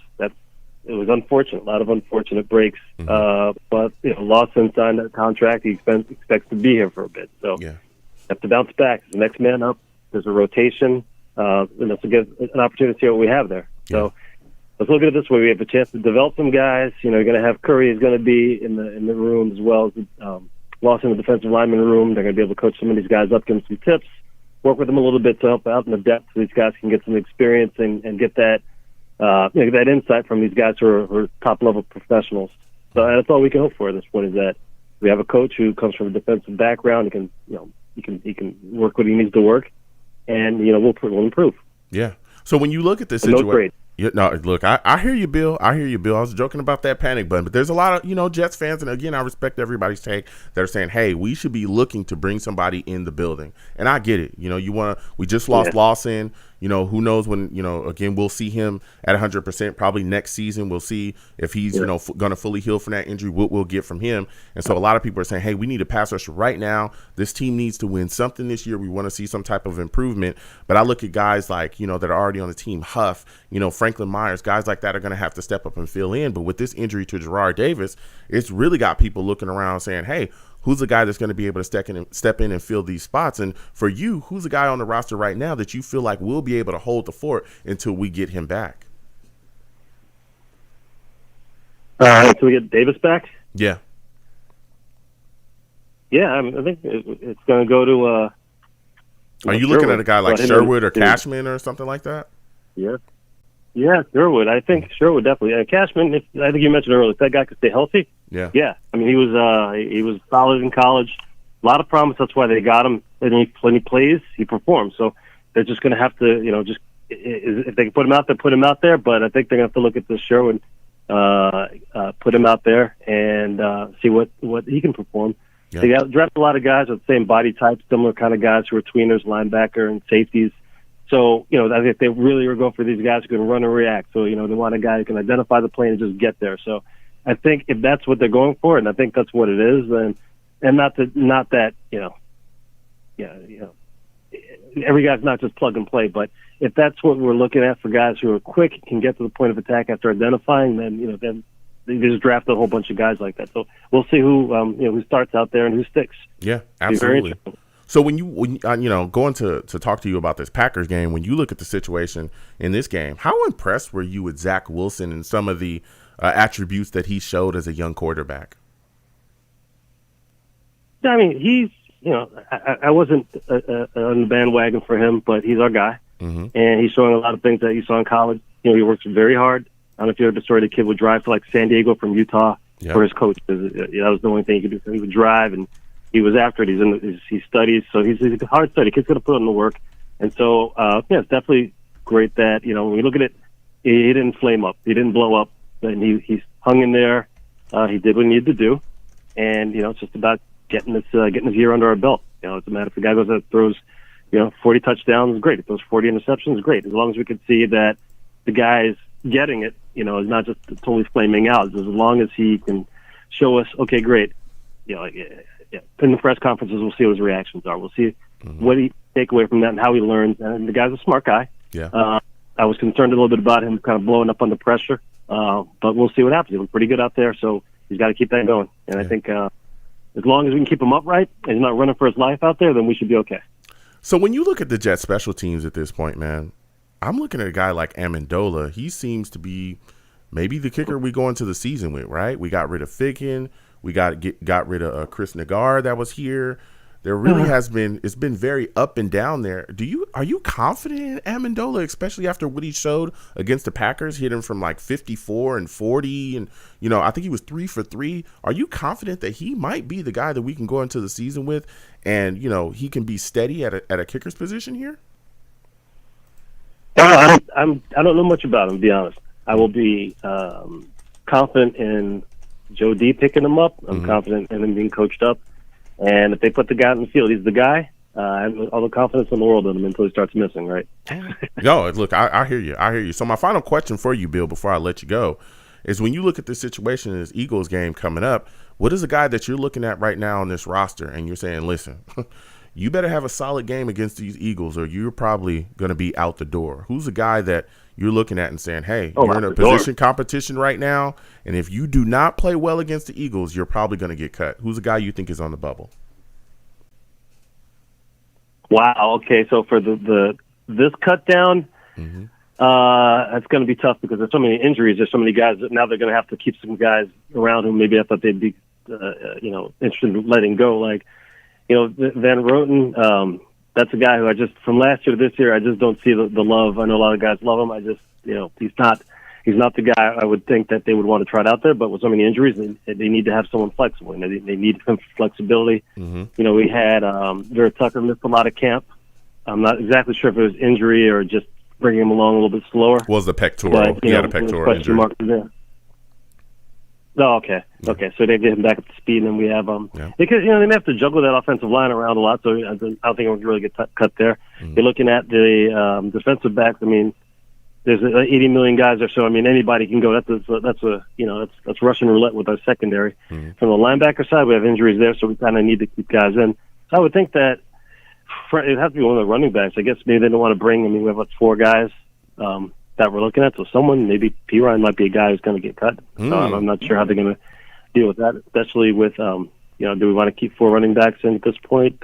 It was unfortunate, a lot of unfortunate breaks. Mm-hmm. But Lawson signed that contract. He expects to be here for a bit. So have to bounce back. The next man up. There's a rotation. And that's an opportunity to see what we have there. So let's look at it this way. We have a chance to develop some guys. You're going to have Curry is going to be in the room, as well as Lawson in the defensive lineman room. They're going to be able to coach some of these guys up, give them some tips, work with them a little bit to help out in the depth so these guys can get some experience and get that that insight from these guys who are top-level professionals. So that's all we can hope for at this point, is that we have a coach who comes from a defensive background. He can work what he needs to work, and we'll improve. Yeah. So when you look at this situation, look, I hear you, Bill. I was joking about that panic button, but there's a lot of Jets fans, and again, I respect everybody's take, that are saying, hey, we should be looking to bring somebody in the building, and I get it. We just lost Lawson. Who knows when, again, we'll see him at 100% probably next season. We'll see if he's, going to fully heal from that injury, what we'll get from him. And so a lot of people are saying, hey, we need a pass rusher right now. This team needs to win something this year. We want to see some type of improvement. But I look at guys like, that are already on the team, Huff, Franklin Myers, guys like that are going to have to step up and fill in. But with this injury to Jarrad Davis, it's really got people looking around saying, hey, who's the guy that's going to be able to step in and fill these spots? And for you, who's the guy on the roster right now that you feel like will be able to hold the fort until we get him back? Well, the bottom line, this is not to trade away your pick. You're going to have Curry is going to be in the room, as well as Lawson in the defensive lineman room. They're going to be able to coach some of these guys up, give them some tips, work with them a little bit to help out in the depth so these guys can get some experience and get that we want to see So we get Davis back. Yeah. Yeah, I think it's going to go to. Are you looking at a guy like Sherwood or Cashman or something like that? Yeah. Yeah, Sherwood. I think Sherwood definitely. Cashman, I think you mentioned earlier, if that guy could stay healthy. Yeah. Yeah. I mean, he was solid in college. A lot of promise. That's why they got him. And when he plays, he performs. So they're just going to have to, just if they can put him out there, put him out there. But I think they're going to have to look at this Sherwood, put him out there and see what he can perform. Yeah. They draft a lot of guys with the same body type, similar kind of guys who are tweeners, linebacker, and safeties. So, I think they really are going for these guys who can run and react. So, they want a guy who can identify the play and just get there. So I think if that's what they're going for, and I think that's what it is, then, and not that, every guy's not just plug and play, but if that's what we're looking at for guys who are quick, can get to the point of attack after identifying, then, then they just draft a whole bunch of guys like that. So we'll see who starts out there and who sticks. Yeah, absolutely. So when you going to talk to you about this Packers game, when you look at the situation in this game, how impressed were you with Zach Wilson and some of the attributes that he showed as a young quarterback? I mean, he's I wasn't on the bandwagon for him, but he's our guy, and he's showing a lot of things that you saw in college. He works very hard. I don't know if you heard the story. The kid would drive to San Diego from Utah for his coach. That was the only thing he could do. He would drive, and he was after it. He studies, so he's a hard study. Kid's going to put in the work, and so it's definitely great that when you look at it, he didn't flame up, he didn't blow up, and he hung in there. He did what he needed to do, and it's just about getting this year under our belt. It's a matter if the guy goes out and throws 40 touchdowns, great. If those 40 interceptions, great. As long as we can see that the guy's getting it, is not just totally flaming out. As long as he can show us, okay, great. In the press conferences, we'll see what his reactions are. We'll see what he take away from that and how he learns. And the guy's a smart guy. Yeah. I was concerned a little bit about him kind of blowing up under pressure, but we'll see what happens. He was pretty good out there, so he's got to keep that going. And I think as long as we can keep him upright and he's not running for his life out there, then we should be okay. So when you look at the Jets special teams at this point, man, I'm looking at a guy like Amendola. He seems to be maybe the kicker we go into the season with, right? We got rid of Ficken. We got rid of Chris Nagar that was here. There really has been, it's been very up and down there. Are you confident in Amendola, especially after what he showed against the Packers, hitting from 54 and 40, and I think he was 3 for 3. Are you confident that he might be the guy that we can go into the season with, and he can be steady at a kicker's position here? I don't know much about him, to be honest. I will be confident in Joe D picking him up. I'm confident in him being coached up. And if they put the guy in the field, he's the guy. I have all the confidence in the world in him until he starts missing, right? No, look, I hear you. I hear you. So my final question for you, Bill, before I let you go, is when you look at this situation in this Eagles game coming up, what is a guy that you're looking at right now on this roster and you're saying, listen, you better have a solid game against these Eagles or you're probably going to be out the door? Who's a guy that you're looking at and saying, hey, you're in a position competition right now, and if you do not play well against the Eagles, you're probably going to get cut? Who's a guy you think is on the bubble? Wow. Okay. So for this cut down, it's going to be tough because there's so many injuries. There's so many guys that now they're going to have to keep some guys around who maybe I thought they'd be, interested in letting go. Like, Van Roten, that's a guy who from last year to this year, I just don't see the love. I know a lot of guys love him. I just, he's not the guy I would think that they would want to try it out there. But with so many injuries, they need to have someone flexible. They need some flexibility. We had Vera Tucker missed a lot of camp. I'm not exactly sure if it was injury or just bringing him along a little bit slower. Was the pectoral? He had a pectoral injury. There. Oh, okay. Yeah. Okay, so they get him back up to speed, and then we have because they may have to juggle that offensive line around a lot, so I don't think we'll really get cut there. You're looking at the defensive backs. I mean, there's 80 million guys or so. I mean, anybody can go. That's Russian roulette with our secondary. From the linebacker side, we have injuries there, so we kind of need to keep guys in. So I would think that it has to be one of the running backs. I guess maybe they don't want to bring. I mean, we have 4 guys. That we're looking at, so someone, maybe P. Ryan might be a guy who's going to get cut. I'm not sure how they're going to deal with that, especially with, do we want to keep 4 running backs in at this point?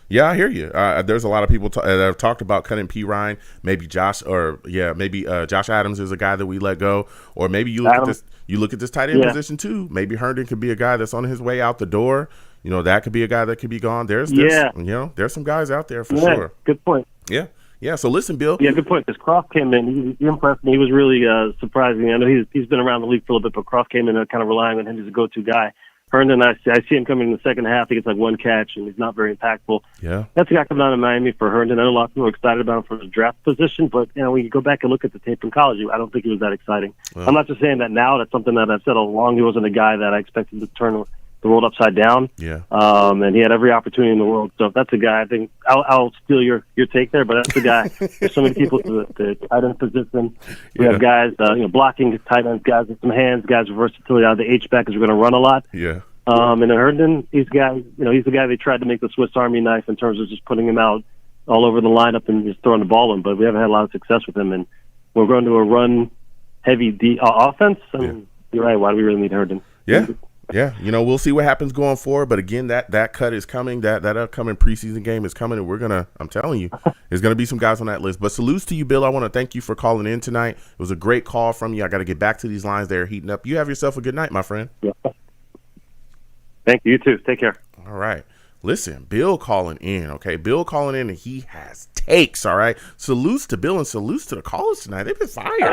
Yeah, I hear you. There's a lot of people that have talked about cutting P. Ryan. Maybe Josh Adams is a guy that we let go. Or maybe you look at this. You look at this tight end position too. Maybe Herndon could be a guy that's on his way out the door. That could be a guy that could be gone. There's some guys out there for sure. Good point. Yeah. Yeah. So listen, Bill. Yeah, good point. Because Croft came in. He impressed me. He was really surprising. I know he's been around the league for a little bit, but Croft came in kind of relying on him as a go-to guy. Herndon, I see him coming in the second half. He gets like one catch, and he's not very impactful. Yeah, that's a guy coming out of Miami for Herndon. I know a lot of people are excited about him for his draft position, but when you go back and look at the tape in college, I don't think he was that exciting. Well, I'm not just saying that now. That's something that I've said all along. He wasn't a guy that I expected to turn the world upside down. Yeah. And he had every opportunity in the world. So if that's a guy, I think I'll steal your take there. But that's the guy. There's so many people to the tight end position. We have guys, blocking tight ends, guys with some hands, guys with versatility out of the H-back because we're going to run a lot. Yeah. And then Herndon, he's the guy they tried to make the Swiss Army knife in terms of just putting him out all over the lineup and just throwing the ball in. But we haven't had a lot of success with him. And we're going to a run-heavy offense. I mean, you're right. Why do we really need Herndon? Yeah. Yeah, we'll see what happens going forward. But again, that cut is coming. That upcoming preseason game is coming, and I'm telling you, there's gonna be some guys on that list. But salutes to you, Bill. I want to thank you for calling in tonight. It was a great call from you. I got to get back to these lines. They're heating up. You have yourself a good night, my friend. Yeah. Thank you. You too. Take care. All right. Listen, Bill calling in, okay? Bill calling in, and he has takes, all right? Salutes to Bill and salutes to the callers tonight. They've been fired.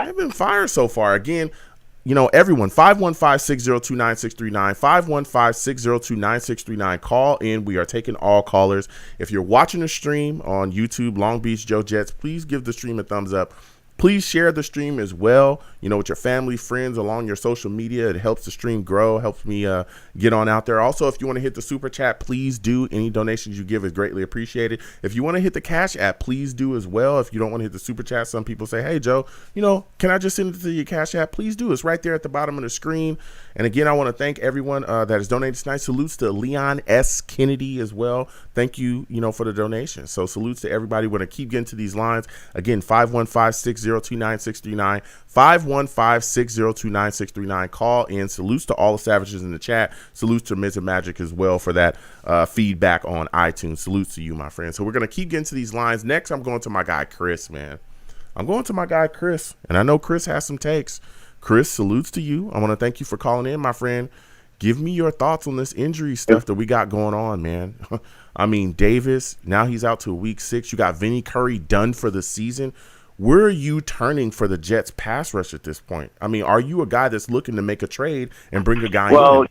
They've been fired so far. Again, everyone, 515-602-9639, 515-602-9639. Call in. We are taking all callers. If you're watching the stream on YouTube, Long Beach Joe Jets, please give the stream a thumbs up. Please share the stream as well, with your family, friends, along your social media. It helps the stream grow, helps me get on out there. Also, if you want to hit the super chat, please do. Any donations you give is greatly appreciated. If you want to hit the Cash App, please do as well. If you don't want to hit the super chat, some people say, hey, Joe, can I just send it to your Cash App? Please do. It's right there at the bottom of the screen. And again, I want to thank everyone that has donated tonight. Salutes to Leon S. Kennedy as well. Thank you, for the donation. So salutes to everybody. We're going to keep getting to these lines. Again, 515-602-9639, 515-602-9639. Call in. Salutes to all the savages in the chat. Salutes to Ms. Magic as well for that feedback on iTunes. Salutes to you, my friend. So we're going to keep getting to these lines. Next, I'm going to my guy, Chris, man. And I know Chris has some takes. Chris, salutes to you. I want to thank you for calling in, my friend. Give me your thoughts on this injury stuff that we got going on, man. I mean, Davis, now he's out to week 6. You got Vinny Curry done for the season. Where are you turning for the Jets pass rush at this point? I mean, are you a guy that's looking to make a trade and bring a guy in? Well,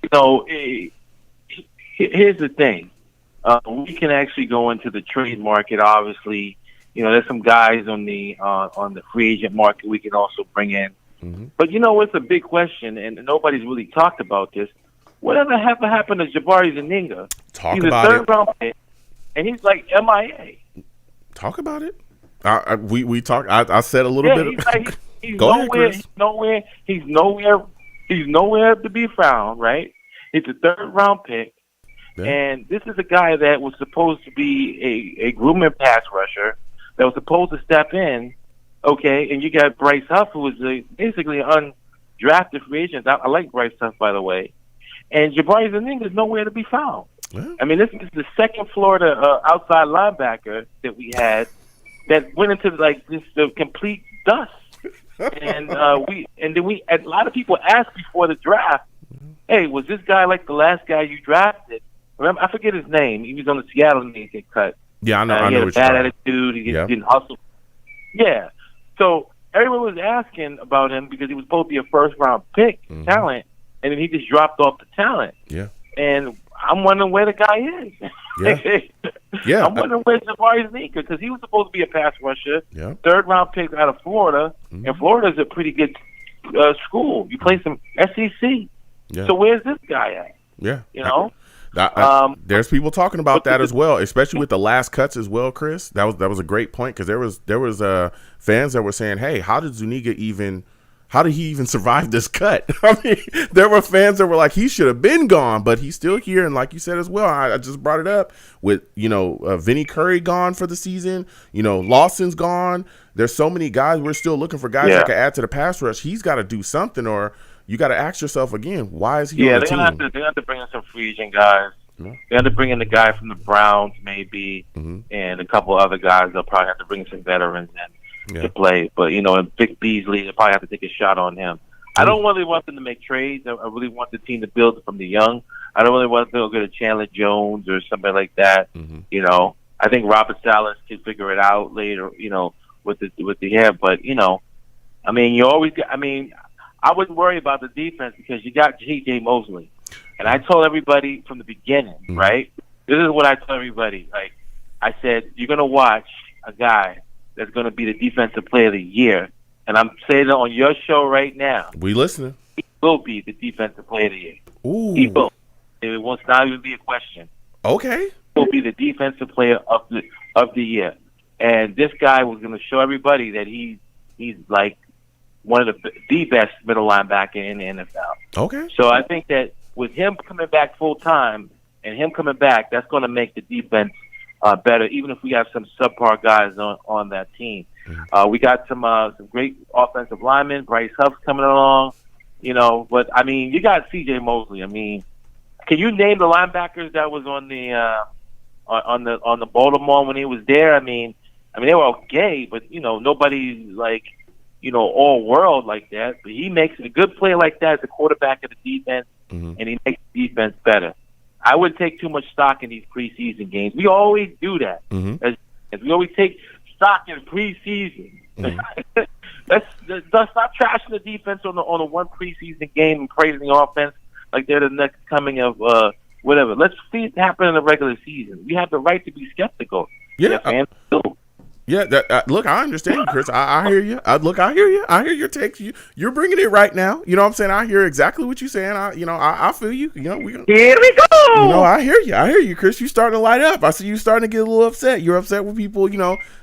here's the thing. We can actually go into the trade market, obviously. There's some guys on the free agent market we can also bring in. Mm-hmm. But it's a big question, and nobody's really talked about this. Whatever happened to Jabari Zaninga? He's a third-round pick, and he's like MIA. Talk about it. We talked. I said a little bit. He's Go nowhere. ahead, Chris. He's nowhere to be found. Right? He's a third-round pick, and this is a guy that was supposed to be a grooming pass rusher that was supposed to step in. Okay, and you got Bryce Huff, who was basically an undrafted free agent. I like Bryce Huff, by the way. And Jabari Zaninga is nowhere to be found. Yeah. I mean, this is the second Florida outside linebacker that we had that went into the complete dust. And a lot of people asked before the draft, "Hey, was this guy like the last guy you drafted?" Remember, I forget his name. He was on the Seattle and he get cut. Yeah, I know. He had a bad attitude. He didn't hustle. Yeah. So everyone was asking about him because he was supposed to be a first-round pick, talent, and then he just dropped off the talent. Yeah. And I'm wondering where the guy is. Yeah. I'm wondering where's Jabari Zaninga because he was supposed to be a pass rusher, Yeah. third-round pick out of Florida, and Florida's a pretty good school. You play some SEC. Yeah. So where's this guy at? Yeah. There's people talking about that as well, especially with the last cuts as well, Chris. That was a great point because there was fans that were saying, "Hey, how did he even survive this cut?" I mean, there were fans that were like, "He should have been gone," but he's still here. And like you said as well, I just brought it up with Vinny Curry gone for the season. Lawson's gone. There's so many guys. We're still looking for guys that can add to the pass rush. He's got to do something, or you got to ask yourself again, why is he Yeah, on the they're team? gonna have to bring in some free agent guys. Yeah. They have to bring in the guy from the Browns, maybe, and a couple other guys. They'll probably have to bring some veterans in to play. But and Vic Beasley, they'll probably have to take a shot on him. I don't really want them to make trades. I really want the team to build from the young. I don't really want them to go to Chandler Jones or somebody like that. I think Robert Salas can figure it out later. With the hair, but I mean, you always. I wouldn't worry about the defense because you got J.J. Mosley. And I told everybody from the beginning, right? This is what I told everybody. Like, I said, you're going to watch a guy that's going to be the defensive player of the year. And I'm saying it on your show right now. We listening. He will be the defensive player of the year. Ooh. He will. It will not even be a question. Okay. He will be the defensive player of the year. And this guy was going to show everybody that he's like one of the best middle linebacker in the NFL. Okay. So I think that with him coming back full time and him coming back, that's going to make the defense better. Even if we have some subpar guys on that team, we got some great offensive linemen. Bryce Huff's coming along, But I mean, you got C.J. Mosley. I mean, can you name the linebackers that was on the Baltimore when he was there? I mean, they were okay, but nobody like all world like that. But he makes a good play like that as a quarterback of the defense. And he makes the defense better. I wouldn't take too much stock in these preseason games. We always do that. As we always take stock in preseason. Let's stop trashing the defense on the one preseason game and praising the offense like they're the next coming of whatever. Let's see it happen in the regular season. We have the right to be skeptical. Yeah. Look, I understand you, Chris. I hear you. I hear you. I hear your takes. You're bringing it right now. You know what I'm saying? I hear exactly what you're saying. I feel you. Here we go. I hear you, Chris. You starting to light up. I see you starting to get a little upset. You're upset with people,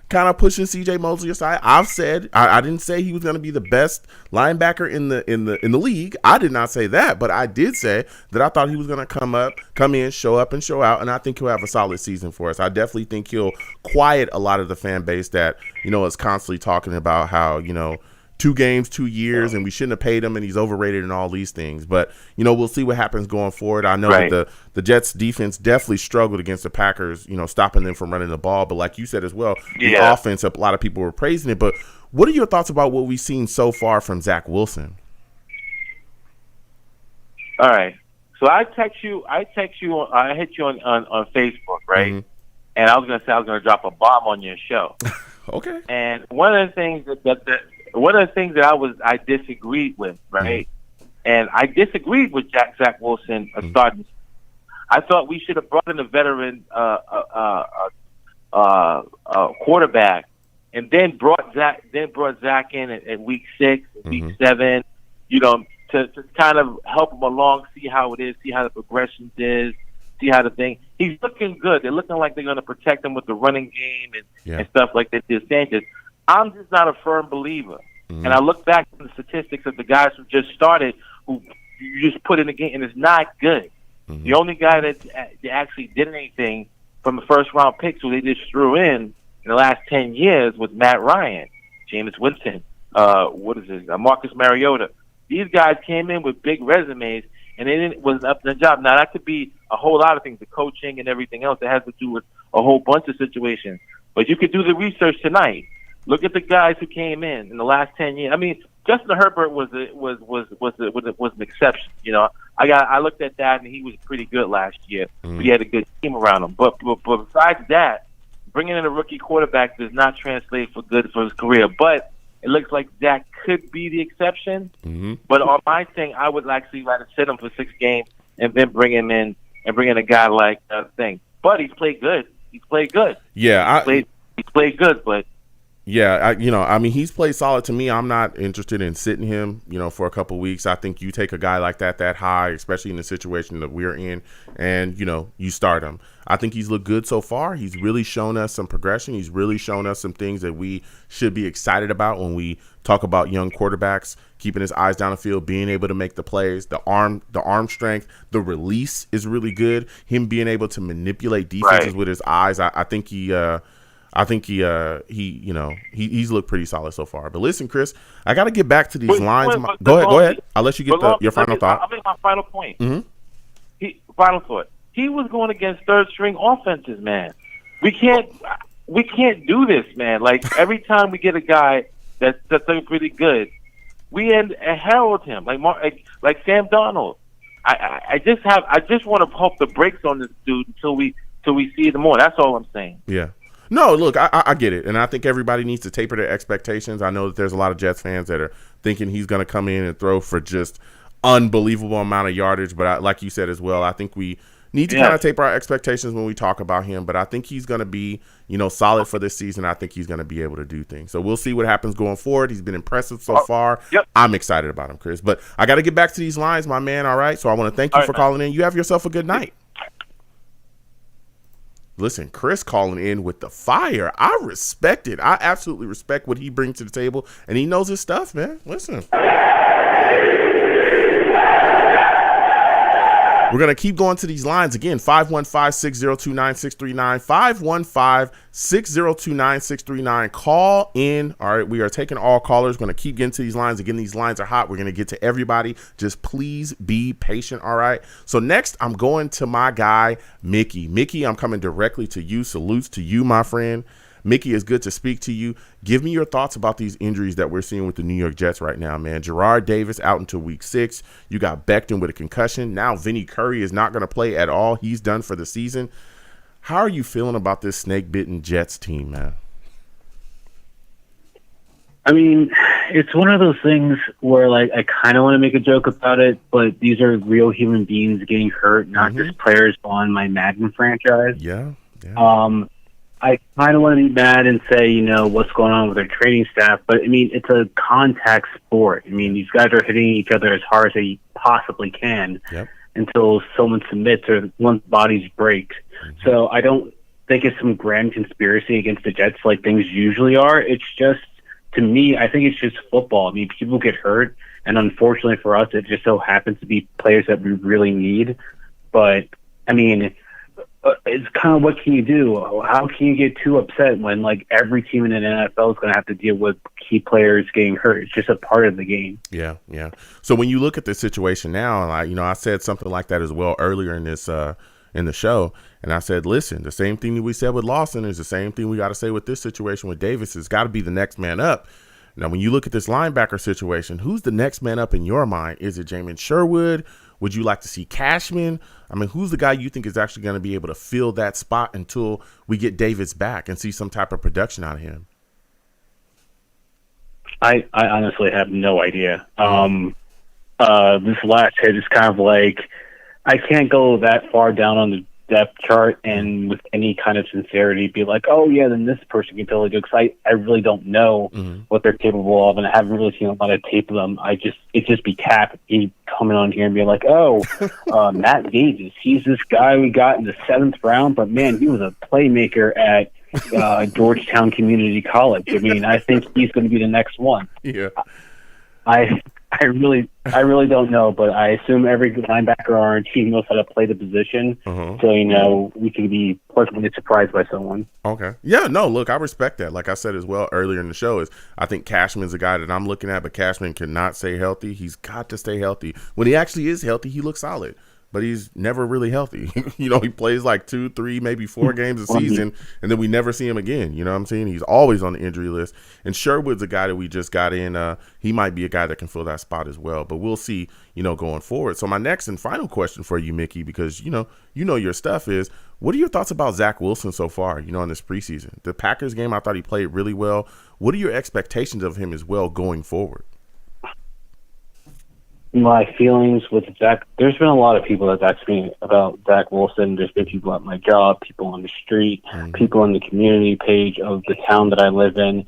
kind of pushing C.J. Mosley aside. I've said I didn't say he was going to be the best linebacker in the league. I did not say that, but I did say that I thought he was going to come in, show up, and show out, and I think he'll have a solid season for us. I definitely think he'll quiet a lot of the fan base that is constantly talking about how 2 games, 2 years, and we shouldn't have paid him, and he's overrated and all these things. But, we'll see what happens going forward. I know that the Jets defense definitely struggled against the Packers, stopping them from running the ball. But like you said as well, the offense, a lot of people were praising it. But what are your thoughts about what we've seen so far from Zach Wilson? All right. So I hit you on Facebook, right? And I was going to say I was going to drop a bomb on your show. Okay. And one of the things that I disagreed with, right? And I disagreed with Zach Wilson starting. I thought we should have brought in a veteran quarterback, and then brought Zach in at week 6, week 7, to kind of help him along, see how it is, see how the progression is, see how the thing. He's looking good. They're looking like they're going to protect him with the running game and stuff like that. Sanchez. I'm just not a firm believer. And I look back at the statistics of the guys who just started, who you just put in the game, and it's not good. The only guy that actually did anything from the first-round picks who they just threw in the last 10 years was Matt Ryan, Jameis Winston, Marcus Mariota. These guys came in with big resumes, and it wasn't up to the job. Now, that could be a whole lot of things, the coaching and everything else that has to do with a whole bunch of situations. But you could do the research tonight. Look at the guys who came in the last 10 years. I mean, Justin Herbert was an exception. I looked at that, and he was pretty good last year. He had a good team around him. But besides that, bringing in a rookie quarterback does not translate for good for his career. But it looks like Zach could be the exception. But on my thing, I would actually rather sit him for 6 games and then bring him in and bring in a guy like thing. But he's played good. Yeah, he's played good, but. Yeah, he's played solid to me. I'm not interested in sitting him, for a couple weeks. I think you take a guy like that high, especially in the situation that we're in, and, you start him. I think he's looked good so far. He's really shown us some progression. He's really shown us some things that we should be excited about when we talk about young quarterbacks, keeping his eyes down the field, being able to make the plays, the arm strength, the release is really good. Him being able to manipulate defenses with his eyes. I think he I think he's looked pretty solid so far. But listen, Chris, I got to get back to these lines. Go ahead. I'll let you get your final thought. I'll make my final point. Mm-hmm. Final thought. He was going against third string offenses, man. We can't do this, man. Like every time we get a guy that's pretty good, we herald him like Sam Darnold. I just want to pump the brakes on this dude until we see them more. That's all I'm saying. Yeah. No, look, I get it, and I think everybody needs to taper their expectations. I know that there's a lot of Jets fans that are thinking he's going to come in and throw for just unbelievable amount of yardage, but like you said as well, I think we need to kind of taper our expectations when we talk about him, but I think he's going to be, solid for this season. I think he's going to be able to do things. So we'll see what happens going forward. He's been impressive so far. Yep. I'm excited about him, Chris. But I got to get back to these lines, my man, all right? So I want to thank you for calling in. You have yourself a good night. Listen, Chris calling in with the fire. I respect it. I absolutely respect what he brings to the table, and he knows his stuff, man. Listen. We're going to keep going to these lines. Again, 515-602-9639, 515-602-9639. Call in. All right, we are taking all callers. We're going to keep getting to these lines. Again, these lines are hot. We're going to get to everybody. Just please be patient, all right? So next, I'm going to my guy, Mickey. Mickey, I'm coming directly to you. Salutes to you, my friend. Mickey, it's good to speak to you. Give me your thoughts about these injuries that we're seeing with the New York Jets right now, man. Jarrad Davis out until week 6. You got Becton with a concussion. Now Vinny Curry is not going to play at all. He's done for the season. How are you feeling about this snake-bitten Jets team, man? I mean, it's one of those things where, like, I kind of want to make a joke about it, but these are real human beings getting hurt, not just players on my Madden franchise. Yeah. I kind of want to be mad and say, what's going on with their training staff, but I mean, it's a contact sport. I mean, these guys are hitting each other as hard as they possibly can until someone submits or one's bodies break. So I don't think it's some grand conspiracy against the Jets like things usually are. It's just, to me, I think it's just football. I mean, people get hurt, and unfortunately for us, it just so happens to be players that we really need. But, I mean, it's kind of what can you do? How can you get too upset when, like, every team in the NFL is going to have to deal with key players getting hurt? It's just a part of the game. Yeah. So when you look at the situation now, I said something like that as well earlier in this in the show, and I said, listen, the same thing that we said with Lawson is the same thing we got to say with this situation with Davis. It's got to be the next man up. Now, when you look at this linebacker situation, who's the next man up in your mind? Is it Jamin Sherwood? Would you like to see Cashman? I mean, who's the guy you think is actually going to be able to fill that spot until we get Davis back and see some type of production out of him? I honestly have no idea. This last hit is kind of like, I can't go that far down on the depth chart and with any kind of sincerity be like, oh yeah, then this person can totally do it, because I really don't know what they're capable of, and I haven't really seen a lot of tape of them. It'd just be Cap coming on here and being like, Matt Davis, he's this guy we got in the 7th round, but man, he was a playmaker at Georgetown Community College. I mean, I think he's going to be the next one. Yeah. I really don't know, but I assume every linebacker on our team knows how to play the position, so we can be pleasantly surprised by someone. Okay. Yeah, no, look, I respect that. Like I said as well earlier in the show, I think Cashman's a guy that I'm looking at, but Cashman cannot stay healthy. He's got to stay healthy. When he actually is healthy, he looks solid, but he's never really healthy. He plays like 2, 3, maybe 4 games a season, and then we never see him again. You know what I'm saying? He's always on the injury list. And Sherwood's a guy that we just got in. He might be a guy that can fill that spot as well, but we'll see, going forward. So my next and final question for you, Mickey, because, you know your stuff is, what are your thoughts about Zach Wilson so far, in this preseason? The Packers game, I thought he played really well. What are your expectations of him as well going forward? My feelings with Zach, there's been a lot of people that's asked me about Zach Wilson. There's been people at my job, people on the street, people on the community page of the town that I live in,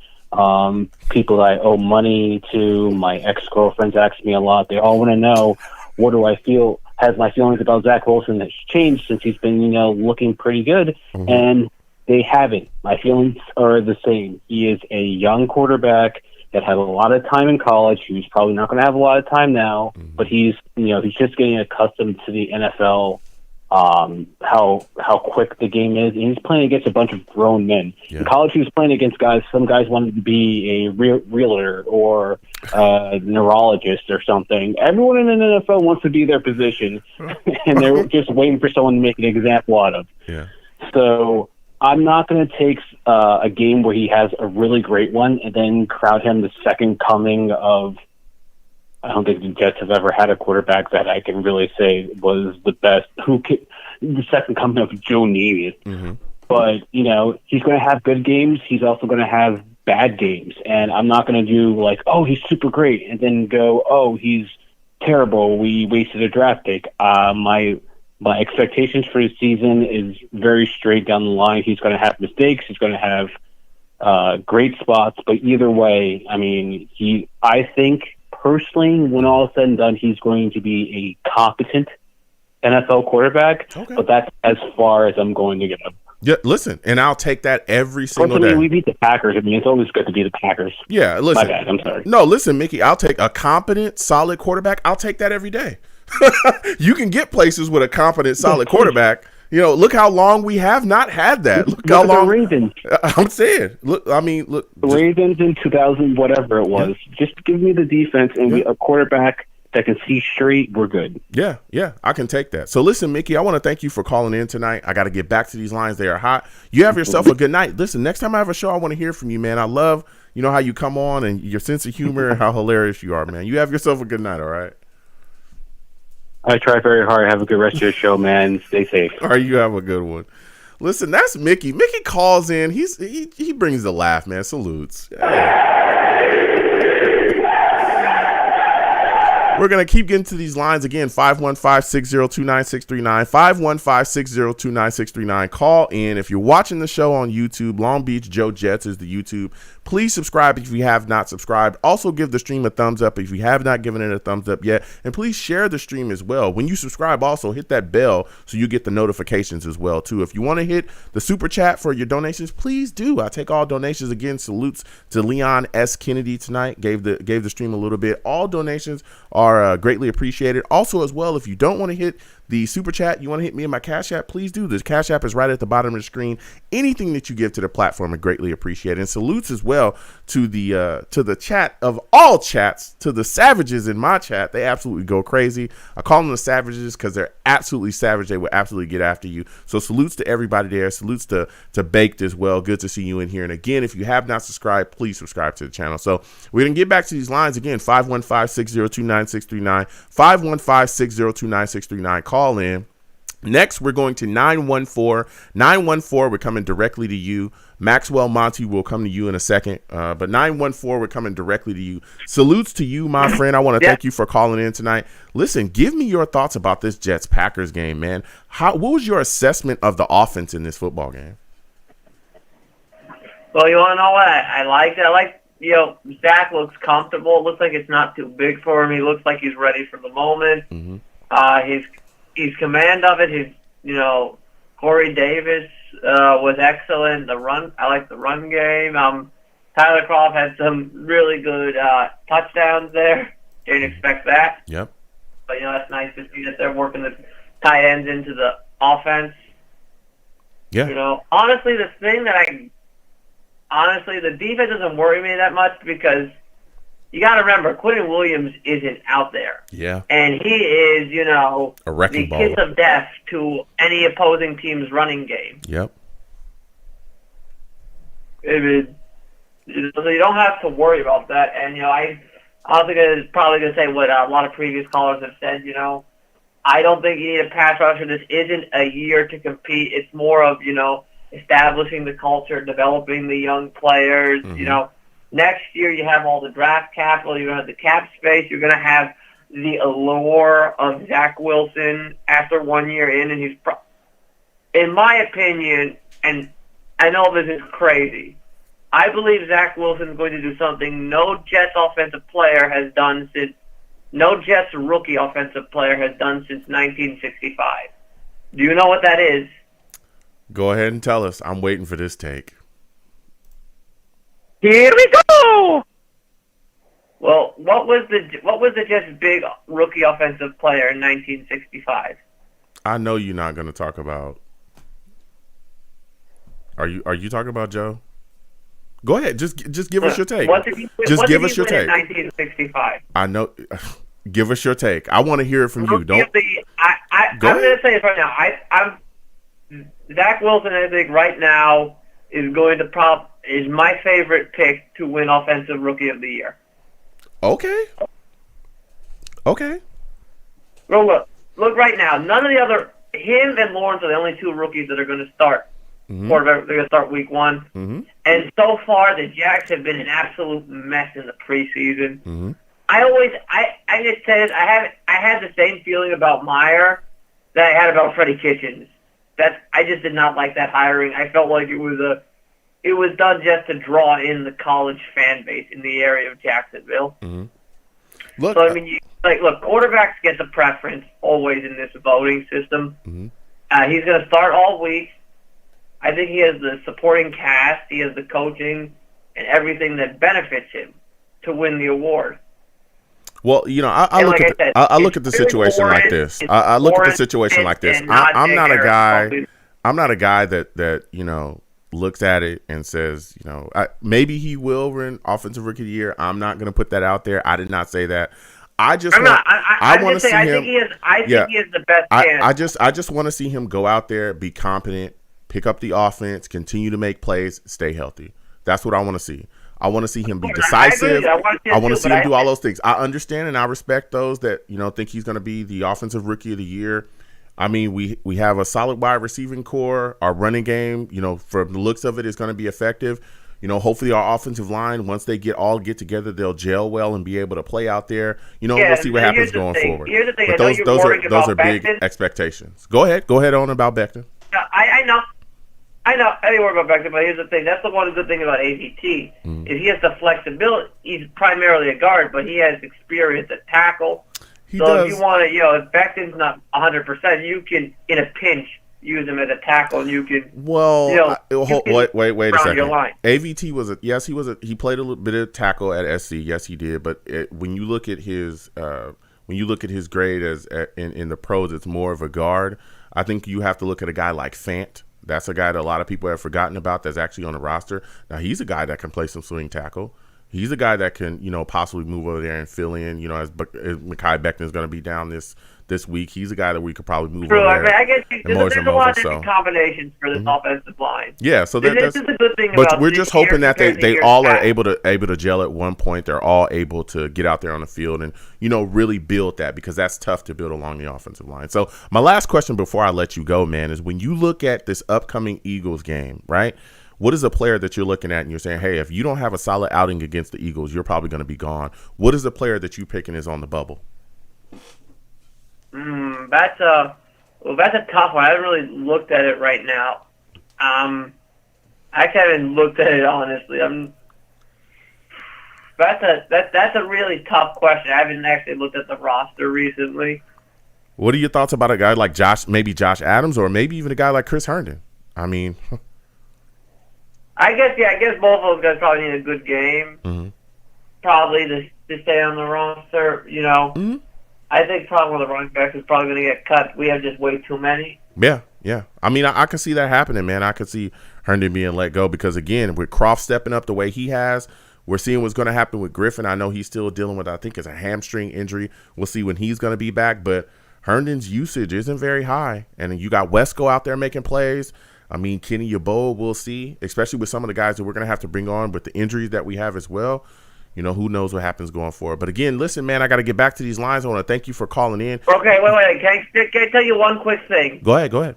people that I owe money to. My ex-girlfriends ask me a lot. They all want to know, what do I feel? Has my feelings about Zach Wilson has changed since he's been, looking pretty good? And they haven't. My feelings are the same. He is a young quarterback that had a lot of time in college. He's probably not going to have a lot of time now, but he's just getting accustomed to the NFL how quick the game is. And he's playing against a bunch of grown men. Yeah. In college, he was playing against guys. Some guys wanted to be a realtor or a neurologist or something. Everyone in the NFL wants to be their position, and they're just waiting for someone to make an example out of. Yeah. So I'm not going to take a game where he has a really great one and then crowd him the second coming of. I don't think the Jets have ever had a quarterback that I can really say was the best. The second coming of Joe Namath. Mm-hmm. But, he's going to have good games. He's also going to have bad games. And I'm not going to do like, oh, he's super great, and then go, oh, he's terrible. We wasted a draft pick. My expectations for his season is very straight down the line. He's going to have mistakes. He's going to have great spots. But either way, I think personally, when all is said and done, he's going to be a competent NFL quarterback. Okay. But that's as far as I'm going to get him. Yeah, listen, and I'll take that every single day. We beat the Packers. It's always good to be the Packers. Yeah, listen. My bad, I'm sorry. No, listen, Mickey, I'll take a competent, solid quarterback. I'll take that every day. You can get places with a competent, solid quarterback. Look how long we have not had that. Look how long. The Ravens. I'm saying. Look. The Ravens in 2000, whatever it was. Yeah. Just give me the defense and a quarterback that can see straight. We're good. Yeah, I can take that. So listen, Mickey, I want to thank you for calling in tonight. I got to get back to these lines. They are hot. You have yourself a good night. Listen, next time I have a show, I want to hear from you, man. I love, how you come on and your sense of humor and how hilarious you are, man. You have yourself a good night, all right? I try very hard. Have a good rest of your show, man. Stay safe. All right, you have a good one. Listen, that's Mickey. Mickey calls in. He brings the laugh, man. Salutes. Hey. We're going to keep getting to these lines again. 515-602-9639. 515-602-9639. Call in. If you're watching the show on YouTube, Long Beach Joe Jets is the YouTube. Please subscribe if you have not subscribed. Also give the stream a thumbs up if you have not given it a thumbs up yet. And please share the stream as well. When you subscribe, also hit that bell so you get the notifications as well, too. If you want to hit the super chat for your donations, please do. I take all donations. Again, salutes to Leon S. Kennedy tonight. Gave the stream a little bit. All donations are greatly appreciated. Also, as well, if you don't want to hit the super chat, you want to hit me in my Cash App, please do. This Cash App is right at the bottom of the screen. Anything that you give to the platform is greatly appreciated. And salutes as well to the chat of all chats, to the savages in my chat. They absolutely go crazy. I call them the savages because they're absolutely savage. They will absolutely get after you. So salutes to everybody there. Salutes to Baked as well. Good to see you in here. And again, if you have not subscribed, please subscribe to the channel. So we're going to get back to these lines again. 515-602-9639. 515-602-9639. Call in. Next, we're going to 914. 914, we're coming directly to you. Maxwell Monty will come to you in a second. But 914, we're coming directly to you. Salutes to you, my friend. I want to thank you for calling in tonight. Listen, give me your thoughts about this Jets-Packers game, man. What was your assessment of the offense in this football game? Well, you want to know what? I liked it. Zach looks comfortable. It looks like it's not too big for him. He looks like he's ready for the moment. Mm-hmm. His command of it. Corey Davis was excellent. I like the run game. Tyler Croft had some really good touchdowns there. Didn't expect that. Yep. But that's nice to see that they're working the tight ends into the offense. Yeah. Honestly, the defense doesn't worry me that much because you got to remember, Quentin Williams isn't out there. Yeah. And he is, a wrecking the ball. kiss of death to any opposing team's running game. Yep. So you don't have to worry about that. And, I was probably going to say what a lot of previous callers have said, I don't think you need a pass rusher. This isn't a year to compete. It's more of, establishing the culture, developing the young players, Mm-hmm. Next year, you have all the draft capital. You're going to have the cap space. You're going to have the allure of Zach Wilson after 1 year in. And he's, in my opinion, and I know this is crazy, I believe Zach Wilson is going to do something no Jets rookie offensive player has done since 1965. Do you know what that is? Go ahead and tell us. I'm waiting for this take. Here we go. Well, what was the Jets' big rookie offensive player in 1965? I know you're not going to talk about. Are you talking about Joe? Go ahead. Just give us your take. Just give us your take. 1965. I know. Give us your take. I want to hear it from you. Don't. I'm going to say this right now. Zach Wilson, I think, right now is is my favorite pick to win Offensive Rookie of the Year. Okay. Well, look right now. None of the other, him and Lawrence are the only two rookies that are going to start. Quarterback, they're going to start week 1. Mm-hmm. And so far, the Jacks have been an absolute mess in the preseason. Mm-hmm. I just said I had the same feeling about Meyer that I had about Freddie Kitchens. I just did not like that hiring. I felt like it was done just to draw in the college fan base in the area of Jacksonville. Mm-hmm. So I mean, look, quarterbacks get the preference always in this voting system. Mm-hmm. He's going to start all week. I think he has the supporting cast, he has the coaching, and everything that benefits him to win the award. Well, I look at the situation like this. I look at the situation like this. I'm not a guy. I'm not a guy that looks at it and says, maybe he will win Offensive Rookie of the Year. I'm not going to put that out there. I did not say that. I want to see him. I think he is the best chance. I just want to see him go out there, be competent, pick up the offense, continue to make plays, stay healthy. That's what I want to see. I want to see him be decisive. I want to see him do all those things. I understand and I respect those that think he's going to be the Offensive Rookie of the Year. I mean, we have a solid wide receiving core. Our running game, from the looks of it, is going to be effective. Hopefully our offensive line, once they get together, they'll gel well and be able to play out there. We'll see what happens going forward. Here's the thing. But those are big expectations. Go ahead on about Becton. I know. I didn't worry about Becton, but here's the thing. That's the one good thing about AVT. Is he has the flexibility. He's primarily a guard, but he has experience at tackle. If you want to, if Becton's not 100%, you can, in a pinch, use him as a tackle, and you can. Well, wait a second. AVT he played a little bit of tackle at SC. Yes, he did. But when you look at his grade in the pros, it's more of a guard. I think you have to look at a guy like Fant. That's a guy that a lot of people have forgotten about that's actually on the roster. Now, he's a guy that can play some swing tackle. He's a guy that can, possibly move over there and fill in, as Mekhi Becton is going to be down this week. He's a guy that we could probably move over there. I guess there's a lot of different combinations for this offensive line. Yeah, so this is a good thing. But we're just hoping that they all are able to gel at one point. They're all able to get out there on the field and really build that, because that's tough to build along the offensive line. So my last question before I let you go, man, is when you look at this upcoming Eagles game, right? What is a player that you're looking at and you're saying, hey, if you don't have a solid outing against the Eagles, you're probably going to be gone? What is the player that you're picking is on the bubble? That's a tough one. I haven't really looked at it right now. I haven't looked at it honestly. That's a really tough question. I haven't actually looked at the roster recently. What are your thoughts about a guy like Josh Adams, or maybe even a guy like Chris Herndon? I mean, I guess both of those guys probably need a good game. Mm-hmm. Probably to stay on the roster. Mm-hmm. I think probably one of the running backs is probably going to get cut. We have just way too many. Yeah. I mean, I can see that happening, man. I could see Herndon being let go because, again, with Croft stepping up the way he has, we're seeing what's going to happen with Griffin. I know he's still dealing with, I think it's a hamstring injury. We'll see when he's going to be back, but Herndon's usage isn't very high. And you got Wesco out there making plays. I mean, Kenny Yeboah, we'll see, especially with some of the guys that we're going to have to bring on with the injuries that we have as well. Who knows what happens going forward. But again, listen, man, I got to get back to these lines. I want to thank you for calling in. Okay, wait. Can I tell you one quick thing? Go ahead. All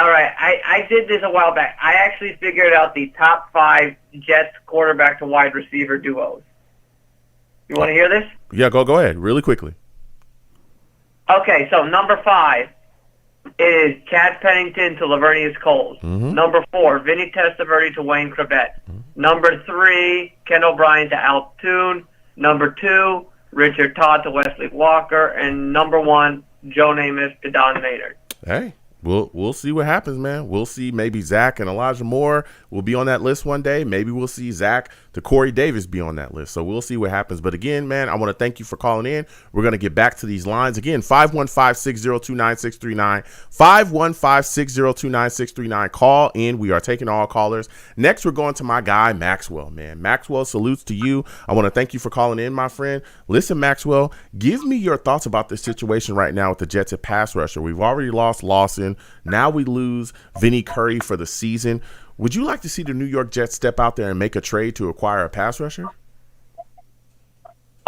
right. I did this a while back. I actually figured out the top 5 Jets quarterback to wide receiver duos. You want to hear this? Yeah, go ahead, really quickly. Okay, so number 5 is Chad Pennington to Lavernius Coles. Mm-hmm. Number 4, Vinny Testaverde to Wayne Kravett. Mm-hmm. Number 3, Ken O'Brien to Al Toon. Number 2, Richard Todd to Wesley Walker. And number 1, Joe Namath to Don Maynard. Hey, we'll see what happens, man. We'll see. Maybe Zach and Elijah Moore will be on that list one day. Maybe we'll see Zach to Corey Davis be on that list. So we'll see what happens. But again, man, I want to thank you for calling in. We're going to get back to these lines. Again, 515-602-9639. 515-602-9639. Call in. We are taking all callers. Next, we're going to my guy, Maxwell, man. Maxwell, salutes to you. I want to thank you for calling in, my friend. Listen, Maxwell, give me your thoughts about this situation right now with the Jets at pass rusher. We've already lost Lawson. Now we lose Vinny Curry for the season. Would you like to see the New York Jets step out there and make a trade to acquire a pass rusher?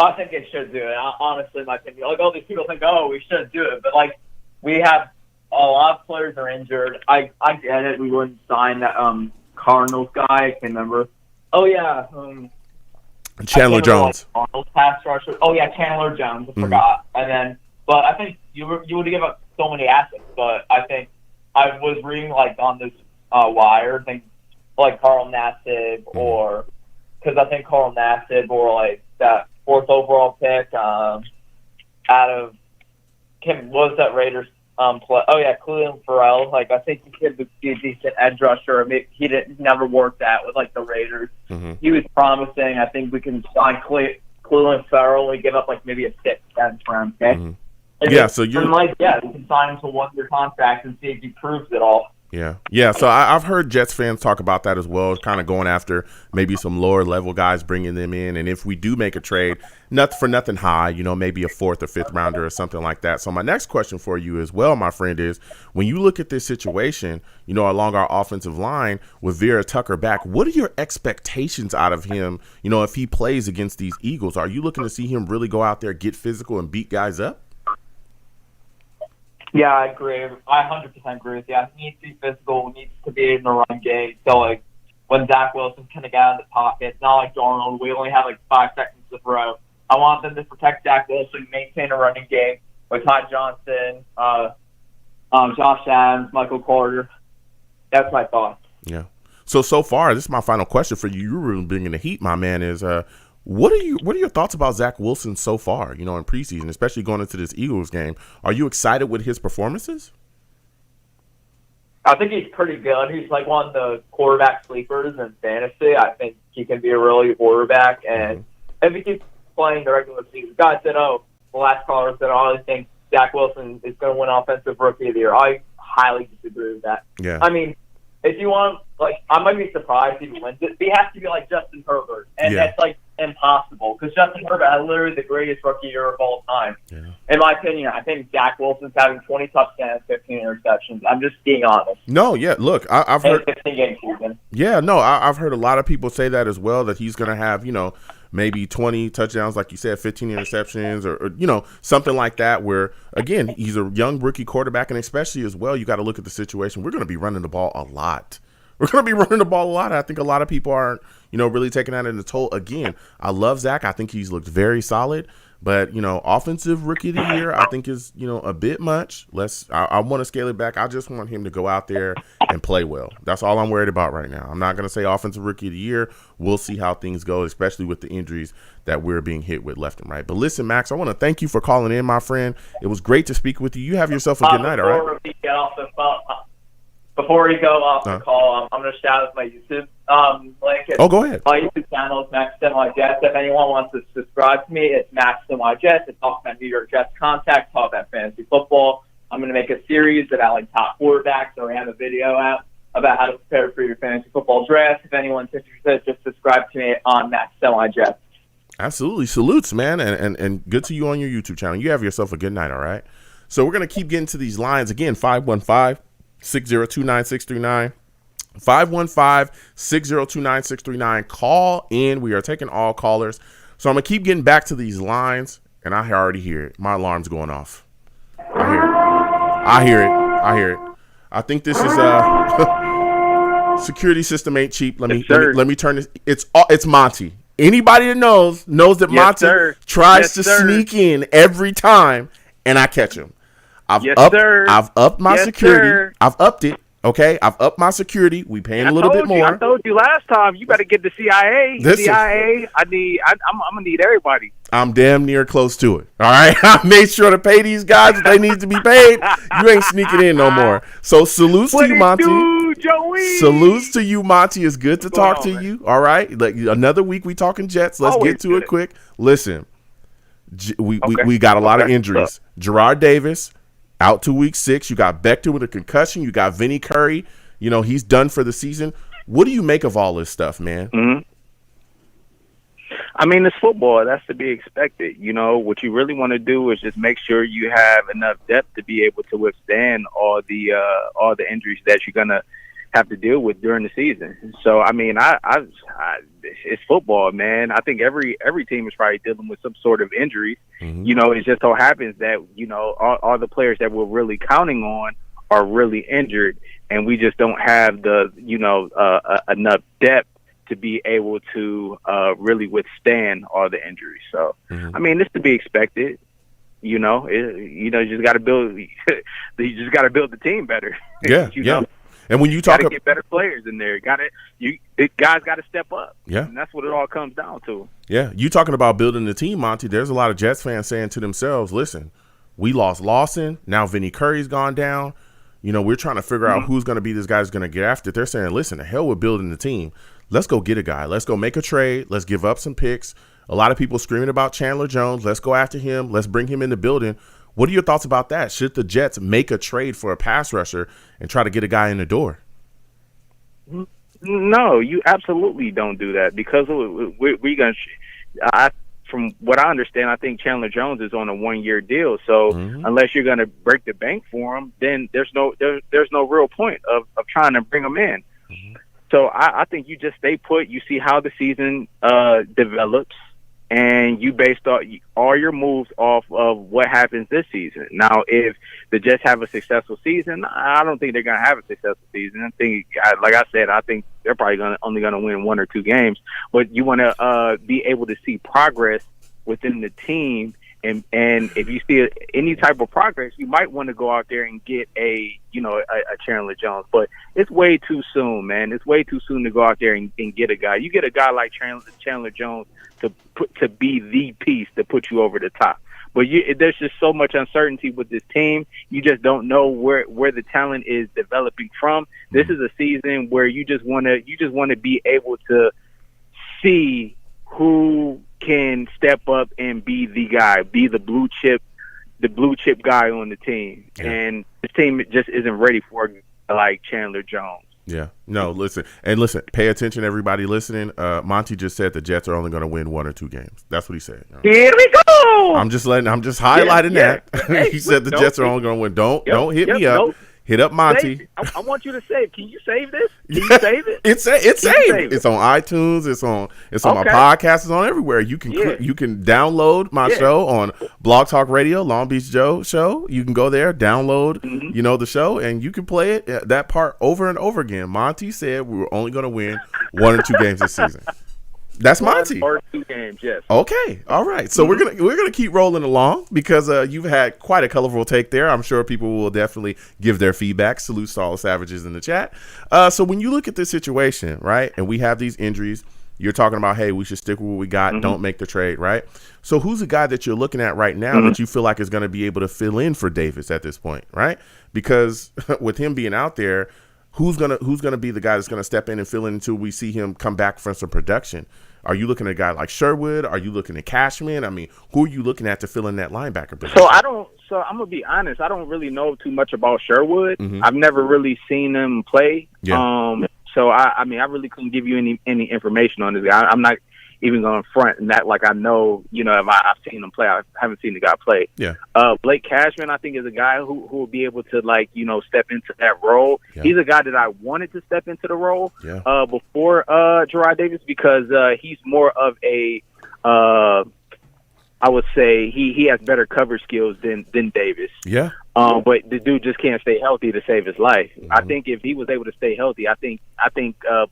I think they should do it. Honestly, my opinion. Like, all these people think, oh, we should do it. But, like, we have a lot of players are injured. I get it. We wouldn't sign that Cardinals guy. I can't remember. Oh, yeah. Chandler Jones. Like, Cardinals pass rusher. Oh, yeah, Chandler Jones. I forgot. And then, but I think you would give up so many assets. But I think I was reading, like, on this wire, I think like Carl Nassib, or because I think Carl Nassib or like that 4th overall pick out of what was that Raiders play? Oh yeah, Cleveland Farrell. Like I think he could be a decent edge rusher. I mean, he never worked out with like the Raiders. He was promising. I think we can sign Cleveland Farrell. We give up like maybe a 6th for him. Okay. Yeah. So you're we can sign him to a 1-year contract and see if he proves it all. Yeah. So I've heard Jets fans talk about that as well, kind of going after maybe some lower level guys, bringing them in. And if we do make a trade, nothing high, maybe a 4th or 5th rounder or something like that. So my next question for you as well, my friend, is when you look at this situation, along our offensive line with Vera Tucker back, what are your expectations out of him, if he plays against these Eagles? Are you looking to see him really go out there, get physical, and beat guys up? Yeah, I agree. I 100% agree with you. He needs to be physical. He needs to be in the run game. So, like, when Zach Wilson kind of got out of the pocket, it's not like Darnold. We only have, like, 5 seconds to throw. I want them to protect Zach Wilson, maintain a running game with Ty Johnson, Josh Adams, Michael Carter. That's my thought. Yeah. So far, this is my final question for you. You're really bringing the heat, my man, is what are your thoughts about Zach Wilson so far, in preseason, especially going into this Eagles game? Are you excited with his performances? I think he's pretty good. He's like one of the quarterback sleepers in fantasy. I think he can be a really good quarterback. And if he keeps playing the regular season, guys said, the last caller said, I think Zach Wilson is going to win Offensive Rookie of the Year. I highly disagree with that. Yeah. I mean, if you want, I might be surprised if he wins it. But he has to be like Justin Herbert. And that's impossible because Justin Herbert had literally the greatest rookie year of all time. Yeah. In my opinion, I think Zach Wilson's having 20 touchdowns, 15 interceptions. I'm just being honest. No, yeah, look, I've heard 15 game season. Yeah, no, I've heard a lot of people say that as well, that he's going to have, maybe 20 touchdowns, like you said, 15 interceptions or something like that, where, again, he's a young rookie quarterback, and especially as well, you got to look at the situation. We're going to be running the ball a lot. I think a lot of people aren't, really taking that into toll. Again, I love Zach. I think he's looked very solid. But, offensive rookie of the year, I think is, a bit much. I want to scale it back. I just want him to go out there and play well. That's all I'm worried about right now. I'm not going to say offensive rookie of the year. We'll see how things go, especially with the injuries that we're being hit with left and right. But listen, Max, I want to thank you for calling in, my friend. It was great to speak with you. You have yourself a good night, all right? Before we go off the call, I'm going to shout out my YouTube link. Go ahead. My YouTube channel is Max Semi Jets. If anyone wants to subscribe to me, it's Max Semi Jets. It talks about New York Jets contact, talk about fantasy football. I'm going to make a series about top quarterbacks, so we have a video out about how to prepare for your fantasy football draft. If anyone's interested, just subscribe to me on Max Semi Jets. Absolutely. Salutes, man, and good to you on your YouTube channel. You have yourself a good night, all right? So we're going to keep getting to these lines. Again, 515-602-9639. 515-602-9639. Call in. We are taking all callers. So I'm going to keep getting back to these lines, and I already hear it. My alarm's going off. I hear it. I think this is security system ain't cheap. Let me turn this. It's Monty. Anybody that knows that Monty tries to sneak in every time, and I catch him. I've upped my security. Sir. I've upped it. Okay, I've upped my security. We paying a little bit more. I told you last time. You better get the CIA. Listen, CIA. I'm gonna need everybody. I'm damn near close to it. All right, I made sure to pay these guys if they need to be paid. You ain't sneaking in no more. So salutes to you, Monty. Joey. Salutes to you, Monty. It's good to What's going talk on, to man? you. All right. Like another week we talking Jets. Let's Always get to good. it quick. Listen, Okay. we got a lot of Okay. injuries. Jarrad Davis out to week 6. You got Becton with a concussion. You got Vinny Curry. You know, he's done for the season. What do you make of all this stuff, man? Mm-hmm. I mean, it's football. That's to be expected. You know, what you really want to do is just make sure you have enough depth to be able to withstand all the injuries that you're gonna have to deal with during the season. So, I mean, it's football, man. I think every team is probably dealing with some sort of injury. Mm-hmm. You know, it just so happens that, you know, all the players that we're really counting on are really injured, and we just don't have the, you know, enough depth to be able to really withstand all the injuries. So, I mean, it's to be expected. You know, you just got to build. You just got to build the team better. Yeah, you yeah. know? And when you talk Got to get better players in there. Guys got to step up. Yeah. And that's what it all comes down to. Yeah, you talking about building the team, Monty. There's a lot of Jets fans saying to themselves, listen, we lost Lawson. Now Vinny Curry's gone down. You know, we're trying to figure out who's going to be this guy who's going to get after it. They're saying, listen, the hell with building the team. Let's go get a guy. Let's go make a trade. Let's give up some picks. A lot of people screaming about Chandler Jones. Let's go after him. Let's bring him in the building. What are your thoughts about that? Should the Jets make a trade for a pass rusher and try to get a guy in the door? No, you absolutely don't do that, because we're going to from what I understand, I think Chandler Jones is on a 1-year deal. So unless you're going to break the bank for him, then there's no real point of trying to bring him in. So I think you just stay put. You see how the season develops, and you base all your moves off of what happens this season. Now, if the Jets have a successful season, I don't think they're going to have a successful season. I think, like I said, I think they're probably only going to win 1 or 2 games. But you want to be able to see progress within the team, and if you see any type of progress, you might want to go out there and get a Chandler Jones. But it's way too soon, man. It's way too soon to go out there and get a guy. You get a guy like Chandler Jones to be the piece to put you over the top. But there's just so much uncertainty with this team. You just don't know where the talent is developing from. This is a season where you just want to be able to see who can step up and be the guy, be the blue chip guy on the team. Yeah. And this team just isn't ready for like Chandler Jones. Yeah. No, listen. Pay attention, everybody listening. Monty just said the Jets are only going to win 1 or 2 games. That's what he said. Here we go. I'm just highlighting that. Hey, he said the Jets are only going to win. Don't hit me up. Nope. Hit up Monty. I want you to save. Can you save this? Can you save it? It's saved. It's on iTunes. It's on my podcast. It's on everywhere. You can you can download my show on Blog Talk Radio, Long Beach Joe Show. You can go there, download the show, and you can play it that part over and over again. Monty said we were only going to win 1 or 2 games this season. That's Monty. 1 or 2 games, yes. Okay, all right. So we're gonna keep rolling along, because you've had quite a colorful take there. I'm sure people will definitely give their feedback. Salutes to all the savages in the chat. So when you look at this situation, right, and we have these injuries, you're talking about, hey, we should stick with what we got. Don't make the trade, right? So who's the guy that you're looking at right now that you feel like is going to be able to fill in for Davis at this point, right? Because with him being out there, who's gonna be the guy that's gonna step in and fill in until we see him come back from some production? Are you looking at a guy like Sherwood? Are you looking at Cashman? I mean, who are you looking at to fill in that linebacker position? So I'm gonna be honest. I don't really know too much about Sherwood. I've never really seen him play. Yeah. So I mean, I really couldn't give you any information on this guy. I'm not even going front and that like I know, if I've seen him play. I haven't seen the guy play. Yeah. Blake Cashman, I think, is a guy who will be able to step into that role. Yeah. He's a guy that I wanted to step into the role before Jarrad Davis, because he's more of a I would say he has better coverage skills than Davis. Yeah. But the dude just can't stay healthy to save his life. I think if he was able to stay healthy, I think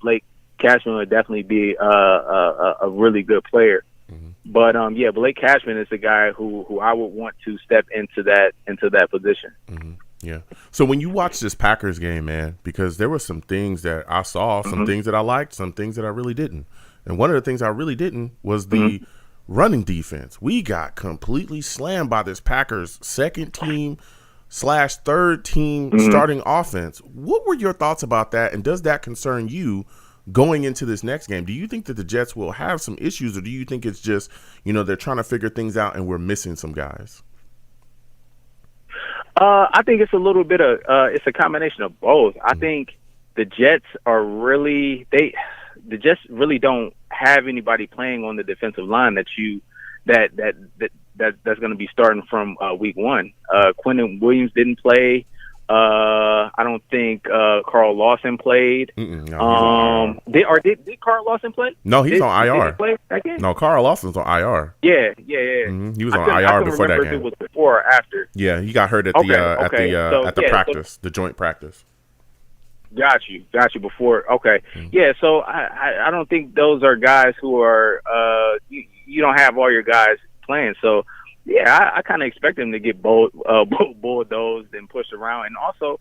Blake Cashman would definitely be a really good player. But Blake Cashman is the guy who I would want to step into that position. Yeah. So when you watch this Packers game, man, because there were some things that I saw, some things that I liked, some things that I really didn't. And one of the things I really didn't was the running defense. We got completely slammed by this Packers second team slash third team starting offense. What were your thoughts about that, and does that concern you going into this next game? Do you think that the Jets will have some issues, or do you think it's just, they're trying to figure things out and we're missing some guys? I think it's a little bit of it's a combination of both. I think the Jets the Jets really don't have anybody playing on the defensive line that's going to be starting from week one. Quentin Williams didn't play. I don't think Carl Lawson played. Did Carl Lawson play? No, he's on IR. Did he play that game? No, Carl Lawson's on IR. Yeah. He was on IR before that game. If it was before or after. Yeah, he got hurt at the practice, the joint practice. Got you before. Okay. Yeah, so I don't think those are guys who are you don't have all your guys playing. So yeah, I kind of expect them to get bulldozed and pushed around. And also,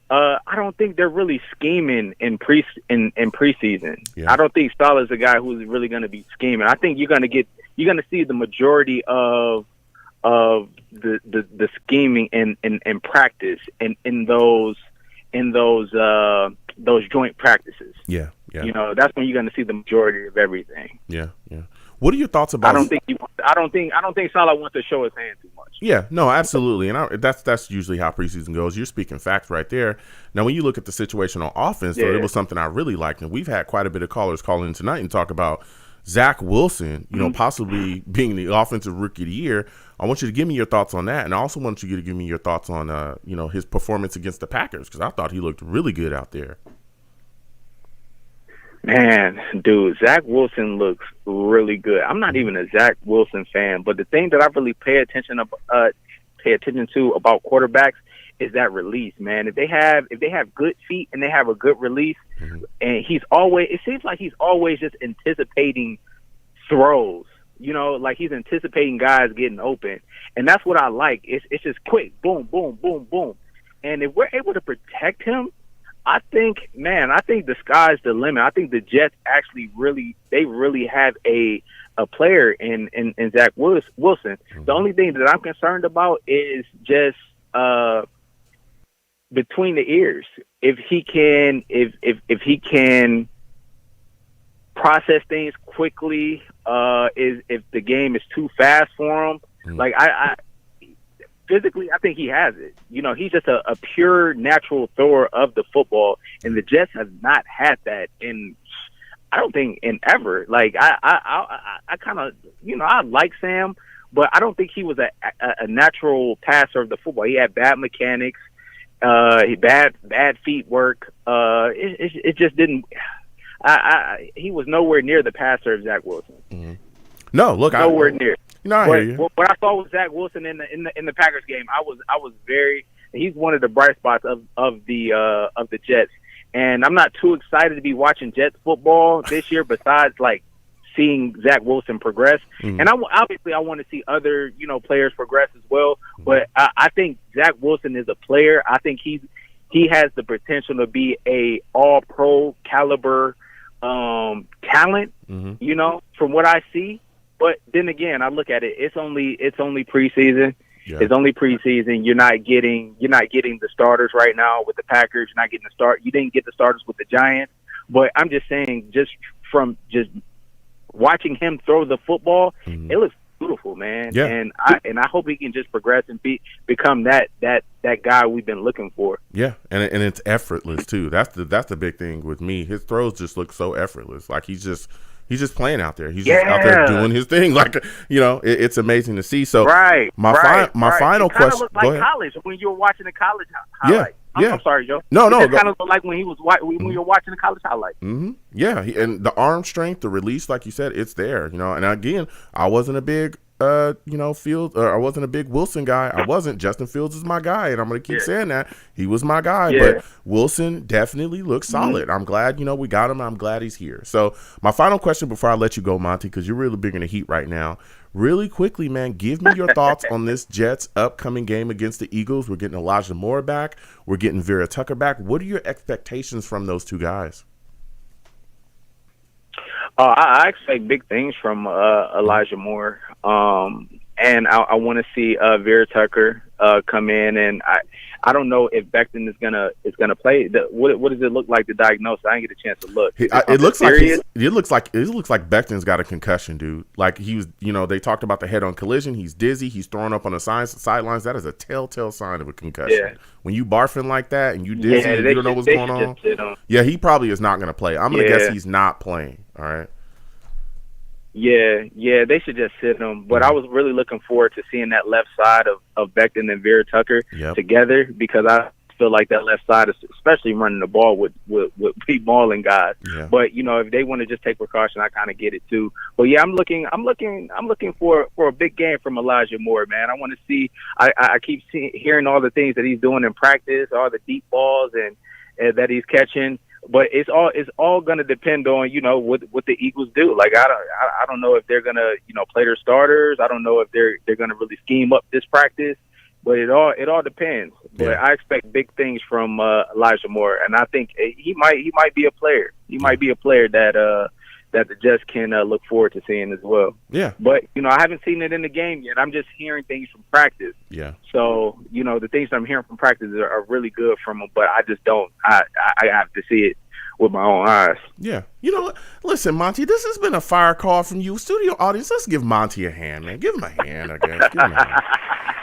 I don't think they're really scheming in preseason. Yeah. I don't think Saleh's a guy who's really going to be scheming. I think you're going to see the majority of the scheming in practice and in those joint practices. Yeah. That's when you're going to see the majority of everything. Yeah. What are your thoughts about? I don't think Saleh wants to show his hand too much. Yeah, no, absolutely, and that's usually how preseason goes. You're speaking facts right there. Now, when you look at the situation on offense, though, it was something I really liked, and we've had quite a bit of callers call in tonight and talk about Zach Wilson, possibly being the offensive rookie of the year. I want you to give me your thoughts on that, and I also want you to give me your thoughts on his performance against the Packers, because I thought he looked really good out there. Man, dude, Zach Wilson looks really good. I'm not even a Zach Wilson fan, but the thing that I really pay attention to about quarterbacks is that release, man. If they have good feet and they have a good release, and it seems like he's always just anticipating throws. Like he's anticipating guys getting open, and that's what I like. It's just quick, boom, boom, boom, boom, and if we're able to protect him, I think the sky's the limit. I think the Jets actually really have a player in Zach Wilson. The only thing that I'm concerned about is just between the ears. If he can process things quickly, if the game is too fast for him, like I physically, I think he has it. He's just a pure natural thrower of the football, and the Jets have not had that I don't think in ever. Like I kind of, I like Sam, but I don't think he was a natural passer of the football. He had bad mechanics, bad feet work. It just didn't. He was nowhere near the passer of Zach Wilson. Mm-hmm. No, look, nowhere near. I hear you. What I saw with Zach Wilson in the Packers game, I was very. He's one of the bright spots of the Jets, and I'm not too excited to be watching Jets football this year. Besides, like seeing Zach Wilson progress, and I want to see other players progress as well. But I think Zach Wilson is a player. I think he has the potential to be a All-Pro caliber talent. From what I see. But then again, I look at it. It's only preseason. Yeah. It's only preseason. You're not getting the starters right now with the Packers. You're not getting the start. You didn't get the starters with the Giants. But I'm just saying, just from watching him throw the football, it looks beautiful, man. Yeah. And I hope he can just progress and become that guy we've been looking for. Yeah, and it's effortless too. That's the big thing with me. His throws just look so effortless. Like he's just playing out there. He's just out there doing his thing. Like it's amazing to see. So my final question. Looked like college when you were watching the college highlight. Yeah. I'm sorry, Joe. No. It kind of looked like when you were watching the college highlight. Mm-hmm. Yeah, and the arm strength, the release, like you said, it's there. And again, I wasn't a big Fields, or I wasn't a big Wilson guy. I wasn't. Justin Fields is my guy, and I'm going to keep saying that. He was my guy, but Wilson definitely looks solid. I'm glad, we got him. I'm glad he's here. So my final question before I let you go, Monty, because you're really big in the heat right now. Really quickly, man, give me your thoughts on this Jets upcoming game against the Eagles. We're getting Elijah Moore back. We're getting Vera Tucker back. What are your expectations from those two guys? I expect big things from Elijah Moore. and I want to see Vera Tucker come in, and I don't know if Becton is gonna play. What does it look like to diagnose? I didn't get a chance to look. It looks like Becton's got a concussion, dude. Like he was, they talked about the head-on collision. He's dizzy. He's throwing up on the sidelines. That is a telltale sign of a concussion. Yeah. When you barfing like that and you dizzy and you don't know what's going on. Yeah, he probably is not going to play. I'm going to guess he's not playing. All right. Yeah, they should just sit him. But I was really looking forward to seeing that left side of Becton and Vera Tucker together, because I feel like that left side, especially running the ball, would be mauling guys. Yeah. But if they want to just take precaution, I kind of get it too. But yeah, I'm looking for a big game from Elijah Moore, man. I want to see. I keep hearing all the things that he's doing in practice, all the deep balls and that he's catching. But it's all going to depend on what the Eagles do. Like I don't know if they're going to play their starters. I don't know if they're going to really scheme up this practice. But it all depends. But I expect big things from Elijah Moore, and I think he might be a player. He might be a player that the Jets can look forward to seeing as well. Yeah. But I haven't seen it in the game yet. I'm just hearing things from practice. Yeah. So the things I'm hearing from practice are really good from him, but I just don't. I have to see it with my own eyes. Yeah. You know what? Listen, Monty, this has been a fire call from you. Studio audience, let's give Monty a hand, man. Give him a hand, I guess.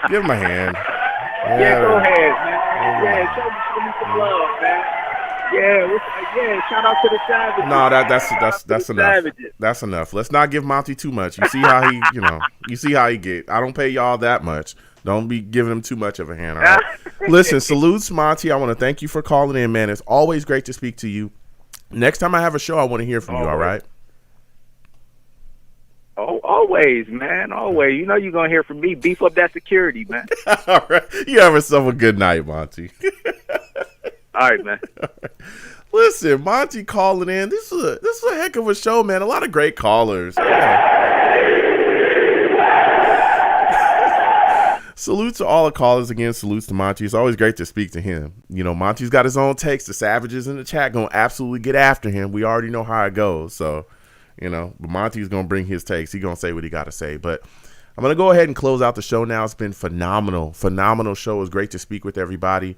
Give him a hand. Yeah, go ahead, man. Yeah, show me some love, man. Yeah, shout out to the Savages. No, that's enough. Savages. That's enough. Let's not give Monty too much. You see how he, you see how he get. I don't pay y'all that much. Don't be giving him too much of a hand. All right? Listen, salutes, Monty. I want to thank you for calling in, man. It's always great to speak to you. Next time I have a show, I want to hear from you, all right? Oh, always, man. Always. You're going to hear from me. Beef up that security, man. All right. You have yourself a good night, Monty. All right, man. All right. Listen, Monty calling in. This is a heck of a show, man. A lot of great callers. Salute to all the callers again. Salutes to Monty. It's always great to speak to him. Monty's got his own takes. The Savages in the chat going to absolutely get after him. We already know how it goes. So, but Monty's going to bring his takes. He's going to say what he got to say. But I'm going to go ahead and close out the show now. It's been phenomenal. Phenomenal show. It was great to speak with everybody.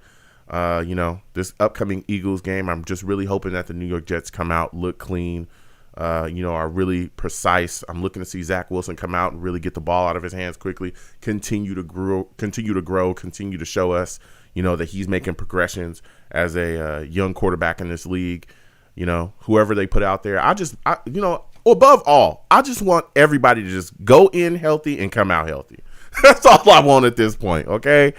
This upcoming Eagles game, I'm just really hoping that the New York Jets come out, look clean, are really precise. I'm looking to see Zach Wilson come out and really get the ball out of his hands quickly, continue to grow, continue to show us, that he's making progressions as a young quarterback in this league. Whoever they put out there, above all, I just want everybody to just go in healthy and come out healthy. That's all I want at this point. Okay.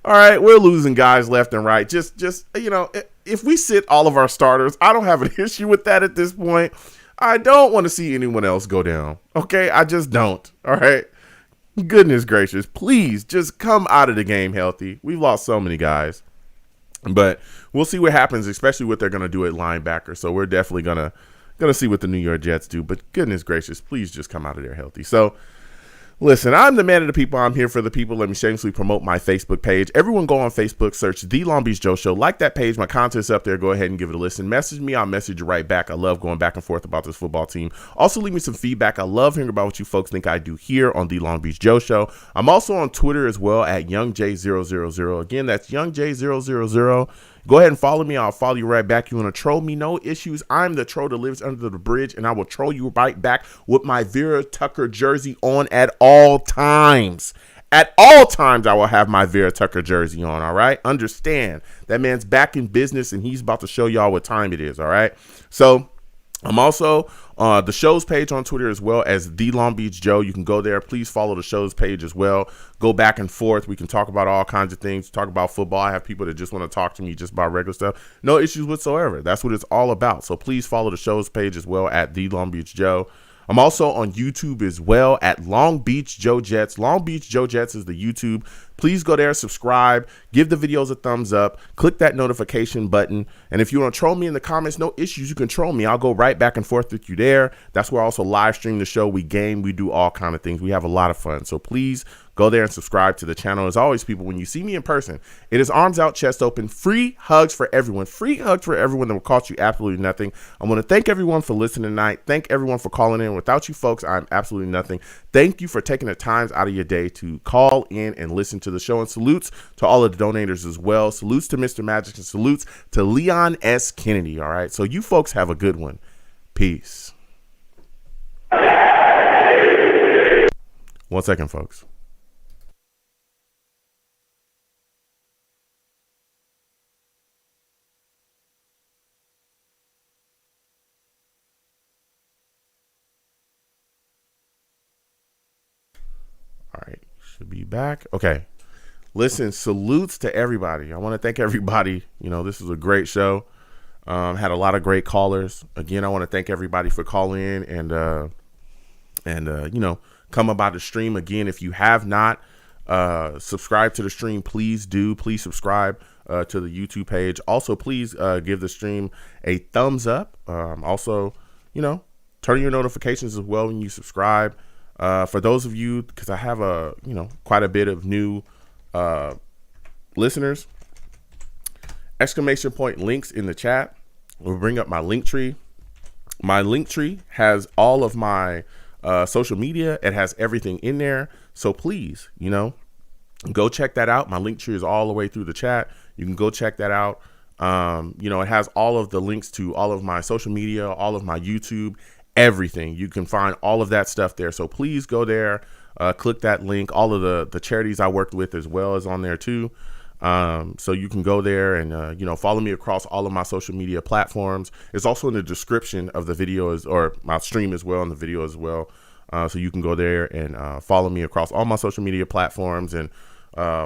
All right, we're losing guys left and right. Just if we sit all of our starters, I don't have an issue with that at this point. I don't want to see anyone else go down. Okay, I just don't. All right. Goodness gracious, please just come out of the game healthy. We've lost so many guys, but we'll see what happens, especially what they're gonna do at linebacker. So we're definitely gonna see what the New York Jets do. But goodness gracious, please just come out of there healthy. So. Listen, I'm the man of the people. I'm here for the people. Let me shamelessly promote my Facebook page. Everyone go on Facebook, search The Long Beach Joe Show. Like that page. My content's up there. Go ahead and give it a listen. Message me. I'll message you right back. I love going back and forth about this football team. Also, leave me some feedback. I love hearing about what you folks think I do here on The Long Beach Joe Show. I'm also on Twitter as well at YoungJ000. Again, that's YoungJ000. Go ahead and follow me. I'll follow you right back. You want to troll me? No issues. I'm the troll that lives under the bridge, and I will troll you right back with my Vera Tucker jersey on at all times. At all times, I will have my Vera Tucker jersey on, all right? Understand, that man's back in business, and he's about to show y'all what time it is, all right? So, I'm also the show's page on Twitter as well as The Long Beach Joe. You can go there. Please follow the show's page as well. Go back and forth. We can talk about all kinds of things. Talk about football. I have people that just want to talk to me just about regular stuff. No issues whatsoever. That's what it's all about. So please follow the show's page as well at The Long Beach Joe. I'm also on YouTube as well at Long Beach Joe Jets. Long Beach Joe Jets is the YouTube please go there, subscribe, give the videos a thumbs up, click that notification button. And if you want to troll me in the comments, no issues. You can troll me. I'll go right back and forth with you there. That's where I also live stream the show. We game, we do all kind of things. We have a lot of fun. So please go there and subscribe to the channel. As always, people, when you see me in person, it is arms out, chest open, free hugs for everyone. Free hugs for everyone that will cost you absolutely nothing. I want to thank everyone for listening tonight. Thank everyone for calling in. Without you folks, I'm absolutely nothing. Thank you for taking the times out of your day to call in and listen to the show. And salutes to all of the donators as well. Salutes to Mr. Magic and salutes to Leon S. Kennedy. All right. So you folks have a good one. Peace. 1 second, folks. All right, should be back. Okay. Listen, salutes to everybody. I want to thank everybody. You know, this was a great show. Had a lot of great callers. Again, I want to thank everybody for calling in and you know, come about the stream. Again, if you have not subscribed to the stream, please do. Please subscribe to the YouTube page. Also, please give the stream a thumbs up. Also, you know, turn your notifications as well when you subscribe. For those of you, because I have you know, quite a bit of new listeners, exclamation point links in the chat. We'll bring up my link tree. My link tree has all of my social media. It has everything in there. So please, you know, go check that out. My link tree is all the way through the chat. You can go check that out. You know, it has all of the links to all of my social media, all of my YouTube, everything. You can find all of that stuff there. So please go there, click that link. All of the charities I worked with as well is on there too. So you can go there and, you know, follow me across all of my social media platforms. It's also in the description of the video or my stream as well, and the video as well. So you can go there and follow me across all my social media platforms and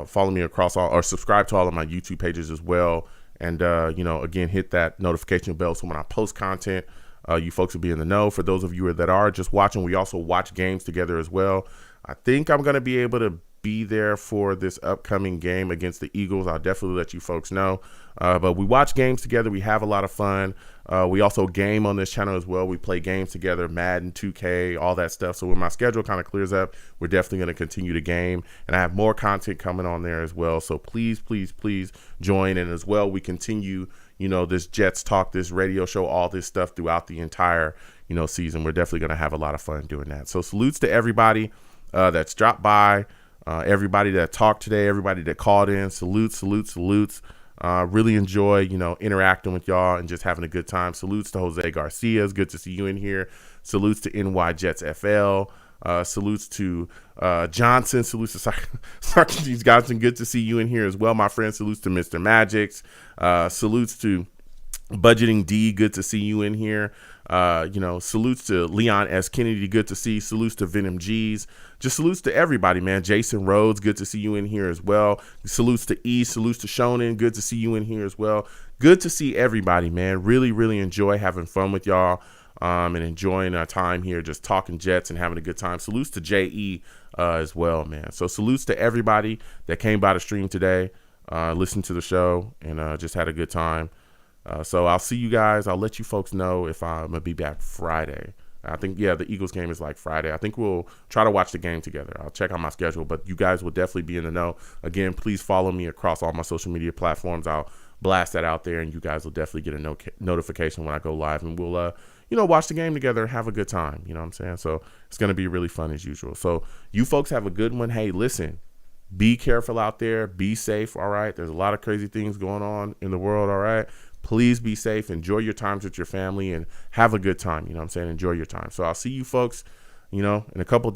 follow me across or subscribe to all of my YouTube pages as well. And, you know, again, hit that notification bell so when I post content, you folks will be in the know. For those of you that are just watching, we also watch games together as well. I think I'm going to be able to be there for this upcoming game against the Eagles. I'll definitely let you folks know. But we watch games together. We have a lot of fun. We also game on this channel as well. We play games together, Madden, 2K, all that stuff. So when my schedule kind of clears up, we're definitely going to continue to game. And I have more content coming on there as well. So please, please, please join. And as well, we continue, you know, this Jets Talk, this radio show, all this stuff throughout the entire, you know, season. We're definitely going to have a lot of fun doing that. So salutes to everybody that's dropped by, everybody that talked today, everybody that called in. Salutes. Really enjoy, you know, interacting with y'all and just having a good time. Salutes to Jose Garcia. It's good to see you in here. Salutes to NY Jets FL. Salutes to Johnson. Salutes to Socrates Johnson. Good to see you in here as well, my friend. Salutes to Mr. Magics. Salutes to Budgeting D. Good to see you in here. You know, salutes to Leon S. Kennedy. Good to see. Salutes to Venom G's. Just salutes to everybody, man. Jason Rhodes. Good to see you in here as well. Salutes to E. Salutes to Shonen. Good to see you in here as well. Good to see everybody, man. Really, really enjoy having fun with y'all and enjoying our time here, just talking Jets and having a good time. Salutes to JE as well, man. So salutes to everybody that came by the stream today, listened to the show, and just had a good time. So I'll see you guys. I'll let you folks know if I'm going to be back Friday. I think, yeah, the Eagles game is like Friday. I think we'll try to watch the game together. I'll check on my schedule, but you guys will definitely be in the know. Again, please follow me across all my social media platforms. I'll blast that out there, and you guys will definitely get a notification when I go live, and we'll, you know, watch the game together and have a good time. You know what I'm saying? So it's going to be really fun as usual. So you folks have a good one. Hey, listen, be careful out there. Be safe, all right? There's a lot of crazy things going on in the world, all right? Please be safe. Enjoy your times with your family and have a good time. You know what I'm saying? Enjoy your time. So I'll see you folks, you know, in a couple